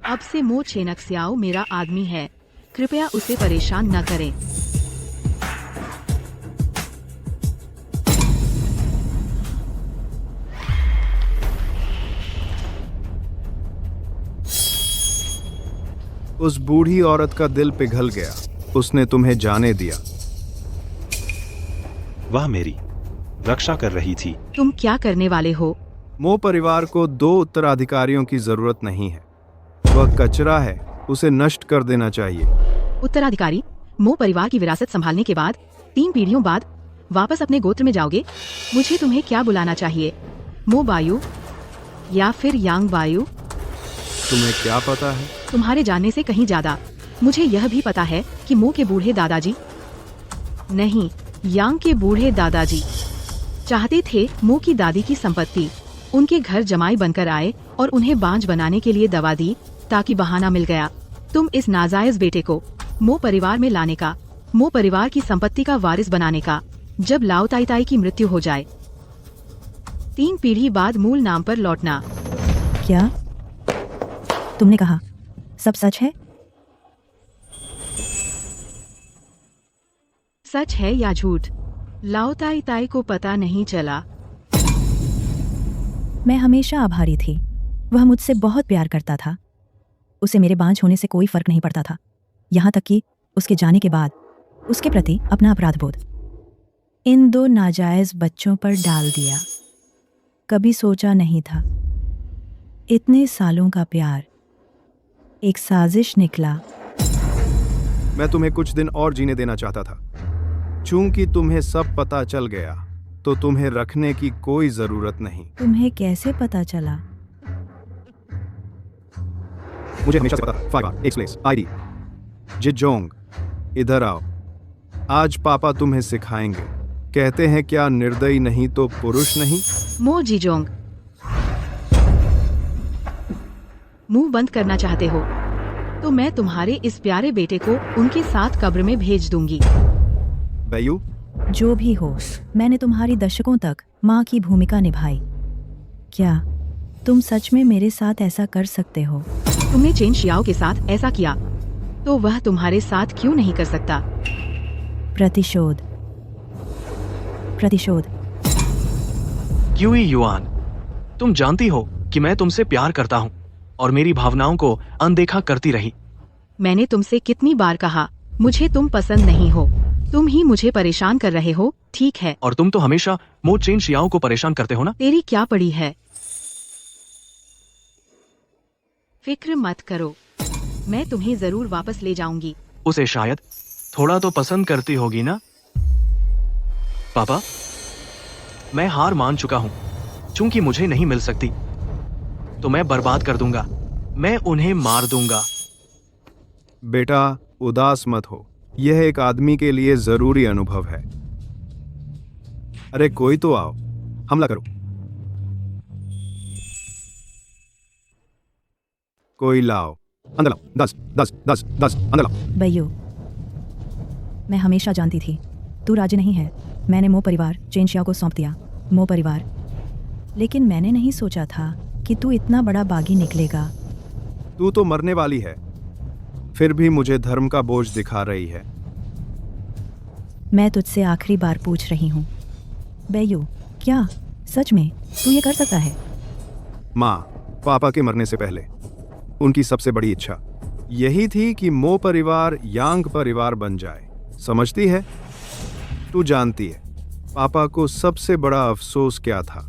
अब से मो चेनक स्याओ मेरा आदमी है, कृपया उसे परेशान न करें। उस बूढ़ी औरत का दिल पिघल गया। उसने तुम्हें जाने दिया। वह मेरी रक्षा कर रही थी। तुम क्या करने वाले हो? मो परिवार को 2 उत्तराधिकारियों की जरूरत नहीं है। वह कचरा है, उसे नष्ट कर देना चाहिए। उत्तराधिकारी? मो परिवार की विरासत संभालने के बाद 3 पीढ़ियों बाद वापस अपने गोत्र में जाओगे? मुझे तुम्हें क्या बुलाना चाहिए, मो बायु या फिर यांग बायु? तुम्हें क्या पता है? तुम्हारे जानने से कहीं ज्यादा। मुझे यह भी पता है कि मो के बूढ़े दादाजी, नहीं, यांग के बूढ़े दादाजी चाहते थे मो की दादी की संपत्ति उनके घर जमाई बनकर आए और उन्हें बांझ बनाने के लिए दवा दी, ताकि बहाना मिल गया तुम इस नाजायज बेटे को मो परिवार में लाने का, मो परिवार की संपत्ति का वारिस बनाने का, जब लाओ ताई ताई की मृत्यु हो जाए। 3 पीढ़ी बाद मूल नाम पर लौटना। क्या तुमने कहा सब सच है? सच है या झूठ, लाओ ताई ताई को पता नहीं चला। मैं हमेशा आभारी थी। वह मुझसे बहुत प्यार करता था। उसे मेरे बांझ होने से कोई फर्क नहीं पड़ता था, यहाँ तक कि उसके जाने के बाद उसके प्रति अपना अपराध बोध इन 2 नाजायज बच्चों पर डाल दिया। कभी सोचा नहीं था इतने सालों का प्यार एक साजिश निकला। मैं तुम्हें कुछ दिन और जीने देना चाहता था। चूंकि तुम्हें सब पता चल गया, तो तुम्हें रखने की कोई जरूरत नहीं। तुम्हें कैसे पता चला? मुझे हमेशा से पता था। 5 X प्लेस ID जिजोंग, इधर आओ। आज पापा तुम्हें सिखाएंगे। कहते हैं क्या निर्दयी नहीं तो पुरुष नहीं। मो जीजोंग, मुंह बंद करना चाहते हो तो मैं तुम्हारे इस प्यारे बेटे को उनके साथ कब्र में भेज दूंगी। बैयू, जो भी हो, मैंने तुम्हारी दशकों तक माँ की भूमिका निभाई। क्या तुम सच में मेरे साथ ऐसा कर सकते हो? तुमने चेन शियाओ के साथ ऐसा किया, तो वह तुम्हारे साथ क्यों नहीं कर सकता? प्रतिशोध, प्रतिशोध। क्यूई युआन, तुम जानती हो कि मैं तुमसे प्यार करता हूँ और मेरी भावनाओं को अनदेखा करती रही। मैंने तुमसे कितनी बार कहा मुझे तुम पसंद नहीं हो, तुम ही मुझे परेशान कर रहे हो, ठीक है? और तुम तो हमेशा मो चेन शियाओ को परेशान करते हो ना। तेरी क्या पड़ी है? फिक्र मत करो, मैं तुम्हें जरूर वापस ले जाऊंगी। उसे शायद थोड़ा तो पसंद करती होगी ना। पापा, मैं हार मान चुका हूँ। चूंकि मुझे नहीं मिल सकती तो मैं बर्बाद कर दूंगा। मैं उन्हें मार दूंगा। बेटा उदास मत हो, यह एक आदमी के लिए जरूरी अनुभव है। अरे कोई तो आओ, हमला करो। कोई लाओ, अंदर लाओ। 10 10 10 10 अंदर लाओ। बैयो, मैं हमेशा जानती थी तू राजी नहीं है। मैंने मो परिवार चेन शियाओ को सौंप दिया। मो परिवार, लेकिन मैंने नहीं सोचा था कि तू इतना बड़ा बागी निकलेगा। तू तो मरने वाली है, फिर भी मुझे धर्म का बोझ दिखा रही है। मैं तुझसे आखिरी बार पूछ रही हूँ, बैयो, क्या सच में तू ये कर सकता है? माँ, पापा के मरने से पहले उनकी सबसे बड़ी इच्छा यही थी कि मो परिवार यांग परिवार बन जाए। समझती है? तू जानती है पापा को सबसे बड़ा अफसोस क्या था?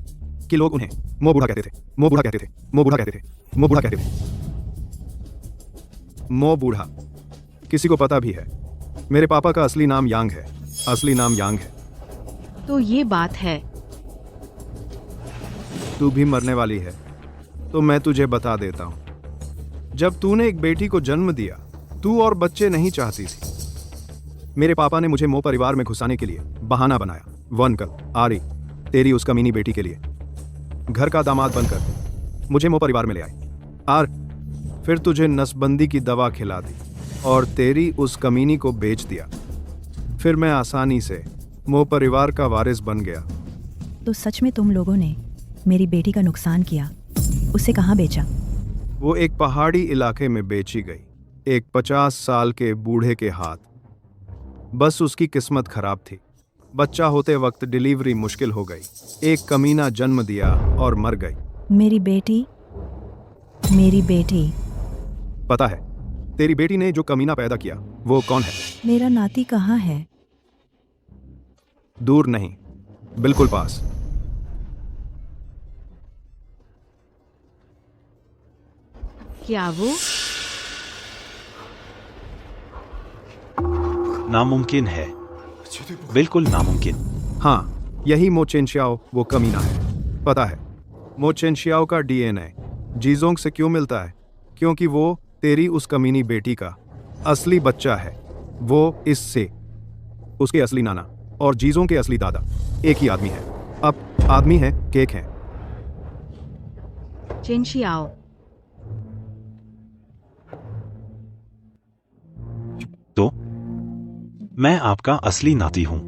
कि लोग उन्हें मो बूढ़ा कहते थे, मो बूढ़ा कहते थे, मो बूढ़ा कहते थे, मो बूढ़ा कहते थे। मो बूढ़ा किसी को पता भी है। मेरे पापा का असली नाम यांग है, असली नाम यांग है। तो ये बात है। तू भी मरने वाली है, तो मैं तुझे बता देता हूं। जब तूने एक बेटी को जन्म दिया, तू और बच्चे नहीं चाहती थी। मेरे पापा ने मुझे मो परिवार में घुसाने के लिए बहाना बनाया। वनकल, आरी, तेरी उस कमीनी बेटी के लिए घर का दामाद बनकर मुझे मो परिवार में ले आए। आर, फिर तुझे नसबंदी की दवा खिला दी और तेरी उस कमीनी को बेच दिया। फिर मैं आसानी से मो परिवार का वारिस बन गया। तो सच में तुम लोगों ने मेरी बेटी का नुकसान किया, उसे कहाँ बेचा? वो एक पहाड़ी इलाके में बेची गई, एक 50 साल के बूढ़े के हाथ। बस उसकी किस्मत खराब थी। बच्चा होते वक्त डिलीवरी मुश्किल हो गई, एक कमीना जन्म दिया और मर गई। मेरी बेटी, मेरी बेटी। पता है तेरी बेटी ने जो कमीना पैदा किया वो कौन है? मेरा नाती कहाँ है? दूर नहीं, बिल्कुल पास। क्या वो? नामुमकिन है, बिल्कुल नामुमकिन। हाँ, यही मो चेनशियाओ वो कमीना है। पता है मो चेनशियाओ का डीएनए जीजोंग से क्यों मिलता है? क्योंकि वो तेरी उस कमीनी बेटी का असली बच्चा है। वो इससे उसके असली नाना और जीजों के असली दादा एक ही आदमी है। अब आदमी है, केक है। चेनशियाओ, तो मैं आपका असली नाती हूं।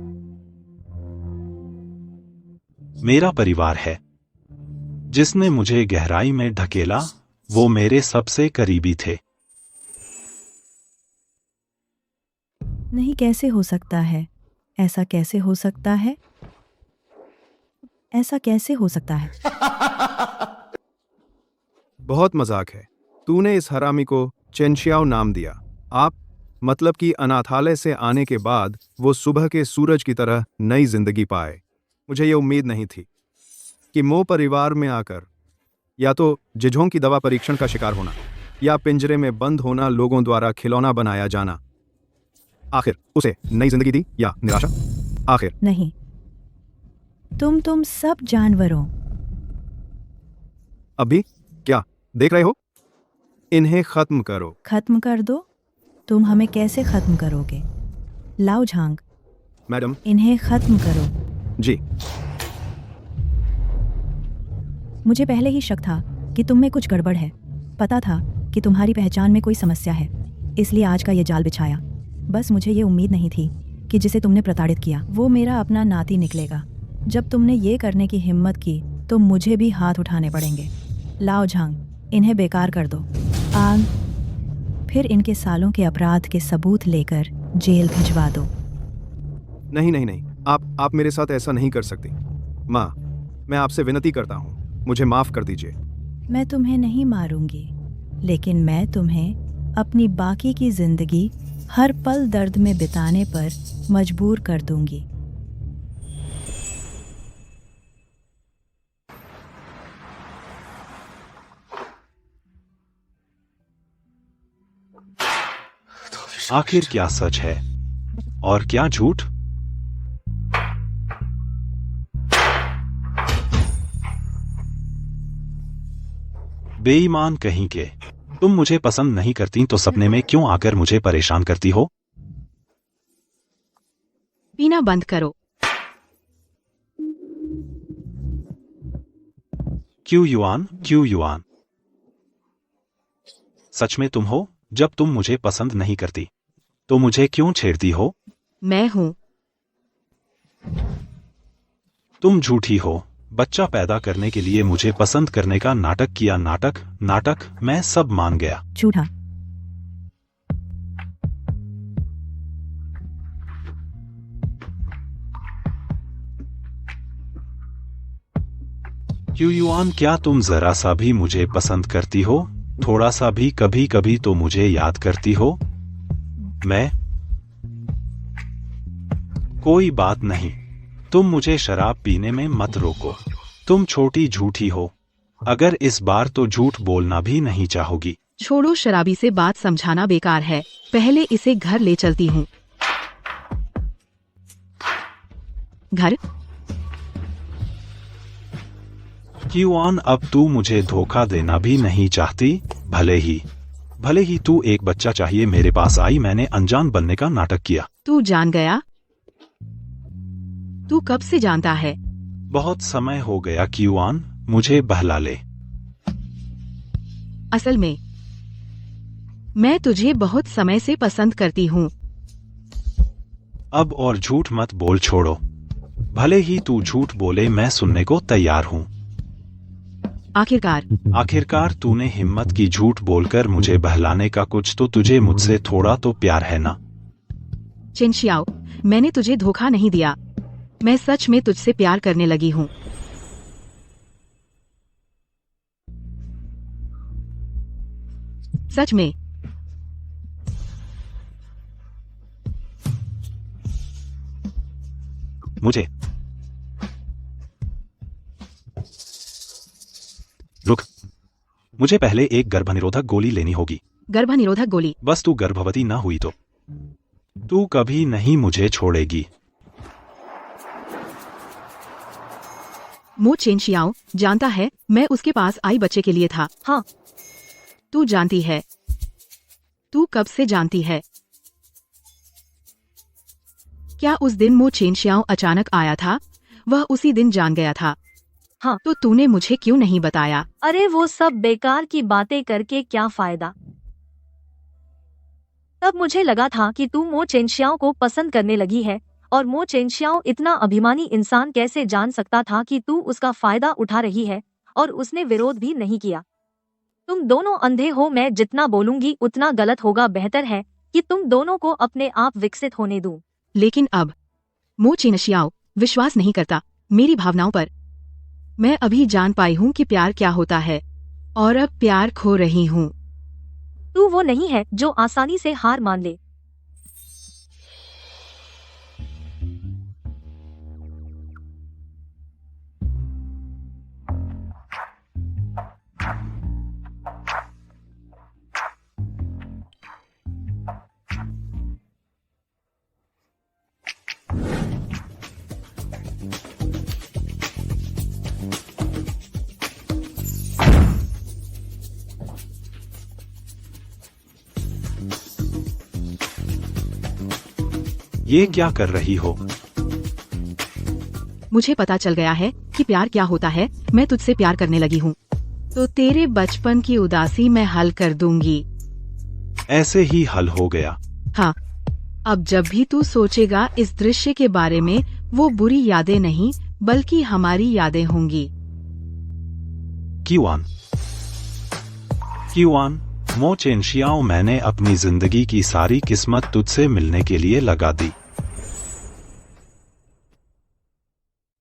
मेरा परिवार है जिसने मुझे गहराई में ढकेला, वो मेरे सबसे करीबी थे। नहीं, कैसे हो सकता है? ऐसा कैसे हो सकता है? ऐसा कैसे हो सकता है? बहुत मजाक है। तूने इस हरामी को चेनशियाओ नाम दिया। आप मतलब कि अनाथालय से आने के बाद वो सुबह के सूरज की तरह नई जिंदगी पाए। मुझे ये उम्मीद नहीं थी कि मो परिवार में आकर या तो जिझोंग की दवा परीक्षण का शिकार होना या पिंजरे में बंद होना, लोगों द्वारा खिलौना बनाया जाना। आखिर उसे नई जिंदगी दी या निराशा? आखिर नहीं, तुम सब जानवरों। अभी क्या देख रहे हो? इन्हें खत्म करो। खत्म कर दो? तुम हमें कैसे खत्म करोगे? लाओ झांग, मैडम। इन्हें खत्म करो। जी। मुझे पहले ही शक था कि तुम में कुछ गड़बड़ है। पता था कि तुम्हारी पहचान में कोई समस्या है, इसलिए आज का ये जाल बिछाया। बस मुझे ये उम्मीद नहीं थी कि जिसे तुमने प्रताड़ित किया वो मेरा अपना नाती निकलेगा। जब तुमने ये करने की हिम्मत की तो मुझे भी हाथ उठाने पड़ेंगे। लाओ झांग, इन्हें बेकार कर दो। आग, फिर इनके सालों के अपराध के सबूत लेकर जेल भिजवा दो। नहीं नहीं नहीं, आप मेरे साथ ऐसा नहीं कर सकती। माँ, मैं आपसे विनती करता हूँ, मुझे माफ कर दीजिए। मैं तुम्हें नहीं मारूंगी, लेकिन मैं तुम्हें अपनी बाकी की जिंदगी हर पल दर्द में बिताने पर मजबूर कर दूंगी। आखिर क्या सच है और क्या झूठ? बेईमान कहीं के, तुम मुझे पसंद नहीं करती तो सपने में क्यों आकर मुझे परेशान करती हो? पीना बंद करो। क्यों युआन, क्यों युआन? सच में तुम हो? जब तुम मुझे पसंद नहीं करती तो मुझे क्यों छेड़ती हो? मैं हूं। तुम झूठी हो। बच्चा पैदा करने के लिए मुझे पसंद करने का नाटक किया। नाटक, मैं सब मान गया। झूठा। क्यों युआन, क्या तुम जरा सा भी मुझे पसंद करती हो? थोड़ा सा भी? कभी कभी तो मुझे याद करती हो? मैं? कोई बात नहीं, तुम मुझे शराब पीने में मत रोको। तुम छोटी झूठी हो। अगर इस बार तो झूठ बोलना भी नहीं चाहोगी। छोड़ो, शराबी से बात समझाना बेकार है। पहले इसे घर ले चलती हूँ। घर? क्यों अब तू मुझे धोखा देना भी नहीं चाहती? भले ही तू एक बच्चा चाहिए मेरे पास आई, मैंने अनजान बनने का नाटक किया। तू जान गया? तू कब से जानता है? बहुत समय हो गया क्यों, मुझे बहला ले। असल में मैं तुझे बहुत समय से पसंद करती हूँ। अब और झूठ मत बोल छोड़ो। भले ही तू झूठ बोले मैं सुनने को तैयार हूँ। आखिरकार तूने हिम्मत की झूठ बोलकर मुझे बहलाने का। कुछ तो तुझे मुझसे थोड़ा तो प्यार है ना। चेन शियाओ, मैंने तुझे धोखा नहीं दिया। मैं सच में तुझसे प्यार करने लगी हूँ। सच में। मुझे रुक, मुझे पहले एक गर्भनिरोधक गोली लेनी होगी। गर्भनिरोधक गोली? बस तू गर्भवती ना हुई तो तू कभी नहीं मुझे छोड़ेगी। मो चेन शियाओ जानता है मैं उसके पास आई बच्चे के लिए था। हाँ। तू जानती है? तू कब से जानती है? क्या उस दिन मो चेन शियाओ अचानक आया था? वह उसी दिन जान गया था। हाँ। तो तूने मुझे क्यों नहीं बताया? अरे वो सब बेकार की बातें करके क्या फायदा। तब मुझे लगा था कि तू मो चेनशियाओ को पसंद करने लगी है, और मो चेनशियाओ इतना अभिमानी इंसान कैसे जान सकता था कि तू उसका फायदा उठा रही है, और उसने विरोध भी नहीं किया। तुम दोनों अंधे हो, मैं जितना बोलूंगी उतना गलत होगा। बेहतर है कि तुम दोनों को अपने आप विकसित होने दूं। लेकिन अब मो चेनशियाओ विश्वास नहीं करता मेरी भावनाओं पर। मैं अभी जान पाई हूँ कि प्यार क्या होता है, और अब प्यार खो रही हूँ। तू वो नहीं है जो आसानी से हार मान ले। ये क्या कर रही हो? मुझे पता चल गया है कि प्यार क्या होता है। मैं तुझसे प्यार करने लगी हूँ, तो तेरे बचपन की उदासी मैं हल कर दूंगी। ऐसे ही हल हो गया। हाँ, अब जब भी तू सोचेगा इस दृश्य के बारे में, वो बुरी यादें नहीं बल्कि हमारी यादें होंगी। क्यूआन, मो चेनशियाओ, मैंने अपनी जिंदगी की सारी किस्मत तुझसे मिलने के लिए लगा दी।